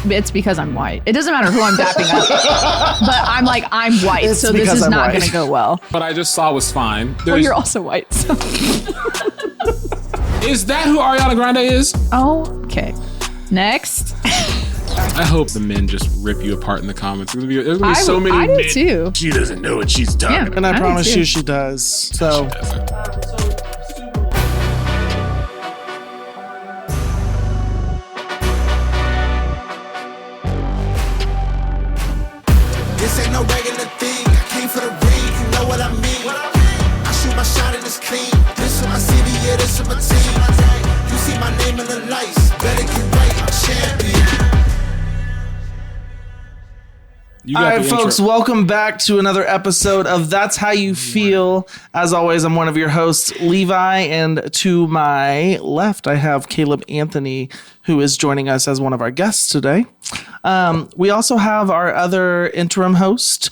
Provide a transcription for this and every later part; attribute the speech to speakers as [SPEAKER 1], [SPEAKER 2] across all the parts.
[SPEAKER 1] it's because I'm white. It doesn't matter who I'm dapping up, but I'm white,
[SPEAKER 2] It's
[SPEAKER 1] so this is
[SPEAKER 2] I'm
[SPEAKER 1] not
[SPEAKER 2] white.
[SPEAKER 1] going to go well.
[SPEAKER 3] What I just saw was fine.
[SPEAKER 1] Well, you're also white, so.
[SPEAKER 3] Is that who Ariana Grande is?
[SPEAKER 1] Okay. Next.
[SPEAKER 3] I hope the men just rip you apart in the comments. There's gonna be so many
[SPEAKER 1] I
[SPEAKER 3] men.
[SPEAKER 1] do too.
[SPEAKER 3] She doesn't know what she's talking about.
[SPEAKER 2] And I
[SPEAKER 1] do
[SPEAKER 2] promise
[SPEAKER 1] too.
[SPEAKER 2] you she does. So
[SPEAKER 4] This ain't no regular thing. I came for the ring, you know what I mean. I shoot my shot and it's clean. This is my city, yeah, this is my team. You see my name in the lights. Better get right, I'm champion.
[SPEAKER 3] You
[SPEAKER 2] all
[SPEAKER 3] got
[SPEAKER 2] right,
[SPEAKER 3] the
[SPEAKER 2] folks,
[SPEAKER 3] intro.
[SPEAKER 2] welcome back to another episode of That's How You Feel. As always, I'm one of your hosts, Levi, and to my left, I have Caleb Anthony, who is joining us as one of our guests today. We also have our other interim host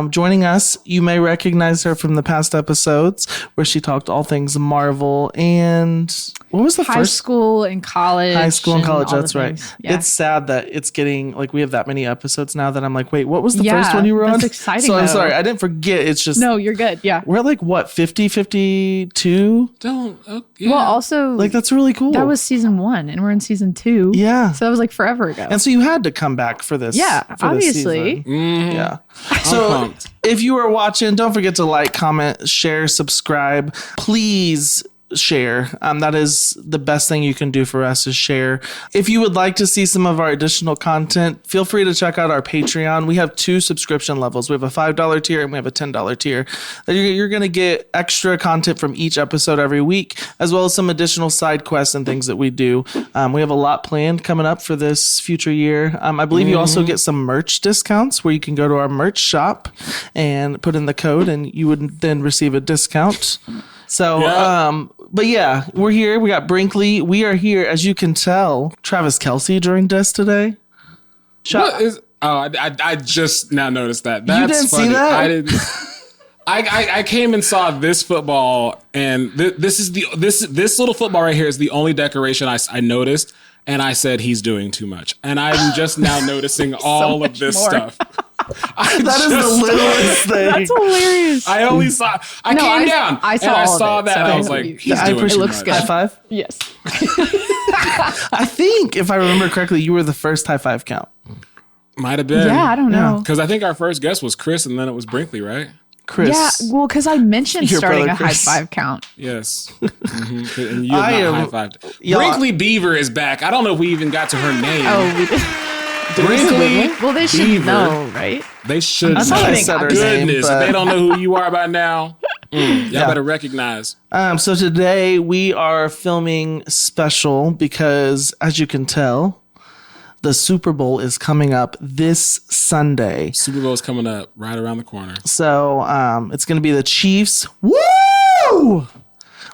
[SPEAKER 2] joining us. You may recognize her from the past episodes where she talked all things Marvel and what was the
[SPEAKER 1] High
[SPEAKER 2] first?
[SPEAKER 1] school and college.
[SPEAKER 2] High school and college,
[SPEAKER 1] all the
[SPEAKER 2] that's right.
[SPEAKER 1] things. Yeah.
[SPEAKER 2] It's sad that it's getting, like, we have that many episodes now that I'm like, wait, what was the
[SPEAKER 1] Yeah,
[SPEAKER 2] first one you were on?
[SPEAKER 1] that's exciting,
[SPEAKER 2] So I'm
[SPEAKER 1] though.
[SPEAKER 2] sorry, I didn't forget. It's just,
[SPEAKER 1] No, you're good. Yeah.
[SPEAKER 2] we're at like, what, 50, 52?
[SPEAKER 3] Don't. Yeah.
[SPEAKER 1] Well, also,
[SPEAKER 2] Like, that's really cool.
[SPEAKER 1] that was season 1, and we're in season 2.
[SPEAKER 2] Yeah.
[SPEAKER 1] So that was like forever ago.
[SPEAKER 2] And so you had to come back for this.
[SPEAKER 1] Yeah,
[SPEAKER 2] for this
[SPEAKER 1] obviously.
[SPEAKER 2] season. Yeah. So
[SPEAKER 3] pumped.
[SPEAKER 2] if you are watching, don't forget to like, comment, share, subscribe. Please share. That is the best thing you can do for us is share. If you would like to see some of our additional content, feel free to check out our Patreon. We have 2 subscription levels. We have a $5 tier and we have a $10 tier. You're going to get extra content from each episode every week, as well as some additional side quests and things that we do. We have a lot planned coming up for this future year. I believe you also get some merch discounts where you can go to our merch shop and put in the code and you would then receive a discount. So,
[SPEAKER 3] Yeah.
[SPEAKER 2] but yeah, we're here. We got Brinkley. We are here, as you can tell. Travis Kelce joined us today.
[SPEAKER 3] What is? Oh, I just now noticed that. That's
[SPEAKER 2] didn't see
[SPEAKER 3] funny.
[SPEAKER 2] that?
[SPEAKER 3] I didn't. I came and saw this football, and this little football right here is the only decoration I noticed, and I said he's doing too much, and I'm just now noticing all of this
[SPEAKER 1] more.
[SPEAKER 3] stuff.
[SPEAKER 2] That is the littlest thing.
[SPEAKER 1] That's hilarious.
[SPEAKER 3] I only saw. I
[SPEAKER 1] No,
[SPEAKER 3] came
[SPEAKER 1] I-
[SPEAKER 3] down.
[SPEAKER 1] I saw
[SPEAKER 3] and I
[SPEAKER 1] all of
[SPEAKER 3] saw
[SPEAKER 1] it,
[SPEAKER 3] that.
[SPEAKER 1] so
[SPEAKER 3] And I was
[SPEAKER 1] I-
[SPEAKER 3] like,
[SPEAKER 1] Yeah,
[SPEAKER 3] he's
[SPEAKER 2] I
[SPEAKER 3] doing
[SPEAKER 2] appreciate
[SPEAKER 3] too
[SPEAKER 1] it looks
[SPEAKER 3] much.
[SPEAKER 1] good.
[SPEAKER 2] High five.
[SPEAKER 1] Yes.
[SPEAKER 2] I think, if I remember correctly, you were the first high five count.
[SPEAKER 3] Might have been.
[SPEAKER 1] Yeah, I don't know.
[SPEAKER 3] Because I think our first guest was Chris, and then it was Brinkley, right?
[SPEAKER 2] Chris.
[SPEAKER 1] Yeah, well, because I mentioned
[SPEAKER 2] Your
[SPEAKER 1] starting
[SPEAKER 2] brother
[SPEAKER 1] a
[SPEAKER 2] Chris.
[SPEAKER 1] high 5 count.
[SPEAKER 3] Yes. And you have
[SPEAKER 2] I am-
[SPEAKER 3] not high-fived.
[SPEAKER 2] Y'all-
[SPEAKER 3] Brinkley Beaver is back. I don't know if we even got to her name.
[SPEAKER 1] Oh, we did.
[SPEAKER 3] Brinkley.
[SPEAKER 1] Well, they should
[SPEAKER 3] Beaver.
[SPEAKER 1] know, right?
[SPEAKER 3] They should.
[SPEAKER 2] I thought I
[SPEAKER 3] know.
[SPEAKER 2] said her
[SPEAKER 3] Goodness,
[SPEAKER 2] name,
[SPEAKER 3] if
[SPEAKER 2] but-
[SPEAKER 3] they don't know who you are by now, y'all better recognize.
[SPEAKER 2] So today we are filming special because, as you can tell, the Super Bowl is coming up this Sunday.
[SPEAKER 3] Super Bowl is coming up right around the corner.
[SPEAKER 2] So it's going to be the Chiefs, woo,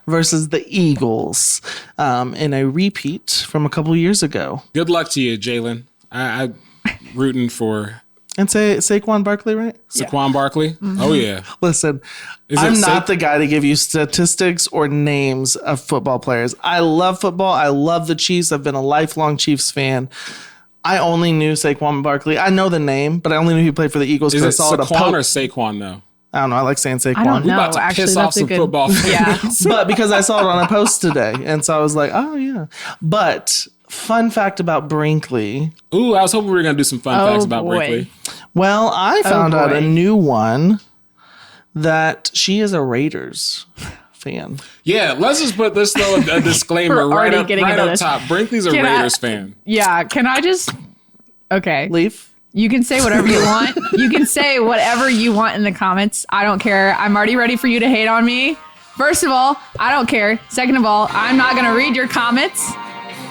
[SPEAKER 2] versus the Eagles in a repeat from a couple years ago.
[SPEAKER 3] Good luck to you, Jalen. I'm rooting for
[SPEAKER 2] And say Saquon Barkley, right?
[SPEAKER 3] Saquon Barkley. Oh, yeah.
[SPEAKER 2] Listen,
[SPEAKER 3] Is it
[SPEAKER 2] I'm not
[SPEAKER 3] Sa-
[SPEAKER 2] the guy to give you statistics or names of football players. I love football. I love the Chiefs. I've been a lifelong Chiefs fan. I only knew Saquon Barkley. I know the name, but I only knew he played for the Eagles
[SPEAKER 3] Is
[SPEAKER 2] because I
[SPEAKER 3] it
[SPEAKER 2] saw it a
[SPEAKER 3] Saquon or
[SPEAKER 2] post.
[SPEAKER 3] Saquon, though?
[SPEAKER 2] I don't know. I like saying Saquon.
[SPEAKER 1] I don't know.
[SPEAKER 3] About to
[SPEAKER 1] Actually,
[SPEAKER 3] piss off
[SPEAKER 1] that's a
[SPEAKER 3] some
[SPEAKER 1] good
[SPEAKER 3] football
[SPEAKER 1] Yeah.
[SPEAKER 3] fans.
[SPEAKER 2] But because I saw it on a post today. And so I was like, oh, yeah. But fun fact about Brinkley.
[SPEAKER 3] Ooh, I was hoping we were going to do some fun
[SPEAKER 1] Oh,
[SPEAKER 3] facts about
[SPEAKER 1] boy.
[SPEAKER 3] Brinkley.
[SPEAKER 2] Well, I found out a
[SPEAKER 1] boy.
[SPEAKER 2] new one that she is a Raiders fan.
[SPEAKER 3] Yeah, let's just put this little a disclaimer
[SPEAKER 1] We're
[SPEAKER 3] right
[SPEAKER 1] already
[SPEAKER 3] up,
[SPEAKER 1] getting
[SPEAKER 3] right
[SPEAKER 1] into
[SPEAKER 3] up
[SPEAKER 1] this.
[SPEAKER 3] top. Brinkley's a
[SPEAKER 1] Can I-
[SPEAKER 3] Raiders fan.
[SPEAKER 1] Yeah. Can I just... Okay.
[SPEAKER 2] Leaf?
[SPEAKER 1] You can say whatever you want. You can say whatever you want in the comments. I don't care. I'm already ready for you to hate on me. First of all, I don't care. Second of all, I'm not going to read your comments.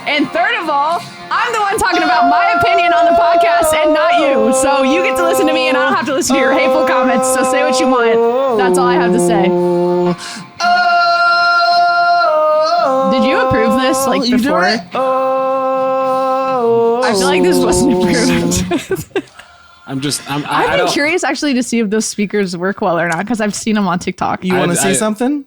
[SPEAKER 1] And third of all, I'm the one talking about my opinion on the podcast and not you. So you get to listen to me and I don't have to listen to your hateful comments. So say what you want. That's all I have to say. Did you approve this like
[SPEAKER 2] You do
[SPEAKER 1] before?
[SPEAKER 2] it?
[SPEAKER 1] I feel like this wasn't approved.
[SPEAKER 3] I'm just, I
[SPEAKER 1] I've been
[SPEAKER 3] don't,
[SPEAKER 1] curious actually to see if those speakers work well or not because I've seen them on TikTok.
[SPEAKER 2] You want to see
[SPEAKER 3] I-
[SPEAKER 2] something?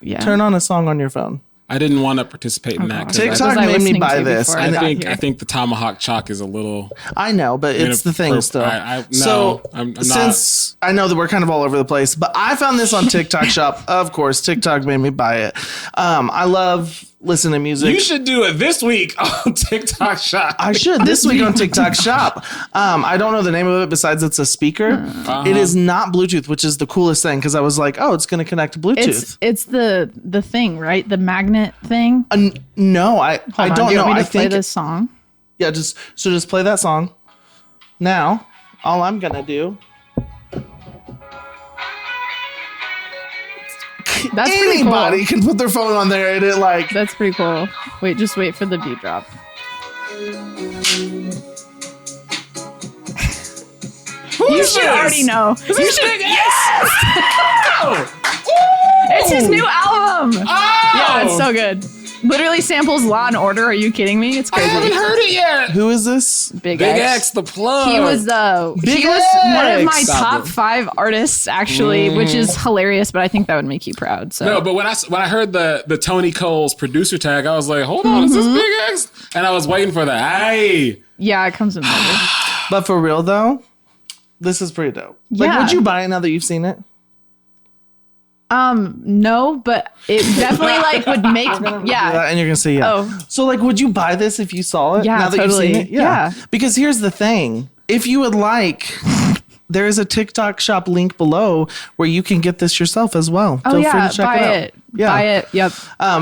[SPEAKER 1] Yeah.
[SPEAKER 2] Turn on a song on your phone.
[SPEAKER 3] I didn't want to participate in that. 'cause
[SPEAKER 2] TikTok
[SPEAKER 1] Was I
[SPEAKER 2] made me
[SPEAKER 1] listening
[SPEAKER 2] buy
[SPEAKER 1] to
[SPEAKER 2] this.
[SPEAKER 1] before
[SPEAKER 3] I
[SPEAKER 1] got
[SPEAKER 3] think
[SPEAKER 1] here?
[SPEAKER 3] I think the tomahawk chalk is a little.
[SPEAKER 2] I know, but it's the thing still.
[SPEAKER 3] I'm not.
[SPEAKER 2] Since I know that we're kind of all over the place, but I found this on TikTok Shop. Of course, TikTok made me buy it. I love listening to music.
[SPEAKER 3] You should do it this week on TikTok Shop.
[SPEAKER 2] I should this week on TikTok Shop. I don't know the name of it besides it's a speaker. It is not Bluetooth, which is the coolest thing because I was like, oh, it's going to connect to Bluetooth.
[SPEAKER 1] It's the thing, right? The magnet thing.
[SPEAKER 2] No, I
[SPEAKER 1] Hold on,
[SPEAKER 2] don't
[SPEAKER 1] do you
[SPEAKER 2] know.
[SPEAKER 1] want me
[SPEAKER 2] I
[SPEAKER 1] to play
[SPEAKER 2] think
[SPEAKER 1] this song.
[SPEAKER 2] yeah, just play that song. Now, all I'm gonna do.
[SPEAKER 1] That's pretty
[SPEAKER 2] Anybody
[SPEAKER 1] cool.
[SPEAKER 2] can put their phone on there and it like.
[SPEAKER 1] That's pretty cool. Wait, just wait for the beat drop. You should already know. You should. Yes! It's his new album. Yeah, it's so good. Literally samples Law and Order. Are you kidding me? It's
[SPEAKER 3] I
[SPEAKER 1] crazy.
[SPEAKER 3] haven't heard it yet.
[SPEAKER 2] Who is this?
[SPEAKER 1] Big
[SPEAKER 3] Big
[SPEAKER 1] X.
[SPEAKER 3] X, the plug.
[SPEAKER 1] He was
[SPEAKER 2] Big
[SPEAKER 1] one of my
[SPEAKER 2] X.
[SPEAKER 1] top 5 artists actually, which is hilarious. But I think that would make you proud. So
[SPEAKER 3] No, but when I heard the Tony Cole's producer tag, I was like, hold on, is this Big X? And I was waiting for that. Hey,
[SPEAKER 1] yeah, it comes in later.
[SPEAKER 2] But for real though, this is pretty dope. Like,
[SPEAKER 1] Yeah.
[SPEAKER 2] would you buy it now that you've seen it?
[SPEAKER 1] No, but it definitely like would make yeah.
[SPEAKER 2] And you're gonna say yeah.
[SPEAKER 1] Oh.
[SPEAKER 2] So like, would you buy this if you saw it?
[SPEAKER 1] Yeah,
[SPEAKER 2] now that
[SPEAKER 1] totally.
[SPEAKER 2] you've seen it?
[SPEAKER 1] Yeah.
[SPEAKER 2] Because here's the thing: if you would like, there is a TikTok Shop link below where you can get this yourself as well.
[SPEAKER 1] Oh
[SPEAKER 2] Feel
[SPEAKER 1] yeah,
[SPEAKER 2] free to check
[SPEAKER 1] buy
[SPEAKER 2] it out.
[SPEAKER 1] it.
[SPEAKER 2] Yeah.
[SPEAKER 1] Buy it. Yep.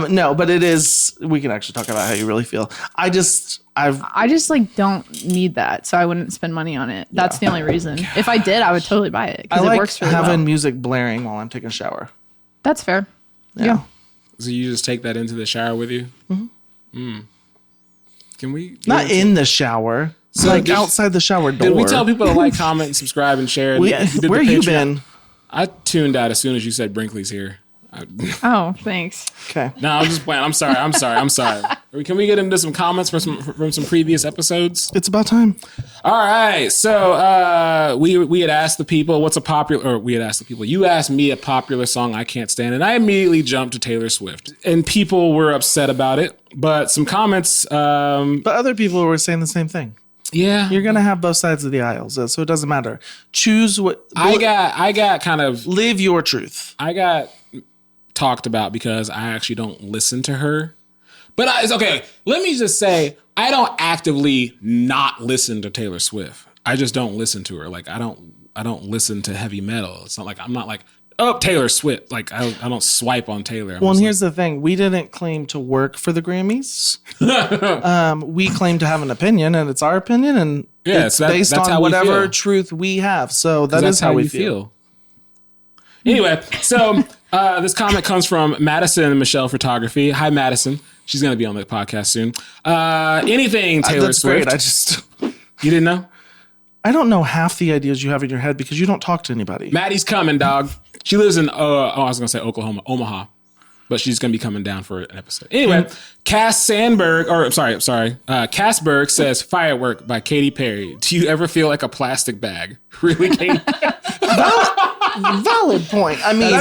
[SPEAKER 2] No, but it is. We can actually talk about how you really feel. I just
[SPEAKER 1] like don't need that, so I wouldn't spend money on it. That's the only reason. If I did, I would totally buy it
[SPEAKER 2] I
[SPEAKER 1] because it
[SPEAKER 2] like
[SPEAKER 1] works really
[SPEAKER 2] having
[SPEAKER 1] well.
[SPEAKER 2] music blaring while I'm taking a shower.
[SPEAKER 1] That's fair. Yeah.
[SPEAKER 3] so you just take that into the shower with you? Mm-hmm. Can we?
[SPEAKER 2] Not in the shower.
[SPEAKER 3] So
[SPEAKER 2] like
[SPEAKER 3] did-
[SPEAKER 2] outside the shower door.
[SPEAKER 3] Did we tell people to like, comment, and subscribe, and share?
[SPEAKER 2] We-
[SPEAKER 3] You did the
[SPEAKER 2] where you
[SPEAKER 3] Patreon?
[SPEAKER 2] been?
[SPEAKER 3] I tuned out as soon as you said Brinkley's here.
[SPEAKER 1] Oh, thanks.
[SPEAKER 2] Okay.
[SPEAKER 3] No, I'm just playing. I'm sorry. Can we get into some comments from some previous episodes?
[SPEAKER 2] It's about time.
[SPEAKER 3] All right. So we had asked the people what's a popular, or we had asked the people. You asked me a popular song I can't stand, and I immediately jumped to Taylor Swift, and people were upset about it. But some comments.
[SPEAKER 2] But other people were saying the same thing.
[SPEAKER 3] Yeah,
[SPEAKER 2] You're gonna have both sides of the aisles, so it doesn't matter. Choose what.
[SPEAKER 3] I got kind of
[SPEAKER 2] Live your truth.
[SPEAKER 3] I got talked about because I actually don't listen to her. But it's okay. Let me just say, I don't actively not listen to Taylor Swift. I just don't listen to her. Like I don't listen to heavy metal. It's not like I'm not like, oh, Taylor Swift. Like I don't swipe on Taylor.
[SPEAKER 2] Well, and here's the thing: we didn't claim to work for the Grammys. We claim to have an opinion, and it's our opinion, and
[SPEAKER 3] Yeah,
[SPEAKER 2] it's
[SPEAKER 3] so
[SPEAKER 2] based
[SPEAKER 3] that's how
[SPEAKER 2] on
[SPEAKER 3] we
[SPEAKER 2] whatever
[SPEAKER 3] feel.
[SPEAKER 2] truth we have. So
[SPEAKER 3] that's
[SPEAKER 2] is how we
[SPEAKER 3] you
[SPEAKER 2] feel.
[SPEAKER 3] Anyway, so this comment comes from Madison Michelle Photography. Hi, Madison. She's going to be on the podcast soon. Anything Taylor
[SPEAKER 2] That's
[SPEAKER 3] Swift.
[SPEAKER 2] great.
[SPEAKER 3] You didn't know?
[SPEAKER 2] I don't know half the ideas you have in your head because you don't talk to anybody.
[SPEAKER 3] Maddie's coming, dog. She lives in, I was going to say Omaha. But she's going to be coming down for an episode. Anyway, Cass Casberg says Firework by Katy Perry. Do you ever feel like a plastic bag? Really, Katy?
[SPEAKER 2] Valid point. I mean,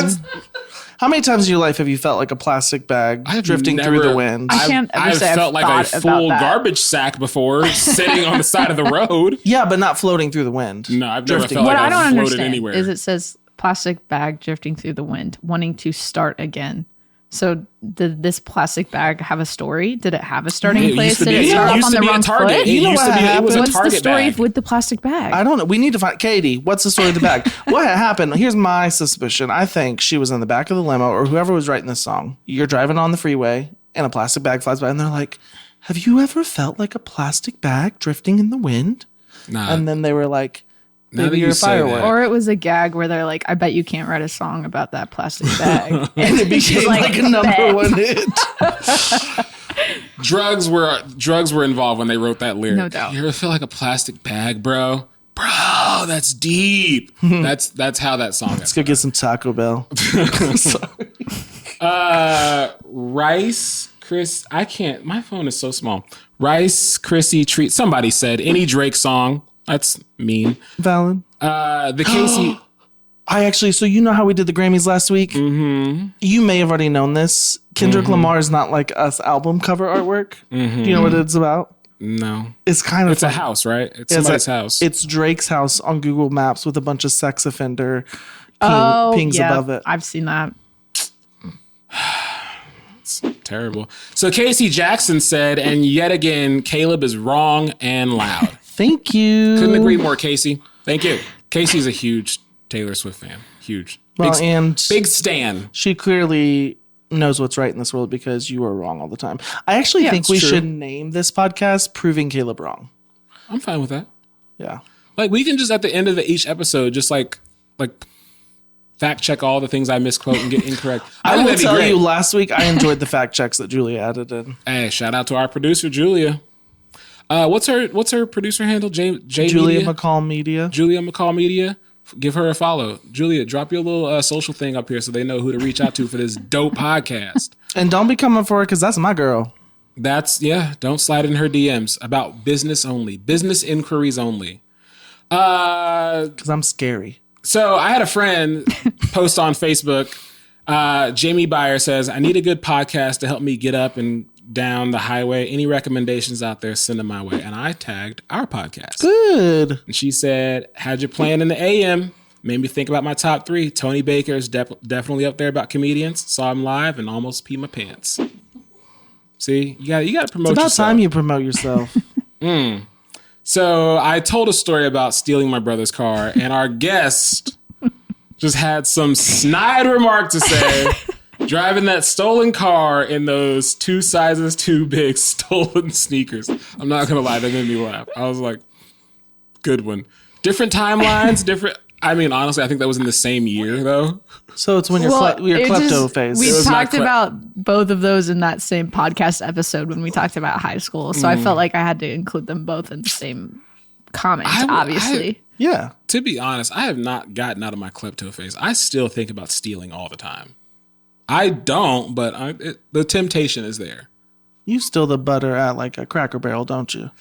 [SPEAKER 2] how many times in your life have you felt like a plastic bag drifting through the wind?
[SPEAKER 1] I can't ever
[SPEAKER 3] I've
[SPEAKER 1] say I've
[SPEAKER 3] felt like a
[SPEAKER 1] thought
[SPEAKER 3] full
[SPEAKER 1] about that.
[SPEAKER 3] garbage sack before sitting on the side of the road.
[SPEAKER 2] Yeah, but not floating through the wind.
[SPEAKER 3] No, I've never
[SPEAKER 2] Drifting.
[SPEAKER 3] felt
[SPEAKER 1] What
[SPEAKER 3] like
[SPEAKER 1] I don't
[SPEAKER 3] I've floated
[SPEAKER 1] understand
[SPEAKER 3] anywhere.
[SPEAKER 1] is it says plastic bag drifting through the wind, wanting to start again. So did this plastic bag have a story? Did it have a starting
[SPEAKER 3] It
[SPEAKER 1] place?
[SPEAKER 3] used to
[SPEAKER 1] Did
[SPEAKER 3] be-
[SPEAKER 1] it start
[SPEAKER 3] it
[SPEAKER 1] off
[SPEAKER 3] used
[SPEAKER 1] on
[SPEAKER 3] to
[SPEAKER 1] the
[SPEAKER 3] be a
[SPEAKER 1] wrong
[SPEAKER 3] Target.
[SPEAKER 1] foot?
[SPEAKER 3] It
[SPEAKER 2] You know
[SPEAKER 3] used
[SPEAKER 2] what
[SPEAKER 3] to be. It was a
[SPEAKER 2] happened?
[SPEAKER 1] What's the
[SPEAKER 3] Target
[SPEAKER 1] story
[SPEAKER 3] bag.
[SPEAKER 1] with the plastic bag?
[SPEAKER 2] I don't know. We need to find Katie. What's the story of the bag? What happened? Here's my suspicion. I think she was in the back of the limo, or whoever was writing this song. You're driving on the freeway, and a plastic bag flies by, and they're like, "Have you ever felt like a plastic bag drifting in the wind?"
[SPEAKER 3] Nah,
[SPEAKER 2] And then they were like,
[SPEAKER 3] Now that
[SPEAKER 2] "Maybe
[SPEAKER 3] you
[SPEAKER 2] you're a
[SPEAKER 3] say
[SPEAKER 2] firework."
[SPEAKER 3] that.
[SPEAKER 1] Or it was a gag where they're like, I bet you can't write a song about that plastic bag.
[SPEAKER 2] And it became like a number
[SPEAKER 1] "Bet."
[SPEAKER 2] one hit.
[SPEAKER 3] drugs were involved when they wrote that lyric.
[SPEAKER 1] No doubt.
[SPEAKER 3] You ever feel like a plastic bag, bro? Bro, that's deep. that's how that song
[SPEAKER 2] Let's
[SPEAKER 3] is.
[SPEAKER 2] go get some Taco Bell.
[SPEAKER 3] Rice, Chris, I can't. My phone is so small. Rice, Chrissy, Treat. Somebody said any Drake song. That's mean.
[SPEAKER 2] Valid.
[SPEAKER 3] The Casey.
[SPEAKER 2] So you know how we did the Grammys last week? Mm-hmm. You may have already known this. Kendrick Lamar is not like us album cover artwork. Mm-hmm. Do you know what it's about?
[SPEAKER 3] No.
[SPEAKER 2] It's kind of
[SPEAKER 3] It's a house, right? It's somebody's house.
[SPEAKER 2] It's Drake's house on Google Maps with a bunch of sex offender pings above it.
[SPEAKER 1] I've seen that.
[SPEAKER 3] It's terrible. So Casey Jackson said, and yet again, Caleb is wrong and loud.
[SPEAKER 2] Thank you.
[SPEAKER 3] Couldn't agree more, Casey. Thank you. Casey's a huge Taylor Swift fan. Huge.
[SPEAKER 2] Well,
[SPEAKER 3] big stan.
[SPEAKER 2] She clearly knows what's right in this world because you are wrong all the time. I actually think we should name this podcast Proving Caleb Wrong.
[SPEAKER 3] I'm fine with that.
[SPEAKER 2] Yeah.
[SPEAKER 3] Like, we can just at the end of each episode, just like fact check all the things I misquote and get incorrect.
[SPEAKER 2] I will tell you, last week I enjoyed the fact checks that Julia added in.
[SPEAKER 3] Hey, shout out to our producer, Julia. What's her producer handle? Julia
[SPEAKER 2] McCall Media.
[SPEAKER 3] Julia McCall Media. Give her a follow. Julia, drop your little social thing up here so they know who to reach out to for this dope podcast.
[SPEAKER 2] And don't be coming for her because that's my girl.
[SPEAKER 3] Don't slide in her DMs about business only. Business inquiries only.
[SPEAKER 2] Because I'm scary.
[SPEAKER 3] So I had a friend post on Facebook. Jamie Byer says, I need a good podcast to help me get up and down the highway. Any recommendations out there, send them my way. And I tagged our podcast.
[SPEAKER 2] Good.
[SPEAKER 3] And she said, had you playing in the AM? Made me think about my top 3. Tony Baker is definitely up there about comedians. Saw him live and almost peed my pants. See, you got to promote yourself.
[SPEAKER 2] It's about time you promote yourself.
[SPEAKER 3] So I told a story about stealing my brother's car, and our guest just had some snide remark to say. Driving that stolen car in those 2 sizes too big stolen sneakers. I'm not going to lie, that made me laugh. I was like, good one. Different timelines, I mean, honestly, I think that was in the same year, though.
[SPEAKER 2] So it's when your klepto phase.
[SPEAKER 1] We talked about both of those in that same podcast episode when we talked about high school. So I felt like I had to include them both in the same comment, obviously.
[SPEAKER 2] Yeah.
[SPEAKER 3] To be honest, I have not gotten out of my klepto phase. I still think about stealing all the time. I don't, but the temptation is there.
[SPEAKER 2] You steal the butter at like a Cracker Barrel, don't you?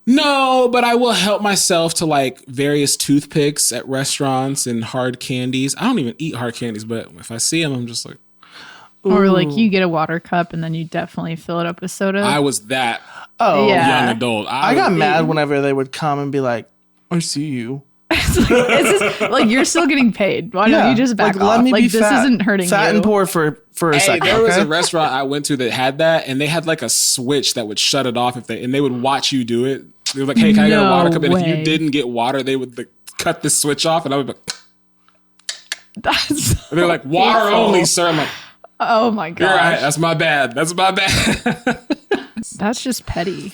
[SPEAKER 3] No, but I will help myself to like various toothpicks at restaurants and hard candies. I don't even eat hard candies, but if I see them, I'm just like...
[SPEAKER 1] Or like you get a water cup and then you definitely fill it up with soda.
[SPEAKER 3] I was that young adult.
[SPEAKER 2] I got mad whenever they would come and be like, I see you.
[SPEAKER 1] It's just, you're still getting paid. Why don't you just back off?
[SPEAKER 2] Let me be
[SPEAKER 1] this
[SPEAKER 2] fat,
[SPEAKER 1] isn't hurting
[SPEAKER 2] fat
[SPEAKER 1] you.
[SPEAKER 2] and poor for a second.
[SPEAKER 3] There was a restaurant I went to that had that, and they had like a switch that would shut it off and they would watch you do it. They were like, "Hey, can I get a water cup?" And if you didn't get water, they would cut the switch off, and I would be like, they're like, "Water only, sir." I'm like,
[SPEAKER 1] "Oh my god,
[SPEAKER 3] you're right. That's my bad. That's my bad."
[SPEAKER 1] That's just petty.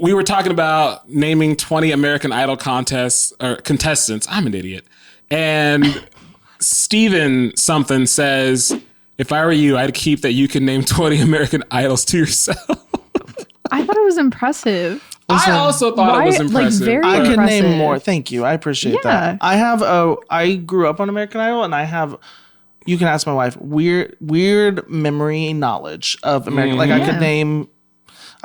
[SPEAKER 3] We were talking about naming 20 American Idol contestants. I'm an idiot. And Steven something says, if I were you, I'd keep that you can name 20 American Idols to yourself.
[SPEAKER 1] I thought it was impressive.
[SPEAKER 3] I also thought it was impressive.
[SPEAKER 2] I could name more. Thank you. I appreciate that. I grew up on American Idol, and you can ask my wife, weird memory knowledge of American. Like I could name...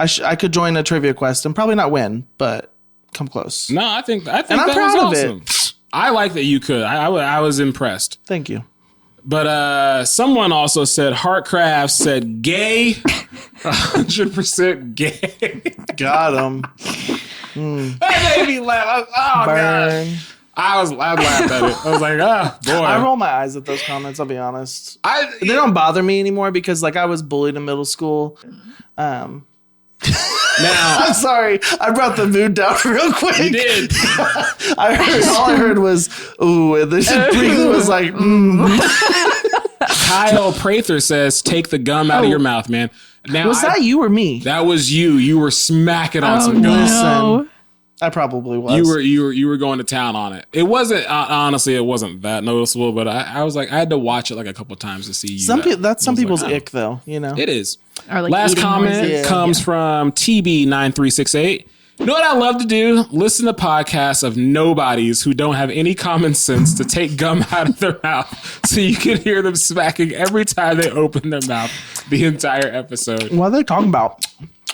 [SPEAKER 2] I could join a trivia quest and probably not win, but come close.
[SPEAKER 3] No, I think and
[SPEAKER 2] I'm
[SPEAKER 3] that
[SPEAKER 2] proud
[SPEAKER 3] was
[SPEAKER 2] of
[SPEAKER 3] awesome.
[SPEAKER 2] it.
[SPEAKER 3] I like that you could. I was impressed.
[SPEAKER 2] Thank you.
[SPEAKER 3] But someone also said Heartcraft said gay, 100% gay.
[SPEAKER 2] Got him.
[SPEAKER 3] That made me laugh. God. I laughed at it. I was like, boy.
[SPEAKER 2] I roll my eyes at those comments. I'll be honest. They don't bother me anymore because I was bullied in middle school. Now, I'm sorry. I brought the mood down real quick.
[SPEAKER 3] You did.
[SPEAKER 2] All I heard was, ooh, and then Brinkley was like,
[SPEAKER 3] Kyle Prather says, take the gum out of your mouth, man. Now,
[SPEAKER 2] was that you or me?
[SPEAKER 3] That was you. You were smacking on some gum.
[SPEAKER 2] Listen, I probably was.
[SPEAKER 3] You were going to town on it. It wasn't honestly. It wasn't that noticeable, but I was like, I had to watch it like a couple times to see you.
[SPEAKER 2] That's some people's ick, though. You know,
[SPEAKER 3] it is.
[SPEAKER 1] Like
[SPEAKER 3] last comment comes from TB9368. You know what I love to do? Listen to podcasts of nobodies who don't have any common sense to take gum out of their mouth so you can hear them smacking every time they open their mouth the entire episode.
[SPEAKER 2] What are they talking about?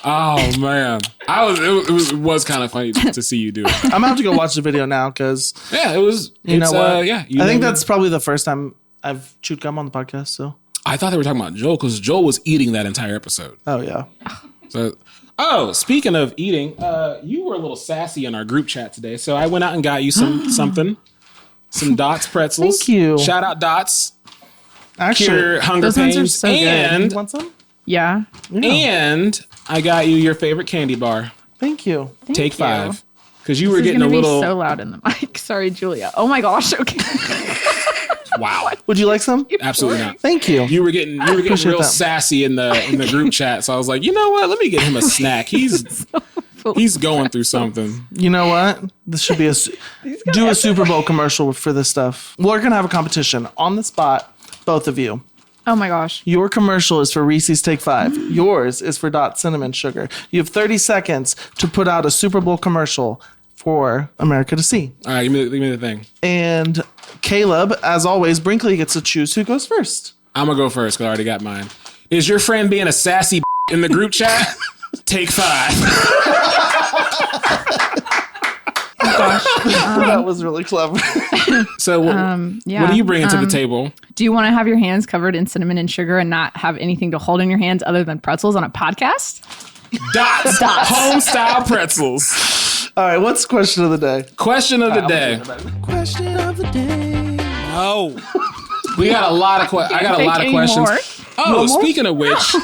[SPEAKER 3] Oh man, it was kind of funny to see you do it.
[SPEAKER 2] I'm gonna have to go watch the video now because
[SPEAKER 3] Yeah, it was.
[SPEAKER 2] you know what?
[SPEAKER 3] Yeah,
[SPEAKER 2] I think that's probably the first time I've chewed gum on the podcast. So,
[SPEAKER 3] I thought they were talking about Joel because Joel was eating that entire episode.
[SPEAKER 2] oh yeah,
[SPEAKER 3] So, speaking of eating, you were a little sassy in our group chat today, so I went out and got you some Dots pretzels.
[SPEAKER 2] Thank you.
[SPEAKER 3] Shout out Dots.
[SPEAKER 2] actually,
[SPEAKER 3] Cure hunger
[SPEAKER 1] those ones are
[SPEAKER 3] pains,
[SPEAKER 1] so good.
[SPEAKER 3] and
[SPEAKER 2] you want some?
[SPEAKER 1] Yeah.
[SPEAKER 3] and I got you your favorite candy bar.
[SPEAKER 2] Thank you.
[SPEAKER 3] Take
[SPEAKER 1] you.
[SPEAKER 3] 5, because you were
[SPEAKER 1] This is
[SPEAKER 3] getting a
[SPEAKER 1] gonna
[SPEAKER 3] little.
[SPEAKER 1] be so loud in the mic. Sorry, Julia. Oh my gosh. Okay.
[SPEAKER 3] Wow,
[SPEAKER 2] Would you like some?
[SPEAKER 3] absolutely not.
[SPEAKER 2] Thank you.
[SPEAKER 3] You were getting
[SPEAKER 2] Appreciate
[SPEAKER 3] real
[SPEAKER 2] that.
[SPEAKER 3] sassy in the group chat, so I was like, you know what? Let me get him a snack. He's going through something.
[SPEAKER 2] You know what? This should be do a Super Bowl commercial for this stuff. We're gonna have a competition on the spot, both of you.
[SPEAKER 1] Oh my gosh.
[SPEAKER 2] Your commercial is for Reese's Take 5. Yours is for Dot Cinnamon Sugar. You have 30 seconds to put out a Super Bowl commercial for America to see.
[SPEAKER 3] All right, give me the thing.
[SPEAKER 2] And Caleb, as always, Brinkley gets to choose who goes first.
[SPEAKER 3] I'm gonna go first because I already got mine. Is your friend being a sassy in the group chat? Take 5.
[SPEAKER 2] That was really clever.
[SPEAKER 3] So,
[SPEAKER 1] Yeah.
[SPEAKER 3] what are you bringing to the table?
[SPEAKER 1] Do you want to have your hands covered in cinnamon and sugar and not have anything to hold in your hands other than pretzels on a podcast?
[SPEAKER 3] Dots. Home style pretzels.
[SPEAKER 2] All right, what's question of the day?
[SPEAKER 3] Question of the day.
[SPEAKER 2] Question of the day.
[SPEAKER 3] Oh, we got a lot of I got a lot of
[SPEAKER 1] Any
[SPEAKER 3] questions.
[SPEAKER 1] more?
[SPEAKER 3] Oh, speaking of which,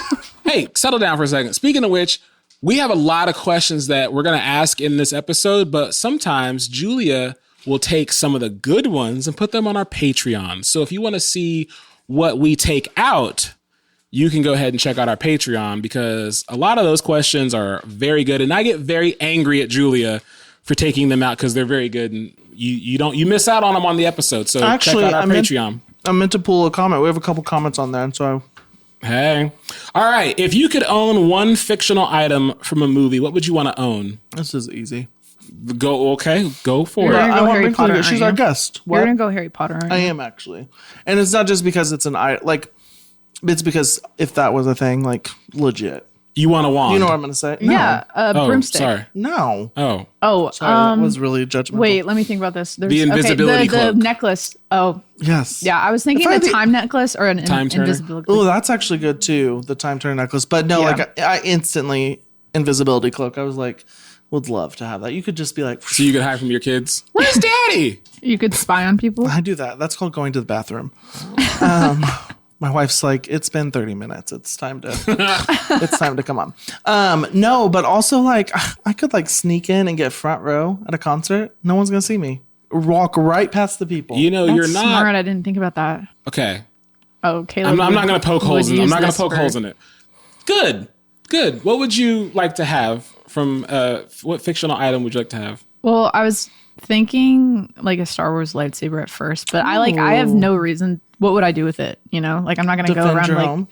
[SPEAKER 3] hey, settle down for a second. Speaking of which, we have a lot of questions that we're going to ask in this episode, but sometimes Julia will take some of the good ones and put them on our Patreon. So if you want to see what we take out, you can go ahead and check out our Patreon because a lot of those questions are very good. And I get very angry at Julia for taking them out because they're very good. And you miss out on them on the episode. So
[SPEAKER 2] Actually,
[SPEAKER 3] check out our Patreon.
[SPEAKER 2] I meant to pull a comment. We have a couple comments on there, and so
[SPEAKER 3] Hey. All right. If you could own one fictional item from a movie, what would you want to own?
[SPEAKER 2] this is easy.
[SPEAKER 3] Go for
[SPEAKER 1] You're
[SPEAKER 3] it.
[SPEAKER 1] gonna
[SPEAKER 2] I
[SPEAKER 1] go
[SPEAKER 2] want
[SPEAKER 1] Harry
[SPEAKER 2] Brinkley
[SPEAKER 1] Potter,
[SPEAKER 2] here. She's our
[SPEAKER 1] aren't you?
[SPEAKER 2] guest.
[SPEAKER 1] You're
[SPEAKER 2] What?
[SPEAKER 1] gonna go Harry Potter, aren't
[SPEAKER 2] I
[SPEAKER 1] you?
[SPEAKER 2] am actually, and it's not just because it's it's because if that was a thing, like legit.
[SPEAKER 3] You want a wand?
[SPEAKER 2] You know what I'm gonna say? No.
[SPEAKER 1] Yeah,
[SPEAKER 3] Oh,
[SPEAKER 1] broomstick.
[SPEAKER 3] sorry.
[SPEAKER 2] No.
[SPEAKER 3] Oh,
[SPEAKER 1] Oh,
[SPEAKER 2] Sorry, that was really judgmental.
[SPEAKER 1] wait, let me think about this. There's,
[SPEAKER 3] The invisibility
[SPEAKER 1] the
[SPEAKER 3] cloak.
[SPEAKER 1] necklace. Oh,
[SPEAKER 2] Yes.
[SPEAKER 1] yeah, I was thinking
[SPEAKER 2] If I
[SPEAKER 1] the
[SPEAKER 2] be-
[SPEAKER 1] time necklace or an
[SPEAKER 3] Time turner?
[SPEAKER 1] invisibility.
[SPEAKER 2] Oh, that's actually good too. The time turner necklace, but no,
[SPEAKER 1] Yeah.
[SPEAKER 2] like I instantly invisibility cloak. I was like, would love to have that. You could just be like,
[SPEAKER 3] so you could hide from your kids. Where's Daddy?
[SPEAKER 1] You could spy on people.
[SPEAKER 2] I do that. That's called going to the bathroom. My wife's like, it's been 30 minutes. It's time to come on. No, but also like I could like sneak in and get front row at a concert. No one's gonna see me. Walk right past the people.
[SPEAKER 3] You know,
[SPEAKER 1] That's
[SPEAKER 3] you're not
[SPEAKER 1] smart. I didn't think about that.
[SPEAKER 3] okay.
[SPEAKER 1] Oh, Caleb.
[SPEAKER 3] I'm not going to poke holes in it. I'm
[SPEAKER 1] use
[SPEAKER 3] not going
[SPEAKER 1] this
[SPEAKER 3] to poke
[SPEAKER 1] for-
[SPEAKER 3] holes in it. Good. What would you like to have from what fictional item would you like to have?
[SPEAKER 1] Well, I was thinking like a Star Wars lightsaber at first, but I have no reason. What would I do with it? You know, like I'm not gonna go
[SPEAKER 2] Defend
[SPEAKER 1] around
[SPEAKER 2] your
[SPEAKER 1] like.
[SPEAKER 2] home.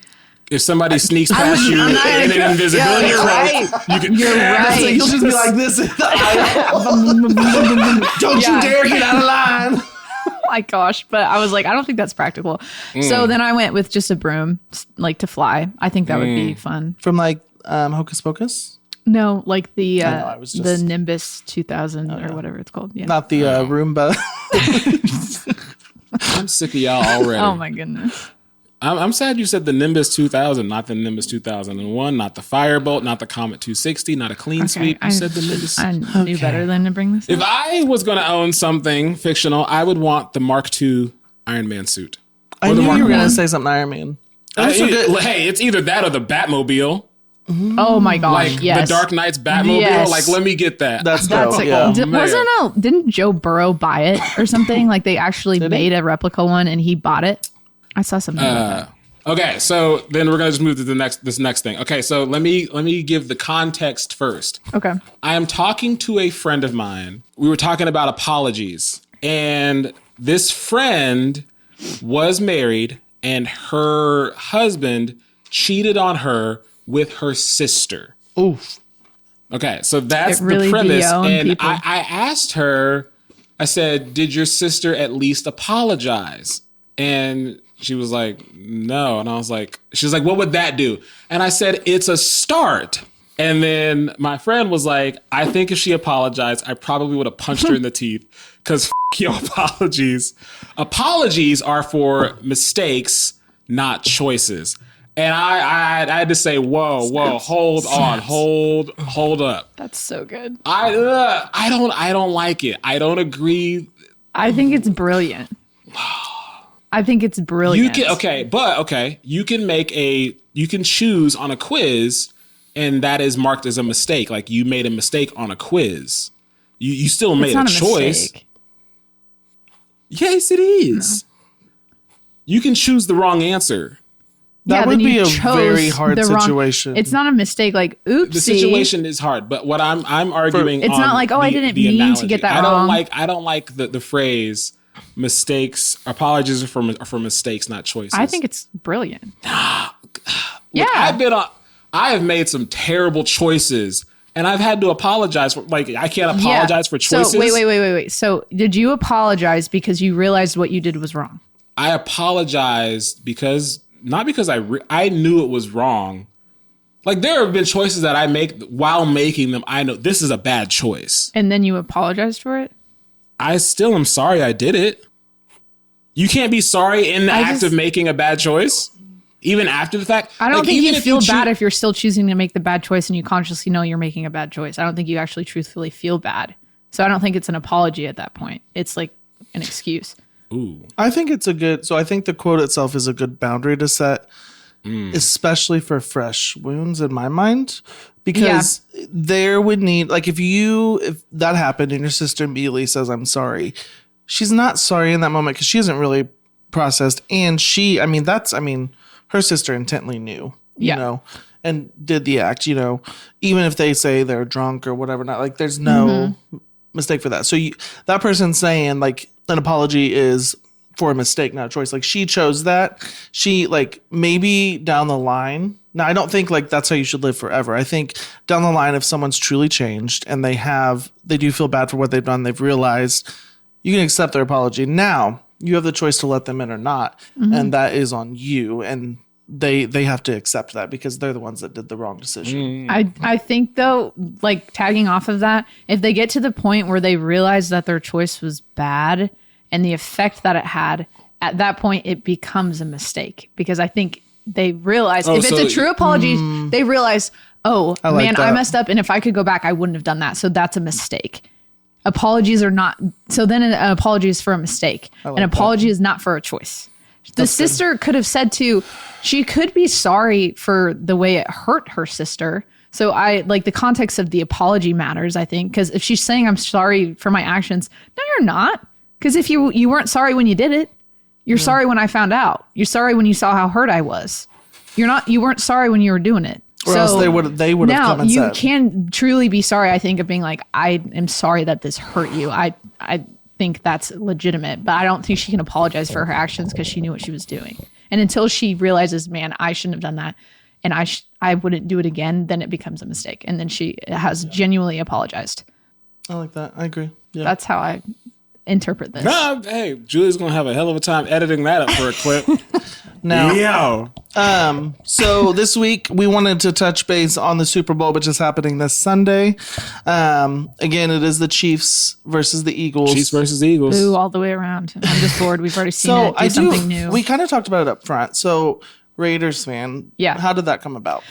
[SPEAKER 3] If somebody sneaks past you in an invisibility
[SPEAKER 1] You're
[SPEAKER 3] cloak,
[SPEAKER 1] right.
[SPEAKER 3] you could.
[SPEAKER 1] You're right.
[SPEAKER 2] So you'll just be like this. Don't you
[SPEAKER 1] Yeah.
[SPEAKER 2] dare get out of line.
[SPEAKER 1] Oh my gosh, but I was like, I don't think that's practical. So then I went with just a broom, like to fly. I think that would be fun.
[SPEAKER 2] From like Hocus Pocus,
[SPEAKER 1] No, like the
[SPEAKER 2] I was
[SPEAKER 1] the
[SPEAKER 2] just-
[SPEAKER 1] Nimbus 2000 or whatever it's called. Yeah.
[SPEAKER 2] not the Roomba.
[SPEAKER 3] I'm sick of y'all already.
[SPEAKER 1] Oh my goodness.
[SPEAKER 3] I'm sad you said the Nimbus 2000, not the Nimbus 2001, not the Firebolt, not the Comet 260, not a clean sweep. You said the Nimbus.
[SPEAKER 1] I knew better than to bring this
[SPEAKER 3] If
[SPEAKER 1] up.
[SPEAKER 3] I was going to own something fictional, I would want the Mark II Iron Man suit.
[SPEAKER 2] I
[SPEAKER 3] Or the
[SPEAKER 2] knew
[SPEAKER 3] Mark
[SPEAKER 2] you were
[SPEAKER 3] I.
[SPEAKER 2] gonna say something Iron Man.
[SPEAKER 3] Hey, it's either that or the Batmobile.
[SPEAKER 1] Oh my gosh,
[SPEAKER 3] Like
[SPEAKER 1] yes.
[SPEAKER 3] the Dark Knight's Batmobile.
[SPEAKER 1] Yes.
[SPEAKER 3] Like, let me get that.
[SPEAKER 2] That's
[SPEAKER 1] That's
[SPEAKER 2] dope.
[SPEAKER 1] a
[SPEAKER 2] Yeah.
[SPEAKER 3] man.
[SPEAKER 1] didn't Joe Burrow buy it or something? Like they actually
[SPEAKER 2] he?
[SPEAKER 1] made a replica one and he bought it. I saw something about that.
[SPEAKER 3] Okay, so then we're gonna just move to this next thing. Okay, so let me give the context first.
[SPEAKER 1] Okay.
[SPEAKER 3] I am talking to a friend of mine. We were talking about apologies, and this friend was married, and her husband cheated on her with her sister.
[SPEAKER 2] Oof.
[SPEAKER 3] Okay, so that's
[SPEAKER 1] It really
[SPEAKER 3] the premise.
[SPEAKER 1] be own
[SPEAKER 3] And
[SPEAKER 1] people.
[SPEAKER 3] I asked her, I said, did your sister at least apologize? And she was like, no. And I was like, she was like, what would that do? And I said, it's a start. And then my friend was like, I think if she apologized, I probably would have punched her in the teeth because your apologies. Apologies are for mistakes, not choices. And I had to say, whoa, hold on, hold up.
[SPEAKER 1] That's so good.
[SPEAKER 3] I don't like it. I don't agree.
[SPEAKER 1] I think it's brilliant. I think it's brilliant.
[SPEAKER 3] You can choose on a quiz, and that is marked as a mistake. Like you made a mistake on a quiz. You still made a choice.
[SPEAKER 1] Mistake.
[SPEAKER 3] Yes, it is. No. You can choose the wrong answer.
[SPEAKER 2] That would be a very hard situation.
[SPEAKER 1] It's not a mistake. Like, oopsie.
[SPEAKER 3] The situation is hard, but what I'm arguing,
[SPEAKER 1] it's not like, I didn't mean
[SPEAKER 3] analogy.
[SPEAKER 1] to get that wrong.
[SPEAKER 3] I don't like the phrase mistakes. Apologies are for mistakes, not choices.
[SPEAKER 1] I think it's brilliant.
[SPEAKER 3] Look, I have made some terrible choices, and I've had to apologize for. Like, I can't apologize for choices.
[SPEAKER 1] So wait. So did you apologize because you realized what you did was wrong?
[SPEAKER 3] I apologized because. Not because I knew it was wrong. Like there have been choices that I make while making them. I know this is a bad choice.
[SPEAKER 1] And then you apologized for it?
[SPEAKER 3] I still am sorry I did it. You can't be sorry in the act of making a bad choice. Even after the fact.
[SPEAKER 1] I don't think you feel bad if you're still choosing to make the bad choice and you consciously know you're making a bad choice. I don't think you actually truthfully feel bad. So I don't think it's an apology at that point. It's like an excuse.
[SPEAKER 2] Ooh. I think it's I think the quote itself is a good boundary to set, especially for fresh wounds in my mind, because there would need, like if that happened and your sister immediately says, I'm sorry, she's not sorry in that moment because she hasn't really processed. And her sister intently knew, you know, and did the act, you know, even if they say they're drunk or whatever, not like there's no mistake for that. So that person saying like, an apology is for a mistake, not a choice. Like she chose that. She like maybe down the line. Now I don't think like that's how you should live forever. I think down the line, if someone's truly changed and they do feel bad for what they've done, they've realized, you can accept their apology. Now you have the choice to let them in or not. And that is on you. And they have to accept that because they're the ones that did the wrong decision.
[SPEAKER 1] I think though, like tagging off of that, if they get to the point where they realize that their choice was bad and the effect that it had, at that point it becomes a mistake because I think they realize if it's a true apology, they realize, I messed up and if I could go back, I wouldn't have done that. So that's a mistake. Apologies are not. So then an apology is for a mistake. An apology is not for a choice. The sister could have said she could be sorry for the way it hurt her sister. So I like the context of the apology matters, I think, because if she's saying I'm sorry for my actions, no, you're not. Because if you weren't sorry when you did it, you're sorry when I found out. You're sorry when you saw how hurt I was. You weren't sorry when you were doing it.
[SPEAKER 2] Or else they would have come and said.
[SPEAKER 1] Now you can truly be sorry, I think, of being like, I am sorry that this hurt you. I think that's legitimate, but I don't think she can apologize for her actions because she knew what she was doing. And until she realizes, man, I shouldn't have done that and I wouldn't do it again, then it becomes a mistake. And then she has genuinely apologized.
[SPEAKER 2] I like that. I agree. Yeah.
[SPEAKER 1] That's how I interpret this.
[SPEAKER 3] Nah, hey, Julie's going to have a hell of a time editing that up for a clip.
[SPEAKER 2] So this week we wanted to touch base on the Super Bowl, which is happening this Sunday. Again, it is the Chiefs versus the Eagles.
[SPEAKER 3] Chiefs versus Eagles.
[SPEAKER 1] Boo all the way around. I'm just bored. We've already seen it. Do something new.
[SPEAKER 2] We kind of talked about it up front. So Raiders fan.
[SPEAKER 1] Yeah.
[SPEAKER 2] How did that come about?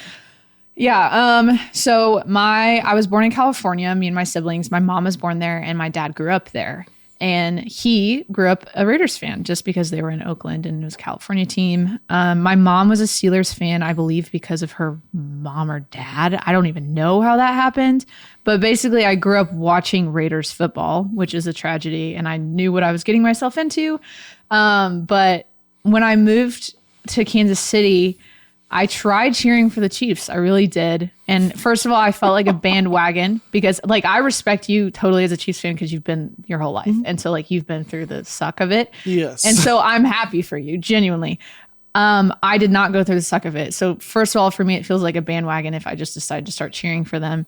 [SPEAKER 1] Yeah. So I was born in California, me and my siblings. My mom was born there and my dad grew up there. And he grew up a Raiders fan just because they were in Oakland and it was a California team. My mom was a Steelers fan, I believe, because of her mom or dad. I don't even know how that happened. But basically, I grew up watching Raiders football, which is a tragedy. And I knew what I was getting myself into. But when I moved to Kansas City, I tried cheering for the Chiefs. I really did. And first of all, I felt like a bandwagon because like I respect you totally as a Chiefs fan because you've been your whole life. Mm-hmm. And so like you've been through the suck of it.
[SPEAKER 2] Yes.
[SPEAKER 1] And so I'm happy for you, genuinely. I did not go through the suck of it. So first of all, for me, it feels like a bandwagon if I just decide to start cheering for them.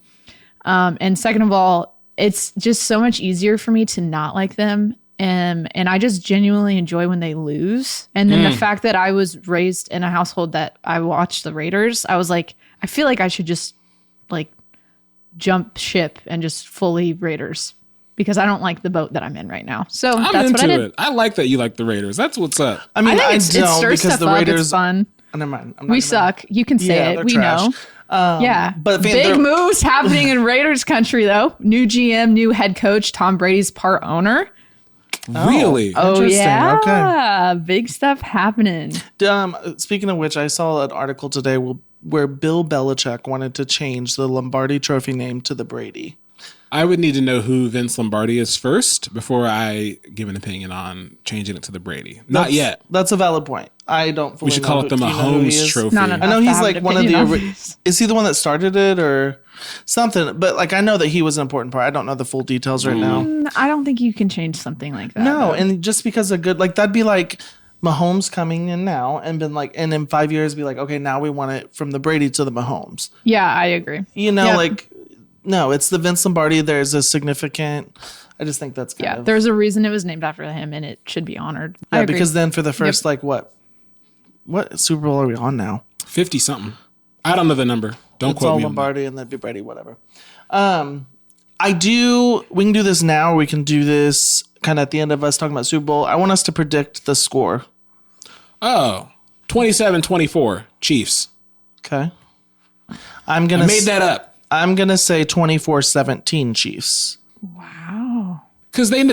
[SPEAKER 1] And second of all, it's just so much easier for me to not like them. And I just genuinely enjoy when they lose. And then the fact that I was raised in a household that I watched the Raiders, I was like, I feel like I should just like jump ship and just fully Raiders because I don't like the boat that I'm in right now. So
[SPEAKER 3] I'm
[SPEAKER 1] that's what I
[SPEAKER 3] into
[SPEAKER 1] did.
[SPEAKER 3] it. I like that you like the Raiders. That's what's up.
[SPEAKER 2] I mean,
[SPEAKER 1] I
[SPEAKER 2] I
[SPEAKER 1] think it
[SPEAKER 2] don't
[SPEAKER 1] stirs
[SPEAKER 2] because
[SPEAKER 1] stuff
[SPEAKER 2] the
[SPEAKER 1] up.
[SPEAKER 2] Raiders.
[SPEAKER 1] It's fun.
[SPEAKER 2] Never mind. I'm not
[SPEAKER 1] We
[SPEAKER 2] gonna-
[SPEAKER 1] suck. You can say
[SPEAKER 2] Yeah,
[SPEAKER 1] it.
[SPEAKER 2] they're
[SPEAKER 1] We
[SPEAKER 2] trash.
[SPEAKER 1] know. Yeah.
[SPEAKER 2] but
[SPEAKER 1] Big
[SPEAKER 2] they're-
[SPEAKER 1] moves happening in Raiders country, though. New GM, new head coach. Tom Brady's part owner.
[SPEAKER 3] Really?
[SPEAKER 1] Oh,
[SPEAKER 2] Interesting.
[SPEAKER 1] yeah. Big stuff happening.
[SPEAKER 2] Speaking of which, I saw an article today where Bill Belichick wanted to change the Lombardi Trophy name to the Brady.
[SPEAKER 3] I would need to know who Vince Lombardi is first before I give an opinion on changing it to the Brady. Not yet.
[SPEAKER 2] That's a valid point. I don't fully
[SPEAKER 3] We should
[SPEAKER 2] know
[SPEAKER 3] call
[SPEAKER 2] who-
[SPEAKER 3] it the
[SPEAKER 2] do you know who he
[SPEAKER 3] Mahomes
[SPEAKER 2] is?
[SPEAKER 3] Trophy.
[SPEAKER 1] Not
[SPEAKER 2] I
[SPEAKER 1] enough
[SPEAKER 2] know
[SPEAKER 1] to
[SPEAKER 2] he's
[SPEAKER 1] have
[SPEAKER 2] like
[SPEAKER 1] an
[SPEAKER 2] one of the.
[SPEAKER 1] opinion on this.
[SPEAKER 2] Is he the one that started it or something? But like I know that he was an important part. I don't know the full details right now.
[SPEAKER 1] I don't think you can change something like that.
[SPEAKER 2] No,
[SPEAKER 1] though.
[SPEAKER 2] and just because of good, like that'd be like Mahomes coming in now and been like, and in 5 years be like, okay, now we want it from the Brady to the Mahomes.
[SPEAKER 1] Yeah, I agree.
[SPEAKER 2] You know,
[SPEAKER 1] Yep.
[SPEAKER 2] like no, it's the Vince Lombardi. There's a significant. I just think that's kind
[SPEAKER 1] Yeah,
[SPEAKER 2] of
[SPEAKER 1] there's a reason it was named after him, and it should be honored. I
[SPEAKER 2] yeah
[SPEAKER 1] agree.
[SPEAKER 2] because then for the first like what Super Bowl are we on now?
[SPEAKER 3] 50 something. I don't know the number. Don't
[SPEAKER 2] It's
[SPEAKER 3] quote
[SPEAKER 2] all
[SPEAKER 3] me on that.
[SPEAKER 2] Lombardi and that'd be Brady, whatever. We can do this now or we can do this kind of at the end of us talking about Super Bowl. I want us to predict the score.
[SPEAKER 3] Oh, 27-24 Chiefs.
[SPEAKER 2] Okay. I'm going
[SPEAKER 3] I
[SPEAKER 2] to
[SPEAKER 3] made that up.
[SPEAKER 2] I'm going to say 24-17 Chiefs.
[SPEAKER 1] Wow.
[SPEAKER 3] Because they're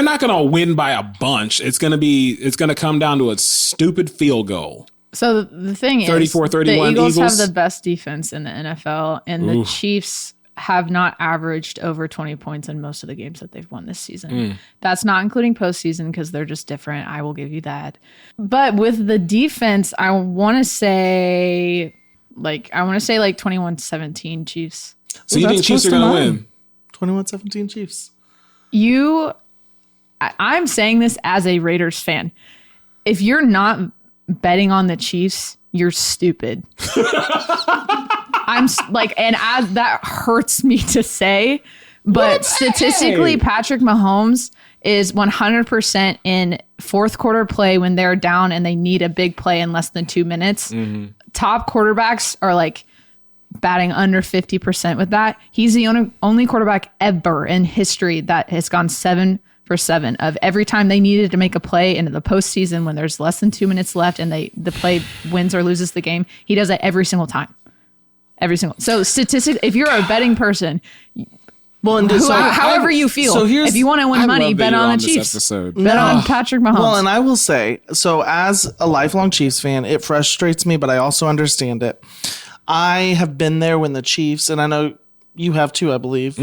[SPEAKER 3] not going to win by a bunch. It's going to come down to a stupid field goal.
[SPEAKER 1] So the thing is,
[SPEAKER 3] 34-31
[SPEAKER 1] the Eagles
[SPEAKER 3] Eagles.
[SPEAKER 1] have the best defense in the NFL, and the Chiefs have not averaged over 20 points in most of the games that they've won this season. That's not including postseason because they're just different. I will give you that. But with the defense, I want to say like 21-17 Chiefs.
[SPEAKER 3] So you
[SPEAKER 2] that's
[SPEAKER 3] think Chiefs
[SPEAKER 2] close
[SPEAKER 3] are
[SPEAKER 2] to
[SPEAKER 3] going to
[SPEAKER 2] mine.
[SPEAKER 3] win?
[SPEAKER 2] 21-17 Chiefs.
[SPEAKER 1] I'm saying this as a Raiders fan. If you're not betting on the Chiefs, you're stupid. That hurts me to say, but statistically, Patrick Mahomes is 100% in fourth quarter play when they're down and they need a big play in less than 2 minutes. Top quarterbacks are like batting under 50% with that. He's the only quarterback ever in history that has gone 7 for 7 of every time they needed to make a play into the postseason when there's less than 2 minutes left and the play wins or loses the game. He does that every single time. So statistic, if you're a betting person,
[SPEAKER 2] Well, and
[SPEAKER 1] however you feel,
[SPEAKER 2] so here's-
[SPEAKER 1] if you want to
[SPEAKER 3] I
[SPEAKER 1] win money,
[SPEAKER 3] love that
[SPEAKER 1] bet
[SPEAKER 3] you're
[SPEAKER 1] on the
[SPEAKER 3] this
[SPEAKER 1] Chiefs.
[SPEAKER 3] episode.
[SPEAKER 1] Bet on Patrick Mahomes.
[SPEAKER 2] Well, and I will say, so as a lifelong Chiefs fan, it frustrates me, but I also understand it. I have been there when the Chiefs, and I know you have too, I believe,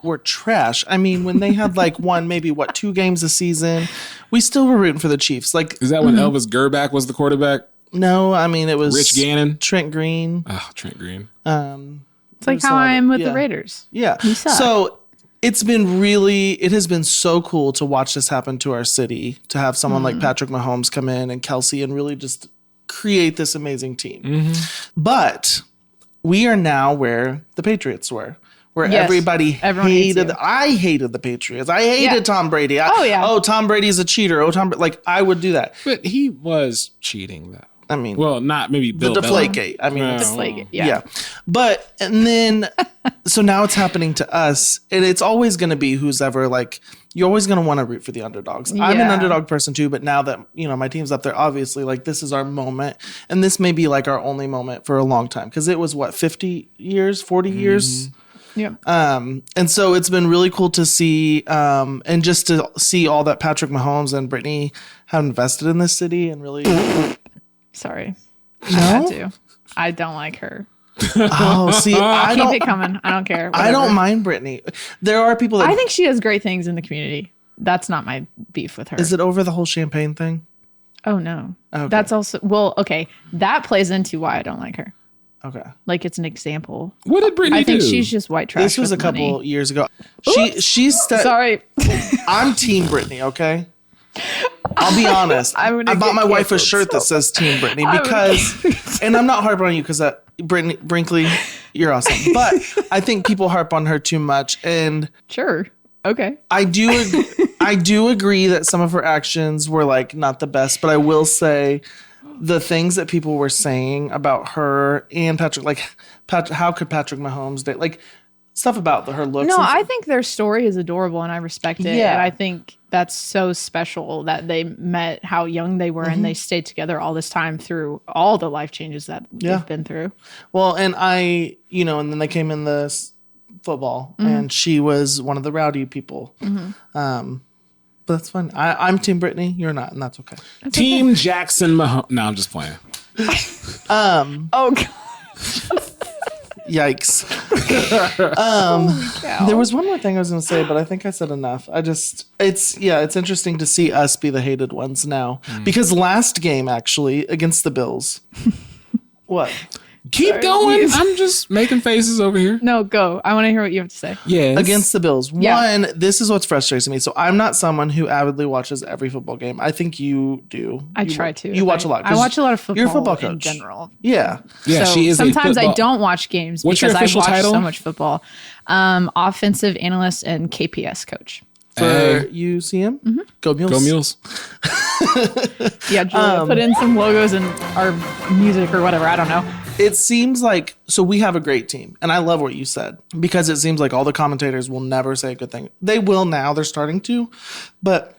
[SPEAKER 2] were trash. I mean, when they had like maybe 2 games a season, we still were rooting for the Chiefs. Like,
[SPEAKER 3] Is that when Elvis Gerback was the quarterback?
[SPEAKER 2] no, I mean, it was
[SPEAKER 3] Rich Gannon?
[SPEAKER 2] Trent Green.
[SPEAKER 3] Oh, Trent Green.
[SPEAKER 1] It's like how I am with the Raiders.
[SPEAKER 2] Yeah.
[SPEAKER 1] suck.
[SPEAKER 2] So it has been so cool to watch this happen to our city, to have someone like Patrick Mahomes come in and Kelsey and really just create this amazing team. But we are now where the Patriots were, where
[SPEAKER 1] Yes.
[SPEAKER 2] everybody
[SPEAKER 1] Everyone hates
[SPEAKER 2] hated.
[SPEAKER 1] you.
[SPEAKER 2] I hated the Patriots. I hated Tom Brady. Oh, Tom Brady's a cheater. Oh, like I would do that.
[SPEAKER 3] But he was cheating, though.
[SPEAKER 2] I mean,
[SPEAKER 3] Well, not maybe Bill
[SPEAKER 2] the
[SPEAKER 3] Belichick.
[SPEAKER 2] Deflategate. I mean,
[SPEAKER 3] No.
[SPEAKER 2] it's-
[SPEAKER 1] Like,
[SPEAKER 2] yeah. But, and then, so now it's happening to us. And it's always going to be who's ever like, you're always going to want to root for the underdogs. I'm an
[SPEAKER 1] Yeah.
[SPEAKER 2] underdog person too, but now that, my team's up there, obviously, like, this is our moment. And this may be like our only moment for a long time. Cause it was 40 years?
[SPEAKER 1] Yeah.
[SPEAKER 2] And so it's been really cool to see, and just to see all that Patrick Mahomes and Brittany have invested in this city and really.
[SPEAKER 1] Sorry. I had to. I don't like her.
[SPEAKER 2] Oh, see, I
[SPEAKER 1] Keep
[SPEAKER 2] don't.
[SPEAKER 1] it coming. I don't care.
[SPEAKER 2] I don't
[SPEAKER 1] Whatever.
[SPEAKER 2] mind Brittany. There are people that
[SPEAKER 1] I think she does great things in the community. That's not my beef with her.
[SPEAKER 2] is it over the whole champagne thing?
[SPEAKER 1] Oh no.
[SPEAKER 2] Okay.
[SPEAKER 1] That's also okay. That plays into why I don't like her.
[SPEAKER 2] Okay.
[SPEAKER 1] Like it's an example.
[SPEAKER 3] What did Brittany
[SPEAKER 1] I think
[SPEAKER 3] do?
[SPEAKER 1] she's just white trash.
[SPEAKER 2] This was a
[SPEAKER 1] with
[SPEAKER 2] couple
[SPEAKER 1] money.
[SPEAKER 2] years ago. She's
[SPEAKER 1] Sorry.
[SPEAKER 2] I'm Team Brittany, okay? I'll be honest. I
[SPEAKER 1] I'm gonna
[SPEAKER 2] bought
[SPEAKER 1] get
[SPEAKER 2] my wife a
[SPEAKER 1] canceled,
[SPEAKER 2] shirt that says Team Brittany because, and I'm not harping on you because Brinkley, you're awesome. But I think people harp on her too much, and
[SPEAKER 1] Sure. Okay.
[SPEAKER 2] I do agree that some of her actions were like not the best. But I will say, the things that people were saying about her and Patrick, like, how could Patrick Mahomes date? Like, stuff about her looks.
[SPEAKER 1] No,
[SPEAKER 2] and
[SPEAKER 1] I think their story is adorable and I respect it.
[SPEAKER 2] Yeah.
[SPEAKER 1] And I think that's so special that they met how young they were and they stayed together all this time through all the life changes that they've been through.
[SPEAKER 2] Well, and and then they came in the football and she was one of the rowdy people. But that's fine. I'm Team Brittany. You're not, and that's okay.
[SPEAKER 3] Team Jackson Mahomes. No, I'm just playing.
[SPEAKER 1] Oh, God.
[SPEAKER 2] Yikes. There was one more thing I was going to say, but I think I said enough. It's interesting to see us be the hated ones now. Because last game, actually, against the Bills. What?
[SPEAKER 3] Keep going. I'm just making faces over here.
[SPEAKER 1] No, go. I want to hear what you have to say.
[SPEAKER 3] Yes.
[SPEAKER 2] Against the Bills.
[SPEAKER 1] Yeah.
[SPEAKER 2] One, this is what's frustrating me. So I'm not someone who avidly watches every football game. I think you do.
[SPEAKER 1] I try to.
[SPEAKER 2] You watch a lot.
[SPEAKER 1] I watch a lot of football.
[SPEAKER 2] You're a football
[SPEAKER 1] in
[SPEAKER 2] coach.
[SPEAKER 1] general.
[SPEAKER 2] Yeah.
[SPEAKER 3] Yeah,
[SPEAKER 1] So
[SPEAKER 3] she is
[SPEAKER 1] sometimes
[SPEAKER 3] a football.
[SPEAKER 1] I don't watch games
[SPEAKER 3] What's your
[SPEAKER 1] because I
[SPEAKER 3] official
[SPEAKER 1] watch
[SPEAKER 3] title?
[SPEAKER 1] so much football. Offensive analyst and KPS coach.
[SPEAKER 2] For UCM? Go Mules.
[SPEAKER 3] Go Mules.
[SPEAKER 1] Yeah, Julia put in some logos and our music or whatever. I don't know.
[SPEAKER 2] It seems like, so we have a great team. And I love what you said because it seems like all the commentators will never say a good thing. They will now. They're starting to. But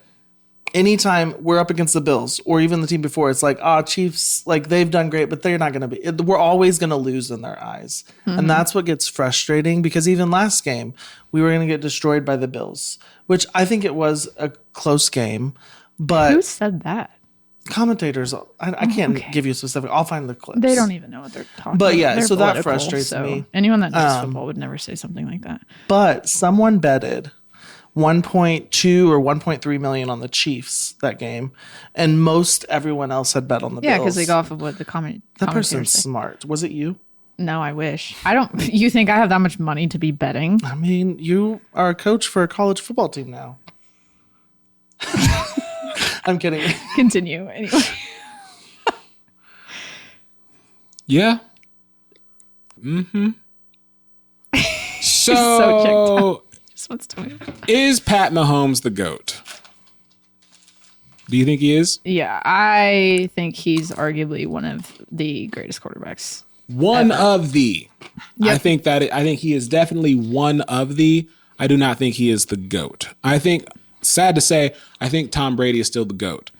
[SPEAKER 2] anytime we're up against the Bills or even the team before, it's like, Chiefs, like they've done great, but they're not going to be. We're always going to lose in their eyes. And that's what gets frustrating because even last game, we were going to get destroyed by the Bills, which I think it was a close game. But
[SPEAKER 1] Who said that?
[SPEAKER 2] commentators, I can't give you specific. I'll find the clips.
[SPEAKER 1] They don't even know what they're talking
[SPEAKER 2] But
[SPEAKER 1] about.
[SPEAKER 2] yeah,
[SPEAKER 1] They're
[SPEAKER 2] so that
[SPEAKER 1] political,
[SPEAKER 2] frustrates
[SPEAKER 1] so
[SPEAKER 2] me.
[SPEAKER 1] Anyone that knows football would never say something like that.
[SPEAKER 2] But someone betted 1.2 or 1.3 million on the Chiefs that game, and most everyone else had bet on the
[SPEAKER 1] Yeah,
[SPEAKER 2] Bills.
[SPEAKER 1] because they go off of what the comment.
[SPEAKER 2] That person's smart. Was it you?
[SPEAKER 1] No, I wish. I don't. You think I have that much money to be betting?
[SPEAKER 2] I mean, you are a coach for a college football team now. I'm kidding.
[SPEAKER 1] Continue anyway.
[SPEAKER 3] Yeah.
[SPEAKER 1] So checked out. Just wants to win.
[SPEAKER 3] Is Pat Mahomes the GOAT? Do you think he is?
[SPEAKER 1] Yeah, I think he's arguably one of the greatest quarterbacks.
[SPEAKER 3] One of the.
[SPEAKER 1] Yep.
[SPEAKER 3] I think he is definitely one of the. I do not think he is the GOAT. I think, sad to say, I think Tom Brady is still the GOAT.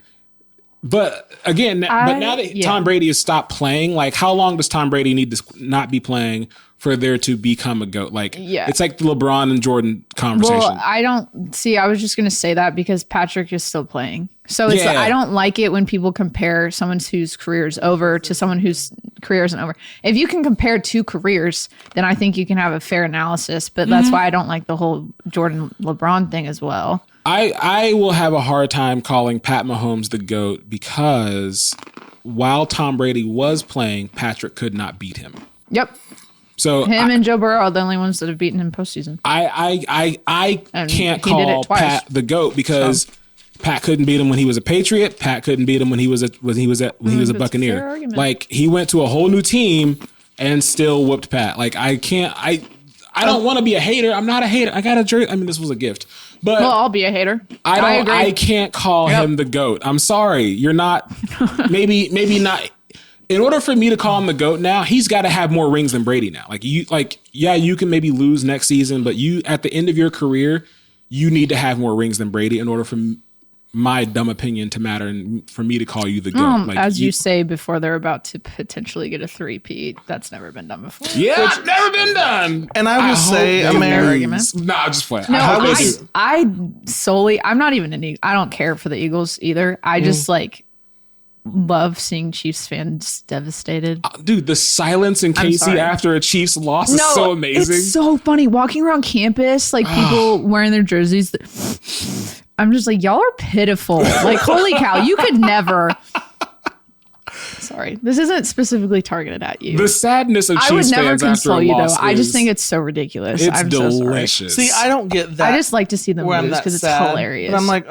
[SPEAKER 3] But again, now that Tom Brady has stopped playing, like how long does Tom Brady need to not be playing for there to become a GOAT? Like, it's like the LeBron and Jordan conversation.
[SPEAKER 1] Well, I don't see. I was just going to say that because Patrick is still playing. So it's I don't like it when people compare someone whose career is over to someone whose career isn't over. If you can compare two careers, then I think you can have a fair analysis. But that's why I don't like the whole Jordan LeBron thing as well.
[SPEAKER 3] I will have a hard time calling Pat Mahomes the GOAT because while Tom Brady was playing, Patrick could not beat him.
[SPEAKER 1] Yep.
[SPEAKER 3] So
[SPEAKER 1] Him and Joe Burrow are the only ones that have beaten him postseason.
[SPEAKER 3] I
[SPEAKER 1] And
[SPEAKER 3] can't
[SPEAKER 1] he did it
[SPEAKER 3] call
[SPEAKER 1] twice.
[SPEAKER 3] Pat the GOAT because Pat couldn't beat him when he was a Patriot. Pat couldn't beat him when he was a
[SPEAKER 1] That's a fair
[SPEAKER 3] Buccaneer.
[SPEAKER 1] argument.
[SPEAKER 3] Like he went to a whole new team and still whooped Pat. Like I don't want to be a hater. I'm not a hater. I got a jersey. I mean, this was a gift, but
[SPEAKER 1] Well, I'll be a hater.
[SPEAKER 3] I
[SPEAKER 1] agree.
[SPEAKER 3] can't call him the GOAT. I'm sorry. You're not. Maybe not. In order for me to call him the GOAT now, he's got to have more rings than Brady now. You can maybe lose next season, but you at the end of your career, you need to have more rings than Brady in order for my dumb opinion to matter and for me to call you the GOAT.
[SPEAKER 1] As you say before, they're about to potentially get a 3-peat. That's never been done before.
[SPEAKER 3] Yeah, never been done.
[SPEAKER 2] And I will say,
[SPEAKER 1] argument.
[SPEAKER 3] Nah, just play.
[SPEAKER 1] No,
[SPEAKER 3] I
[SPEAKER 1] I'm not even I don't care for the Eagles either. I just love seeing Chiefs fans devastated.
[SPEAKER 3] dude, the silence in KC
[SPEAKER 1] sorry.
[SPEAKER 3] after a Chiefs loss is so amazing.
[SPEAKER 1] It's so funny walking around campus, like people wearing their jerseys. I'm just like, y'all are pitiful. Like, holy cow, you could never. Sorry, this isn't specifically targeted at you.
[SPEAKER 3] The sadness of
[SPEAKER 1] I would
[SPEAKER 3] Chiefs
[SPEAKER 1] never
[SPEAKER 3] fans after a
[SPEAKER 1] console you though.
[SPEAKER 3] loss
[SPEAKER 1] I just
[SPEAKER 3] is-
[SPEAKER 1] think it's so ridiculous.
[SPEAKER 3] it's
[SPEAKER 1] I'm
[SPEAKER 3] delicious.
[SPEAKER 1] So sorry.
[SPEAKER 2] See, I don't get that.
[SPEAKER 1] I just like to see them
[SPEAKER 2] where I'm
[SPEAKER 1] lose
[SPEAKER 2] that
[SPEAKER 1] because it's
[SPEAKER 2] sad,
[SPEAKER 1] hilarious.
[SPEAKER 2] But I'm like,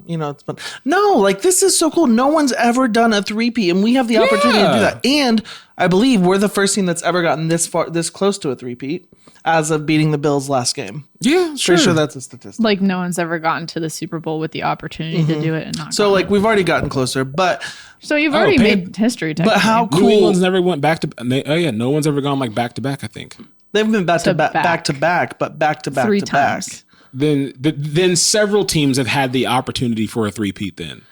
[SPEAKER 2] it's fun. No, like this is so cool. No one's ever done a 3-peat, and we have the opportunity to do that. And I believe we're the first team that's ever gotten this close to a three-peat as of beating the Bills last game.
[SPEAKER 3] Yeah, sure.
[SPEAKER 2] Pretty sure that's a statistic.
[SPEAKER 1] Like no one's ever gotten to the Super Bowl with the opportunity to do it and not.
[SPEAKER 2] So like we've already gotten closer, but
[SPEAKER 1] So you've already made history.
[SPEAKER 2] but how
[SPEAKER 3] New
[SPEAKER 2] cool?
[SPEAKER 3] England's never went back to. Oh yeah, no one's ever gone like back to back. I think.
[SPEAKER 2] They've been back to back,
[SPEAKER 1] back.
[SPEAKER 2] back to back, but back to back
[SPEAKER 1] 3
[SPEAKER 2] to back.
[SPEAKER 1] times.
[SPEAKER 3] Then several teams have had the opportunity for a three-peat. Then,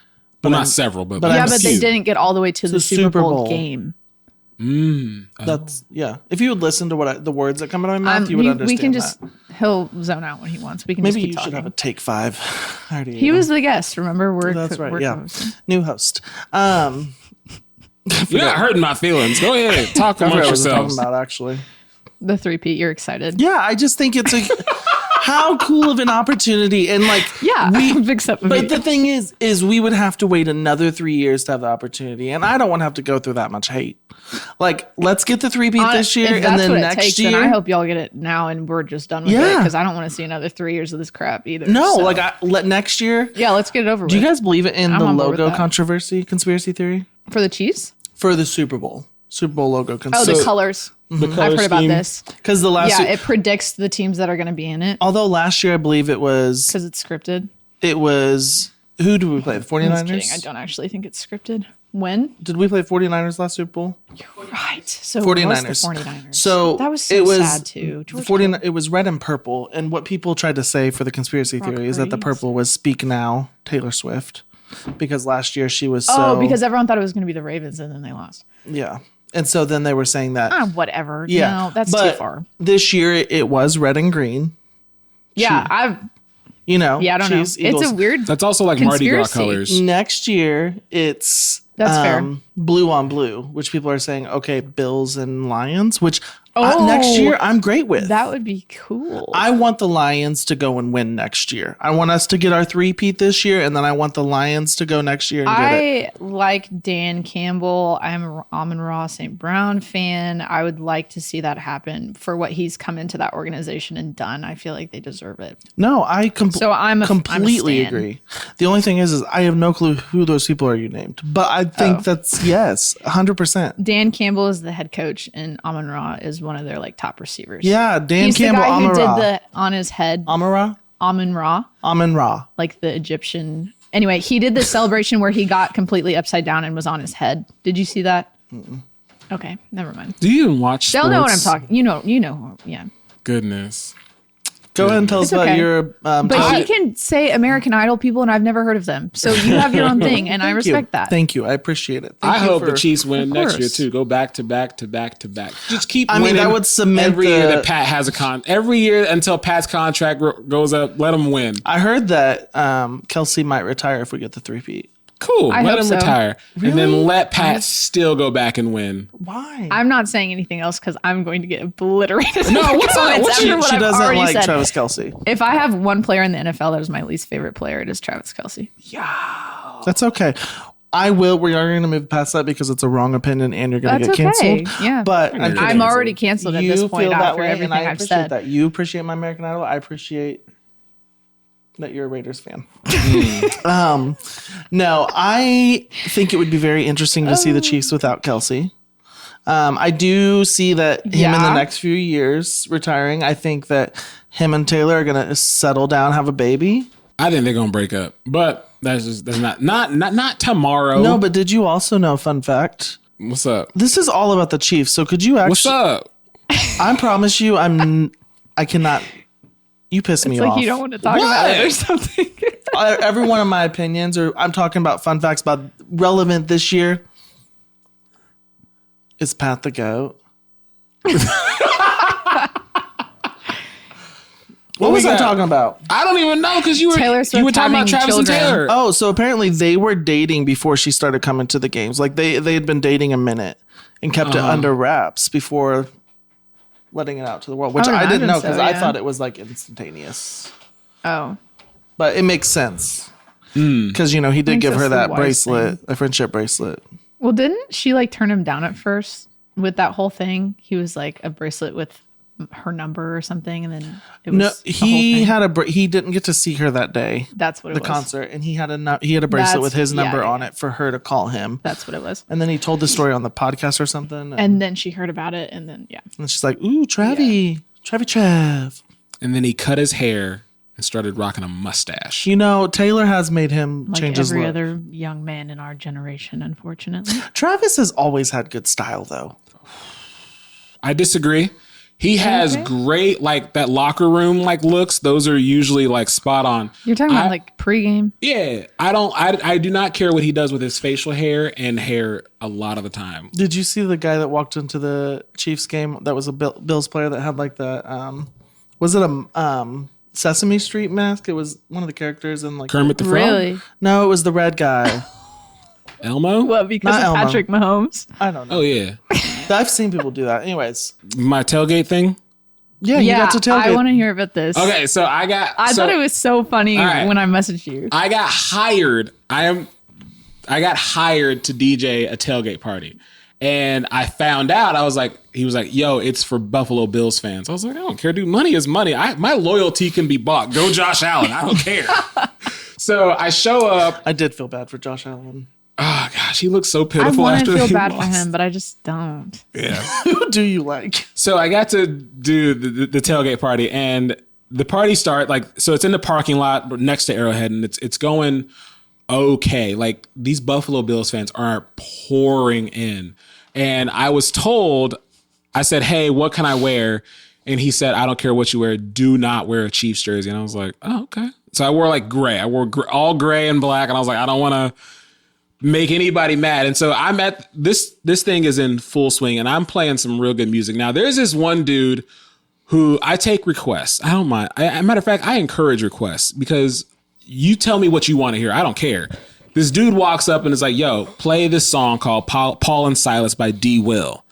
[SPEAKER 3] well, not several, but
[SPEAKER 1] Yeah,
[SPEAKER 2] I'm
[SPEAKER 1] but they
[SPEAKER 2] few.
[SPEAKER 1] didn't get all the way to the Super
[SPEAKER 2] Super
[SPEAKER 1] Bowl
[SPEAKER 2] Bowl.
[SPEAKER 1] game.
[SPEAKER 2] That's yeah. If you would listen to the words that come out of my mouth, you would understand.
[SPEAKER 1] We can just
[SPEAKER 2] that.
[SPEAKER 1] he'll zone out when he wants. We can
[SPEAKER 2] Maybe
[SPEAKER 1] just
[SPEAKER 2] you
[SPEAKER 1] keep
[SPEAKER 2] should
[SPEAKER 1] talking.
[SPEAKER 2] have a take 5. I already
[SPEAKER 1] He was the guest. Remember,
[SPEAKER 2] That's right.
[SPEAKER 1] we're
[SPEAKER 2] Yeah,
[SPEAKER 1] co-hosting.
[SPEAKER 2] new host.
[SPEAKER 3] you're not hurting my feelings. Go ahead, talk
[SPEAKER 2] I forgot
[SPEAKER 3] amongst
[SPEAKER 2] what I was talking
[SPEAKER 3] yourselves.
[SPEAKER 2] about actually.
[SPEAKER 1] The 3-peat. You're excited.
[SPEAKER 2] Yeah, I just think it's a how cool of an opportunity, and like
[SPEAKER 1] Yeah, except for me.
[SPEAKER 2] But the thing is we would have to wait another 3 years to have the opportunity, and I don't want to have to go through that much hate. Like, let's get the 3-peat this year,
[SPEAKER 1] If
[SPEAKER 2] and
[SPEAKER 1] that's
[SPEAKER 2] then
[SPEAKER 1] what it
[SPEAKER 2] next
[SPEAKER 1] takes,
[SPEAKER 2] year.
[SPEAKER 1] then I hope y'all get it now, and we're just done with it
[SPEAKER 2] Yeah.
[SPEAKER 1] because I don't want to see another 3 years of this crap either.
[SPEAKER 2] No,
[SPEAKER 1] so.
[SPEAKER 2] like let next year.
[SPEAKER 1] Yeah, let's get it over
[SPEAKER 2] Do
[SPEAKER 1] with.
[SPEAKER 2] you guys believe it in
[SPEAKER 1] I'm
[SPEAKER 2] the
[SPEAKER 1] on board with
[SPEAKER 2] logo
[SPEAKER 1] that.
[SPEAKER 2] conspiracy theory
[SPEAKER 1] For the Chiefs?
[SPEAKER 2] for the Super Bowl logo?
[SPEAKER 1] Oh,
[SPEAKER 2] conspiracy.
[SPEAKER 1] the colors.
[SPEAKER 3] The color
[SPEAKER 1] I've heard about
[SPEAKER 3] scheme.
[SPEAKER 1] this.
[SPEAKER 2] Because the last,
[SPEAKER 1] Yeah, it predicts the teams that are going to be in it
[SPEAKER 2] although last year I believe it was
[SPEAKER 1] because it's scripted.
[SPEAKER 2] who did we play? The
[SPEAKER 1] I'm just
[SPEAKER 2] 49ers?
[SPEAKER 1] kidding. I don't actually think it's scripted. When?
[SPEAKER 2] Did we play 49ers last Super Bowl?
[SPEAKER 1] Right. So
[SPEAKER 2] 49ers.
[SPEAKER 1] it was the 49ers.
[SPEAKER 2] So
[SPEAKER 1] that was so
[SPEAKER 2] it was
[SPEAKER 1] sad too.
[SPEAKER 2] the
[SPEAKER 1] George
[SPEAKER 2] 49 it was red and purple, and what people tried to say for the conspiracy theory is that the
[SPEAKER 1] Breeze.
[SPEAKER 2] purple was Speak Now, Taylor Swift, because last year she was
[SPEAKER 1] because everyone thought it was going to be the Ravens and then they lost.
[SPEAKER 2] yeah, and so then they were saying that
[SPEAKER 1] Whatever.
[SPEAKER 2] yeah,
[SPEAKER 1] No, that's
[SPEAKER 2] but
[SPEAKER 1] too far.
[SPEAKER 2] This year it was red and green.
[SPEAKER 1] Yeah, I
[SPEAKER 2] You know,
[SPEAKER 1] don't know.
[SPEAKER 2] Chiefs,
[SPEAKER 1] It's
[SPEAKER 2] Eagles.
[SPEAKER 1] a weird.
[SPEAKER 3] That's also like Mardi Gras
[SPEAKER 1] Conspiracy.
[SPEAKER 3] colors.
[SPEAKER 2] Next year it's
[SPEAKER 1] That's fair.
[SPEAKER 2] blue on blue, which people are saying okay, Bills and Lions, which
[SPEAKER 1] Oh,
[SPEAKER 2] next year I'm great with.
[SPEAKER 1] That would be cool.
[SPEAKER 2] I want the Lions to go and win next year. I want us to get our 3-peat this year, and then I want the Lions to go next year and get it.
[SPEAKER 1] I like Dan Campbell. I'm an Amon-Ra St. Brown fan. I would like to see that happen for what he's come into that organization and done. I feel like they deserve it.
[SPEAKER 2] No, I
[SPEAKER 1] So I'm a
[SPEAKER 2] completely
[SPEAKER 1] stan.
[SPEAKER 2] agree. The only thing is I have no clue who those people are you named, but I think that's yes, 100%.
[SPEAKER 1] Dan Campbell is the head coach, and Amon-Ra is one of their like top receivers.
[SPEAKER 2] Yeah, Dan
[SPEAKER 1] He's
[SPEAKER 2] Campbell,
[SPEAKER 1] the guy who
[SPEAKER 2] Amon-Ra.
[SPEAKER 1] did the on his head
[SPEAKER 2] Amon-Ra,
[SPEAKER 1] Amon-Ra,
[SPEAKER 2] Amon-Ra.
[SPEAKER 1] like the Egyptian. Anyway, he did the celebration where he got completely upside down and was on his head. Did you see that? Okay, never mind.
[SPEAKER 3] Do you even watch?
[SPEAKER 1] They'll know what I'm
[SPEAKER 3] sports?
[SPEAKER 1] talking. You know. Yeah.
[SPEAKER 3] Goodness.
[SPEAKER 2] Go ahead and tell us about
[SPEAKER 1] okay.
[SPEAKER 2] your.
[SPEAKER 1] But he can say American Idol people, and I've never heard of them. So you have your own thing, and I respect that.
[SPEAKER 2] Thank you. I appreciate it.
[SPEAKER 3] I
[SPEAKER 2] Thank you
[SPEAKER 3] hope
[SPEAKER 2] for-
[SPEAKER 3] the Chiefs win
[SPEAKER 2] of
[SPEAKER 3] next year
[SPEAKER 2] course.
[SPEAKER 3] too. Go back to back to back to back. Just keep.
[SPEAKER 2] I mean,
[SPEAKER 3] winning
[SPEAKER 2] that would cement
[SPEAKER 3] every year
[SPEAKER 2] the-
[SPEAKER 3] that Pat has a every year until Pat's contract goes up. Let him win.
[SPEAKER 2] I heard that Kelsey might retire if we get the 3-peat.
[SPEAKER 3] Cool.
[SPEAKER 1] I
[SPEAKER 3] Let
[SPEAKER 1] hope
[SPEAKER 3] him
[SPEAKER 1] so.
[SPEAKER 3] retire, and then let Pat still go back and win.
[SPEAKER 2] Why?
[SPEAKER 1] I'm not saying anything else because I'm going to get obliterated.
[SPEAKER 3] No,
[SPEAKER 1] in the
[SPEAKER 3] what's up?
[SPEAKER 1] comments
[SPEAKER 3] What's
[SPEAKER 1] after
[SPEAKER 3] she-
[SPEAKER 1] what
[SPEAKER 2] she
[SPEAKER 1] I've
[SPEAKER 2] doesn't
[SPEAKER 1] already
[SPEAKER 2] like
[SPEAKER 1] said.
[SPEAKER 2] Travis Kelsey.
[SPEAKER 1] If I have one player in the NFL that is my least favorite player, it is Travis Kelsey.
[SPEAKER 2] That's okay. We are going to move past that because it's a wrong opinion and you're going to
[SPEAKER 1] That's
[SPEAKER 2] get
[SPEAKER 1] okay.
[SPEAKER 2] canceled.
[SPEAKER 1] Yeah.
[SPEAKER 2] But
[SPEAKER 1] I'm already canceled at this point after everything
[SPEAKER 2] and I
[SPEAKER 1] I've
[SPEAKER 2] appreciate
[SPEAKER 1] said.
[SPEAKER 2] that. You appreciate my American Idol. I appreciate that you're a Raiders fan. No, I think it would be very interesting to see the Chiefs without Kelsey. I do see that him in the
[SPEAKER 1] Yeah.
[SPEAKER 2] next few years retiring. I think that him and Taylor are going to settle down, have a baby.
[SPEAKER 3] I think they're gonna break up, but that's not tomorrow.
[SPEAKER 2] No, but did you also know, fun fact,
[SPEAKER 3] What's up?
[SPEAKER 2] this is all about the Chiefs. So could you actually?
[SPEAKER 3] What's up?
[SPEAKER 2] I promise you, I cannot. You piss me
[SPEAKER 1] It's like
[SPEAKER 2] off.
[SPEAKER 1] you don't want to talk about it or something.
[SPEAKER 2] Every one of my opinions, or I'm talking about fun facts about relevant this year. Is Pat the GOAT? What was I
[SPEAKER 3] got?
[SPEAKER 2] talking about?
[SPEAKER 3] I don't even know because you were
[SPEAKER 1] Taylor
[SPEAKER 3] you
[SPEAKER 1] Swift
[SPEAKER 3] were talking about
[SPEAKER 1] having
[SPEAKER 3] Travis and
[SPEAKER 1] children.
[SPEAKER 3] Taylor.
[SPEAKER 2] Oh, so apparently they were dating before she started coming to the games. Like they had been dating a minute and kept it under wraps before letting it out to the world, which
[SPEAKER 1] I would
[SPEAKER 2] I didn't know
[SPEAKER 1] imagine
[SPEAKER 2] because
[SPEAKER 1] so,
[SPEAKER 2] I
[SPEAKER 1] yeah.
[SPEAKER 2] thought it was like instantaneous.
[SPEAKER 1] Oh.
[SPEAKER 2] But it makes sense because he did
[SPEAKER 1] think
[SPEAKER 2] give
[SPEAKER 1] that's
[SPEAKER 2] her
[SPEAKER 1] the
[SPEAKER 2] that
[SPEAKER 1] wise
[SPEAKER 2] bracelet, a friendship bracelet.
[SPEAKER 1] Well, didn't she like turn him down at first with that whole thing? He was like a bracelet with her number or something, and then it
[SPEAKER 2] No,
[SPEAKER 1] was
[SPEAKER 2] he didn't get to see her that day.
[SPEAKER 1] That's what it
[SPEAKER 2] the
[SPEAKER 1] was.
[SPEAKER 2] concert, and he had a bracelet with his number on it for her to call him.
[SPEAKER 1] That's what it was.
[SPEAKER 2] And then he told the story on the podcast or something.
[SPEAKER 1] And then she heard about it, and then
[SPEAKER 2] and she's like, "Ooh, Trav."
[SPEAKER 3] And then he cut his hair and started rocking a mustache.
[SPEAKER 2] You know, Taylor has made him
[SPEAKER 1] like
[SPEAKER 2] change his
[SPEAKER 1] every
[SPEAKER 2] look.
[SPEAKER 1] other young man in our generation, unfortunately.
[SPEAKER 2] Travis has always had good style, though.
[SPEAKER 3] I disagree. He has great, like, that locker room, like, looks. Those are usually, like, spot on.
[SPEAKER 1] You're talking about, like, pregame?
[SPEAKER 3] Yeah. I do not care what he does with his facial hair and hair a lot of the time.
[SPEAKER 2] Did you see the guy that walked into the Chiefs game that was a Bills player that had, like, the, was it a Sesame Street mask? It was one of the characters in, like...
[SPEAKER 3] Kermit the Frog?
[SPEAKER 1] Really?
[SPEAKER 2] No, it was the red guy.
[SPEAKER 3] Elmo?
[SPEAKER 1] What, because
[SPEAKER 2] Not
[SPEAKER 1] of
[SPEAKER 2] Elmo.
[SPEAKER 1] Patrick Mahomes?
[SPEAKER 2] I don't know.
[SPEAKER 3] Oh, yeah.
[SPEAKER 2] I've seen people do that. Anyways.
[SPEAKER 3] My tailgate thing?
[SPEAKER 2] Yeah, you got to tailgate.
[SPEAKER 1] I want to hear about this.
[SPEAKER 3] Okay, so I
[SPEAKER 1] thought it was so funny
[SPEAKER 3] right.
[SPEAKER 1] when I messaged you.
[SPEAKER 3] I got hired. I got hired to DJ a tailgate party. And I found out, he was like, yo, it's for Buffalo Bills fans. I was like, I don't care, dude. Money is money. My loyalty can be bought. Go Josh Allen. I don't care. So I show up.
[SPEAKER 2] I did feel bad for Josh Allen.
[SPEAKER 3] Oh, gosh, he looks so
[SPEAKER 1] I
[SPEAKER 3] pitiful
[SPEAKER 1] want
[SPEAKER 3] after
[SPEAKER 1] to feel
[SPEAKER 3] he
[SPEAKER 1] bad for
[SPEAKER 3] lost.
[SPEAKER 1] him, but I just don't.
[SPEAKER 3] Yeah.
[SPEAKER 2] Who do you like?
[SPEAKER 3] So I got to do the tailgate party, and the party so it's in the parking lot next to Arrowhead, and it's going okay. Like, these Buffalo Bills fans are pouring in. And I was told, I said, hey, what can I wear? And he said, I don't care what you wear. Do not wear a Chiefs jersey. And I was like, oh, okay. So I wore like gray. I wore all gray and black. And I was like, I don't want to make anybody mad. And so I'm at this thing is in full swing, and I'm playing some real good music. Now, there's this one dude who I take requests. I don't mind. Matter of fact, I encourage requests because you tell me what you want to hear. I don't care. This dude walks up and is like, yo, play this song called Paul and Silas by D. Will.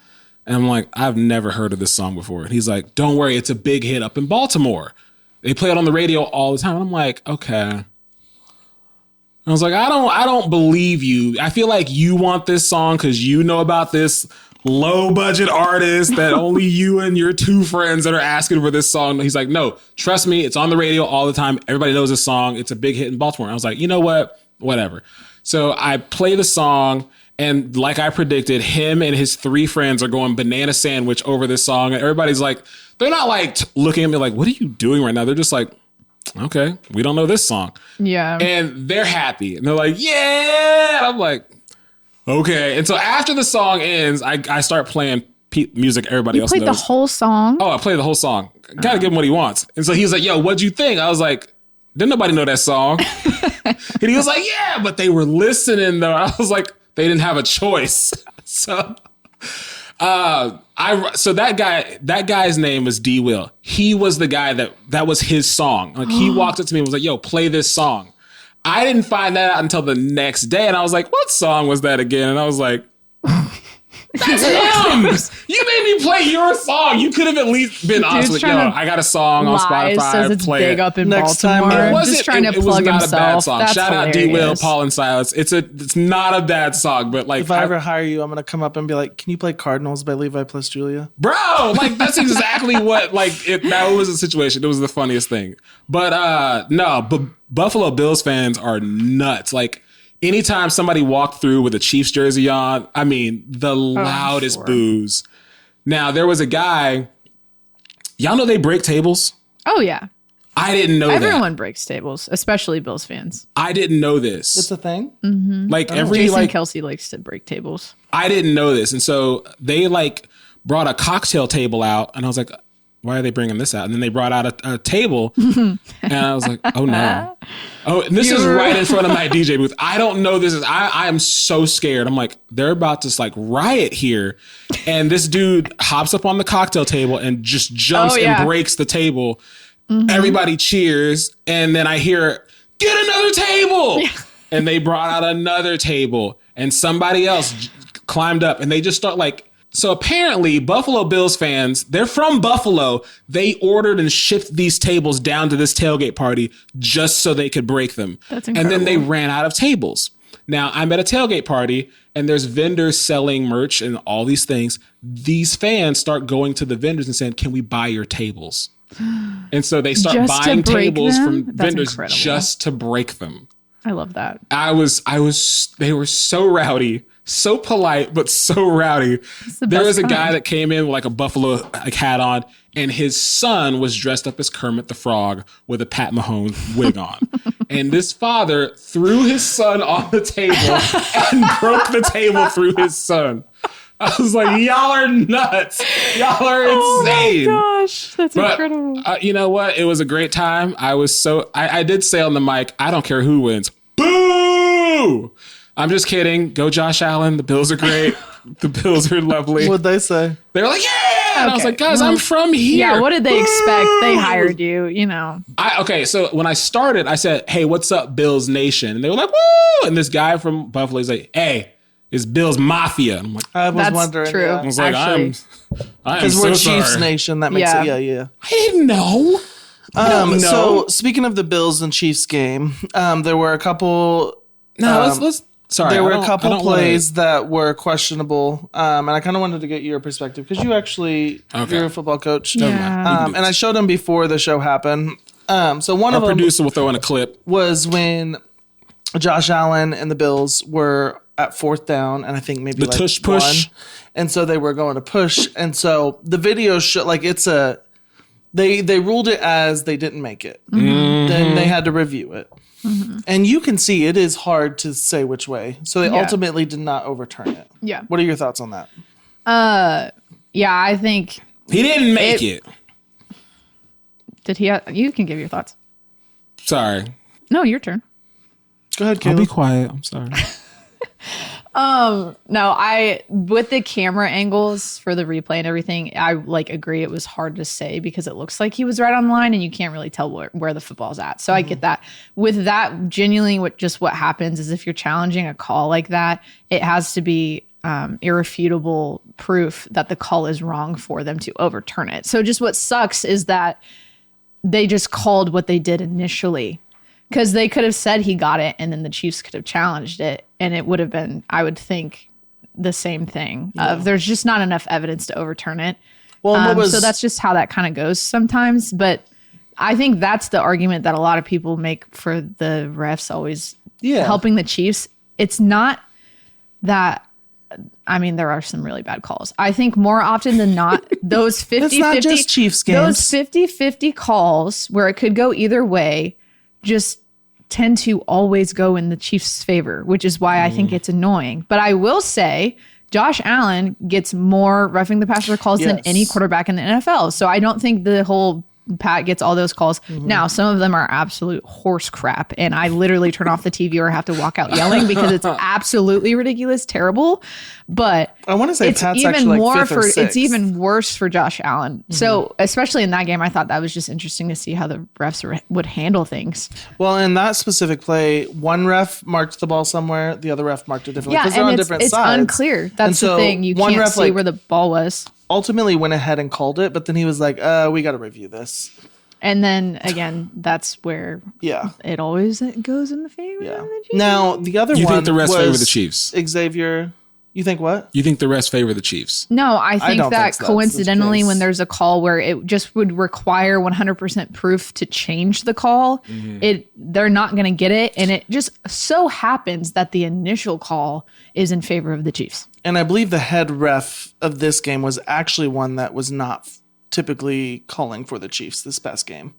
[SPEAKER 3] And I'm like, I've never heard of this song before. And he's like, don't worry, it's a big hit up in Baltimore. They play it on the radio all the time. And I'm like, okay. I was like, I don't believe you. I feel like you want this song because you know about this low budget artist that only you and your two friends that are asking for this song. He's like, no, trust me. It's on the radio all the time. Everybody knows this song. It's a big hit in Baltimore. I was like, you know what? Whatever. So I play the song, and like I predicted, him and his three friends are going banana sandwich over this song. And everybody's like, they're not like looking at me like, what are you doing right now? They're just like, okay, we don't know this song.
[SPEAKER 1] Yeah.
[SPEAKER 3] And they're happy. And they're like, yeah. And I'm like, okay. And so after the song ends, I start playing music everybody else knows.
[SPEAKER 1] You played the whole song?
[SPEAKER 3] Oh, I played the whole song. Gotta give him what he wants. And so he's like, yo, what'd you think? I was like, didn't nobody know that song? And he was like, yeah, but they were listening though. I was like, they didn't have a choice. So that guy's name was D. Will. He was the guy that was his song. Like, he walked up to me and was like, yo, play this song. I didn't find that out until the next day. And I was like, what song was that again? And I was like, that's him. You made me play your song. You could have at least been honest with, yo, I got a song on Spotify.
[SPEAKER 1] Says it's
[SPEAKER 3] play
[SPEAKER 1] big
[SPEAKER 3] it.
[SPEAKER 1] up in
[SPEAKER 2] Next time,
[SPEAKER 1] Baltimore.
[SPEAKER 2] it
[SPEAKER 3] wasn't,
[SPEAKER 1] just trying to
[SPEAKER 3] it was
[SPEAKER 1] plug
[SPEAKER 3] not
[SPEAKER 1] himself.
[SPEAKER 3] a bad song.
[SPEAKER 1] That's
[SPEAKER 3] Shout out
[SPEAKER 1] hilarious.
[SPEAKER 3] D. Will, Paul and Silas. It's not a bad song, but like,
[SPEAKER 2] If I ever hire you, I'm going to come up and be like, can you play Cardinals by Levi plus Julia?
[SPEAKER 3] bro, like, that's exactly what, like, that was the situation. It was the funniest thing. But Buffalo Bills fans are nuts. Like, anytime somebody walked through with a Chiefs jersey on, I mean, the loudest boos. Now, there was a guy, y'all know they break tables?
[SPEAKER 1] Oh, yeah.
[SPEAKER 3] I didn't know that.
[SPEAKER 1] Everyone breaks tables, especially Bills fans.
[SPEAKER 3] I didn't know this.
[SPEAKER 2] It's a thing?
[SPEAKER 3] Like,
[SPEAKER 1] Jason Kelsey likes to break tables.
[SPEAKER 3] I didn't know this. And so they like brought a cocktail table out, and I was like, why are they bringing this out? And then they brought out a table, and I was like, oh no. Oh, and this is right in front of my DJ booth. I don't know this is, I am so scared. I'm like, they're about to like riot here. And this dude hops up on the cocktail table and just jumps and breaks the table. Everybody cheers. And then I hear, get another table. Yeah. And they brought out another table, and somebody else climbed up, and they just start like, so apparently Buffalo Bills fans, they're from Buffalo. They ordered and shipped these tables down to this tailgate party just so they could break them.
[SPEAKER 1] That's
[SPEAKER 3] and
[SPEAKER 1] incredible.
[SPEAKER 3] then they ran out of tables. Now, I'm at a tailgate party and there's vendors selling merch and all these things. These fans start going to the vendors and saying, can we buy your tables? And so they start
[SPEAKER 1] Just to
[SPEAKER 3] buying
[SPEAKER 1] break
[SPEAKER 3] tables
[SPEAKER 1] them?
[SPEAKER 3] from
[SPEAKER 1] That's
[SPEAKER 3] vendors
[SPEAKER 1] incredible.
[SPEAKER 3] just to break them.
[SPEAKER 1] I love that.
[SPEAKER 3] They were so rowdy, so polite, but so rowdy.
[SPEAKER 1] the
[SPEAKER 3] There
[SPEAKER 1] best
[SPEAKER 3] was a guy
[SPEAKER 1] kind.
[SPEAKER 3] that came in with like a buffalo hat on, and his son was dressed up as Kermit the Frog with a Pat Mahomes wig on. And this father threw his son on the table and broke the table through his son. I was like, y'all are nuts. Y'all are insane.
[SPEAKER 1] Oh my gosh, that's
[SPEAKER 3] But
[SPEAKER 1] incredible.
[SPEAKER 3] you know what? It was a great time. I did say on the mic, I don't care who wins. Boo! I'm just kidding. Go Josh Allen. The Bills are great. The Bills are lovely.
[SPEAKER 2] What'd they say?
[SPEAKER 3] They were like, yeah! And I was
[SPEAKER 1] Okay.
[SPEAKER 3] like, guys, I'm from here.
[SPEAKER 1] Yeah, what did they expect? They
[SPEAKER 3] Boo!
[SPEAKER 1] hired you, you know.
[SPEAKER 3] Okay, so when I started, I said, hey, what's up, Bills Nation? And they were like, woo! And this guy from Buffalo is like, hey, it's Bills Mafia. And I'm like,
[SPEAKER 2] I was
[SPEAKER 1] That's
[SPEAKER 2] wondering.
[SPEAKER 1] true.
[SPEAKER 3] I was like,
[SPEAKER 1] Actually.
[SPEAKER 3] I am
[SPEAKER 2] Because
[SPEAKER 3] so
[SPEAKER 2] we're
[SPEAKER 3] sorry.
[SPEAKER 2] Chiefs Nation. That makes
[SPEAKER 1] Yeah.
[SPEAKER 2] it. Yeah.
[SPEAKER 3] I didn't know.
[SPEAKER 2] So speaking of the Bills and Chiefs game, there were a couple.
[SPEAKER 3] No, let's. Sorry,
[SPEAKER 2] There were
[SPEAKER 3] I
[SPEAKER 2] a
[SPEAKER 3] don't-
[SPEAKER 2] couple
[SPEAKER 3] I don't wanna-
[SPEAKER 2] plays that were questionable, and I kind of wanted to get your perspective because you're a football coach.
[SPEAKER 1] Yeah.
[SPEAKER 2] And I showed him before the show happened. So one
[SPEAKER 3] Our
[SPEAKER 2] of them
[SPEAKER 3] producer will throw in a clip.
[SPEAKER 2] was when Josh Allen and the Bills were at fourth down, and I think maybe
[SPEAKER 3] The
[SPEAKER 2] like
[SPEAKER 3] tush push.
[SPEAKER 2] one. And so they were going to push, and so the video show like it's a they ruled it as they didn't make it. Then they had to review it. And you can see it is hard to say which way. So they
[SPEAKER 1] Yeah.
[SPEAKER 2] ultimately did not overturn it.
[SPEAKER 1] Yeah.
[SPEAKER 2] What are your thoughts on that?
[SPEAKER 1] Yeah, I think
[SPEAKER 3] He didn't make it.
[SPEAKER 1] did he you can give your thoughts.
[SPEAKER 3] Sorry.
[SPEAKER 1] No, your turn.
[SPEAKER 2] Go ahead,
[SPEAKER 3] I'll
[SPEAKER 2] Caleb.
[SPEAKER 3] be quiet. I'm sorry.
[SPEAKER 1] No, I with the camera angles for the replay and everything, I like agree it was hard to say because it looks like he was right on the line and you can't really tell where the football's at. So I get that. With that, genuinely what happens is if you're challenging a call like that, it has to be irrefutable proof that the call is wrong for them to overturn it. So just what sucks is that they just called what they did initially. Because they could have said he got it and then the Chiefs could have challenged it and it would have been, I would think, the same thing of there's just not enough evidence to overturn it.
[SPEAKER 2] Well,
[SPEAKER 1] So that's just how that kind of goes sometimes. But I think that's the argument that a lot of people make for the refs always helping the Chiefs. It's not that, I mean, there are some really bad calls. I think more often than not, those 50-50,
[SPEAKER 2] It's not just Chiefs games.
[SPEAKER 1] those 50-50 calls where it could go either way just tend to always go in the Chiefs' favor, which is why I think it's annoying. But I will say Josh Allen gets more roughing the passer calls than
[SPEAKER 2] Yes.
[SPEAKER 1] any quarterback in the NFL. So I don't think the whole Pat gets all those calls. Now, some of them are absolute horse crap. And I literally turn off the TV or have to walk out yelling because it's absolutely ridiculous, terrible. But
[SPEAKER 2] I want to say
[SPEAKER 1] it's
[SPEAKER 2] Pat's
[SPEAKER 1] even
[SPEAKER 2] actually like
[SPEAKER 1] more
[SPEAKER 2] fifth or
[SPEAKER 1] for it's
[SPEAKER 2] sixth.
[SPEAKER 1] even worse for Josh Allen. So especially in that game, I thought that was just interesting to see how the refs would handle things.
[SPEAKER 2] Well, in that specific play, one ref marked the ball somewhere, the other ref marked it differently
[SPEAKER 1] Yeah,
[SPEAKER 2] because they're
[SPEAKER 1] and
[SPEAKER 2] on
[SPEAKER 1] it's
[SPEAKER 2] different sides.
[SPEAKER 1] unclear. That's
[SPEAKER 2] And so
[SPEAKER 1] the thing. You
[SPEAKER 2] one
[SPEAKER 1] can't
[SPEAKER 2] ref,
[SPEAKER 1] see
[SPEAKER 2] like,
[SPEAKER 1] where the ball was.
[SPEAKER 2] ultimately went ahead and called it, but then he was like, we got to review this.
[SPEAKER 1] And then again, that's where
[SPEAKER 2] Yeah.
[SPEAKER 1] it always goes in the favor
[SPEAKER 2] Yeah.
[SPEAKER 1] of the Chiefs.
[SPEAKER 2] Now, the other
[SPEAKER 3] You
[SPEAKER 2] one
[SPEAKER 3] think the refs favor
[SPEAKER 2] was
[SPEAKER 3] the Chiefs?
[SPEAKER 2] Xavier, you think what?
[SPEAKER 3] You think the refs favor the Chiefs?
[SPEAKER 1] No, I think
[SPEAKER 2] don't
[SPEAKER 1] that
[SPEAKER 2] think that's
[SPEAKER 1] coincidentally,
[SPEAKER 2] the
[SPEAKER 1] when
[SPEAKER 2] case.
[SPEAKER 1] there's a call where it just would require 100% proof to change the call, they're not going to get it, and it just so happens that the initial call is in favor of the Chiefs.
[SPEAKER 2] And I believe the head ref of this game was actually one that was not typically calling for the Chiefs this past game.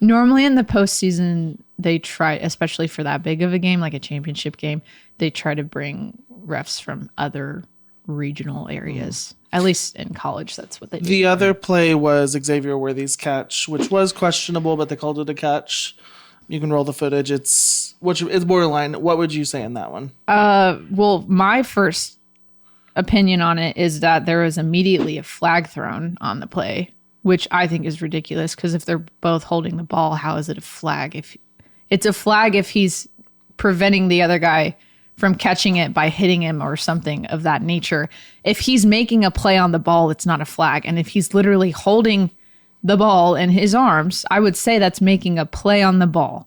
[SPEAKER 1] Normally in the postseason, they try, especially for that big of a game, like a championship game, they try to bring refs from other regional areas. At least in college, that's what they do.
[SPEAKER 2] The other play was Xavier Worthy's catch, which was questionable, but they called it a catch. You can roll the footage. It's borderline. What would you say in that one?
[SPEAKER 1] Well, my first opinion on it is that there was immediately a flag thrown on the play, which I think is ridiculous because if they're both holding the ball, how is it a flag? If it's a flag if he's preventing the other guy from catching it by hitting him or something of that nature. If he's making a play on the ball, it's not a flag. And if he's literally holding the ball in his arms, I would say that's making a play on the ball.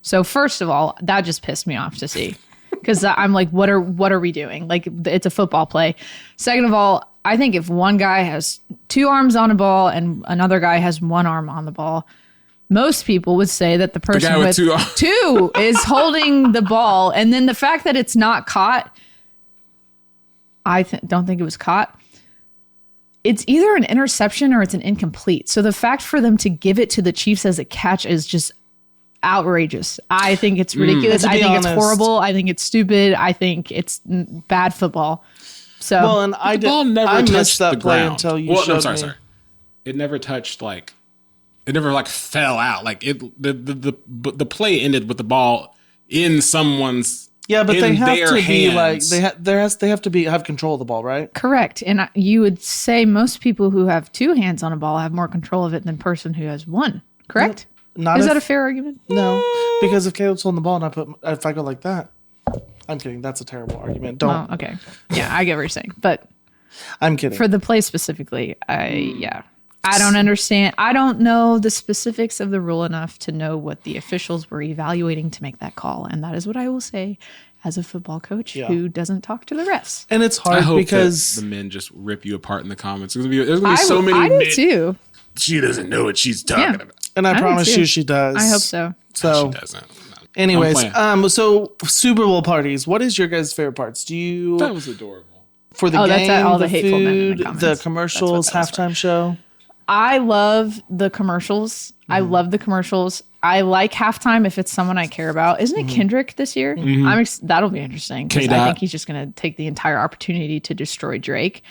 [SPEAKER 1] So first of all, that just pissed me off to see. because I'm like, what are we doing? Like, it's a football play. Second of all, I think if one guy has 2 arms on a ball and another guy has 1 arm on the ball, most people would say that the person with 2 is holding the ball. And then the fact that it's not caught, I don't think it was caught. It's either an interception or it's an incomplete. So the fact for them to give it to the Chiefs as a catch is just outrageous. I think it's ridiculous. I think it's horrible. I think it's stupid. I think it's bad football. So
[SPEAKER 2] well, and I missed that play until you showed me. Sorry.
[SPEAKER 3] It never touched it never fell out. Like the play ended with the ball in someone's
[SPEAKER 2] but they have to
[SPEAKER 3] hands.
[SPEAKER 2] be they have to have control of the ball, right?
[SPEAKER 1] Correct. And you would say most people who have 2 hands on a ball have more control of it than person who has 1. Correct? Is that a fair argument?
[SPEAKER 2] No, because if Caleb's holding the ball and if I go like that, I'm kidding. That's a terrible argument. Don't.
[SPEAKER 1] Oh, okay. Yeah, I get what you're saying, but
[SPEAKER 2] I'm kidding.
[SPEAKER 1] For the play specifically, I don't understand. I don't know the specifics of the rule enough to know what the officials were evaluating to make that call, and that is what I will say as a football coach who doesn't talk to the refs.
[SPEAKER 2] And it's hard because
[SPEAKER 3] the men just rip you apart in the comments. There's gonna be so many.
[SPEAKER 1] I
[SPEAKER 3] men.
[SPEAKER 1] do too.
[SPEAKER 3] She doesn't know what she's talking about.
[SPEAKER 2] And I promise you she does.
[SPEAKER 1] I hope so.
[SPEAKER 3] So she doesn't.
[SPEAKER 2] Anyways, so Super Bowl parties. What is your guys' favorite parts?
[SPEAKER 3] That was adorable.
[SPEAKER 2] For the game,
[SPEAKER 1] that's all the hateful men in
[SPEAKER 2] food,
[SPEAKER 1] the comments.
[SPEAKER 2] the commercials, halftime show.
[SPEAKER 1] I love the commercials. I love the commercials. I like halftime if it's someone I care about. Isn't it Kendrick this year? That'll be interesting. I think he's just going to take the entire opportunity to destroy Drake,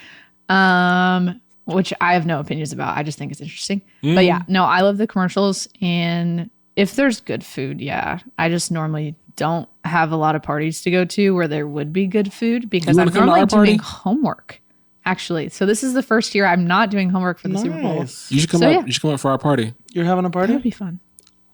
[SPEAKER 1] which I have no opinions about. I just think it's interesting. But yeah, no, I love the commercials. And if there's good food, I just normally don't have a lot of parties to go to where there would be good food because I'm normally doing homework. Actually, so this is the first year I'm not doing homework for the Super Bowl.
[SPEAKER 3] You should come up. You should come up for our party.
[SPEAKER 2] You're having a party?
[SPEAKER 1] That would be fun.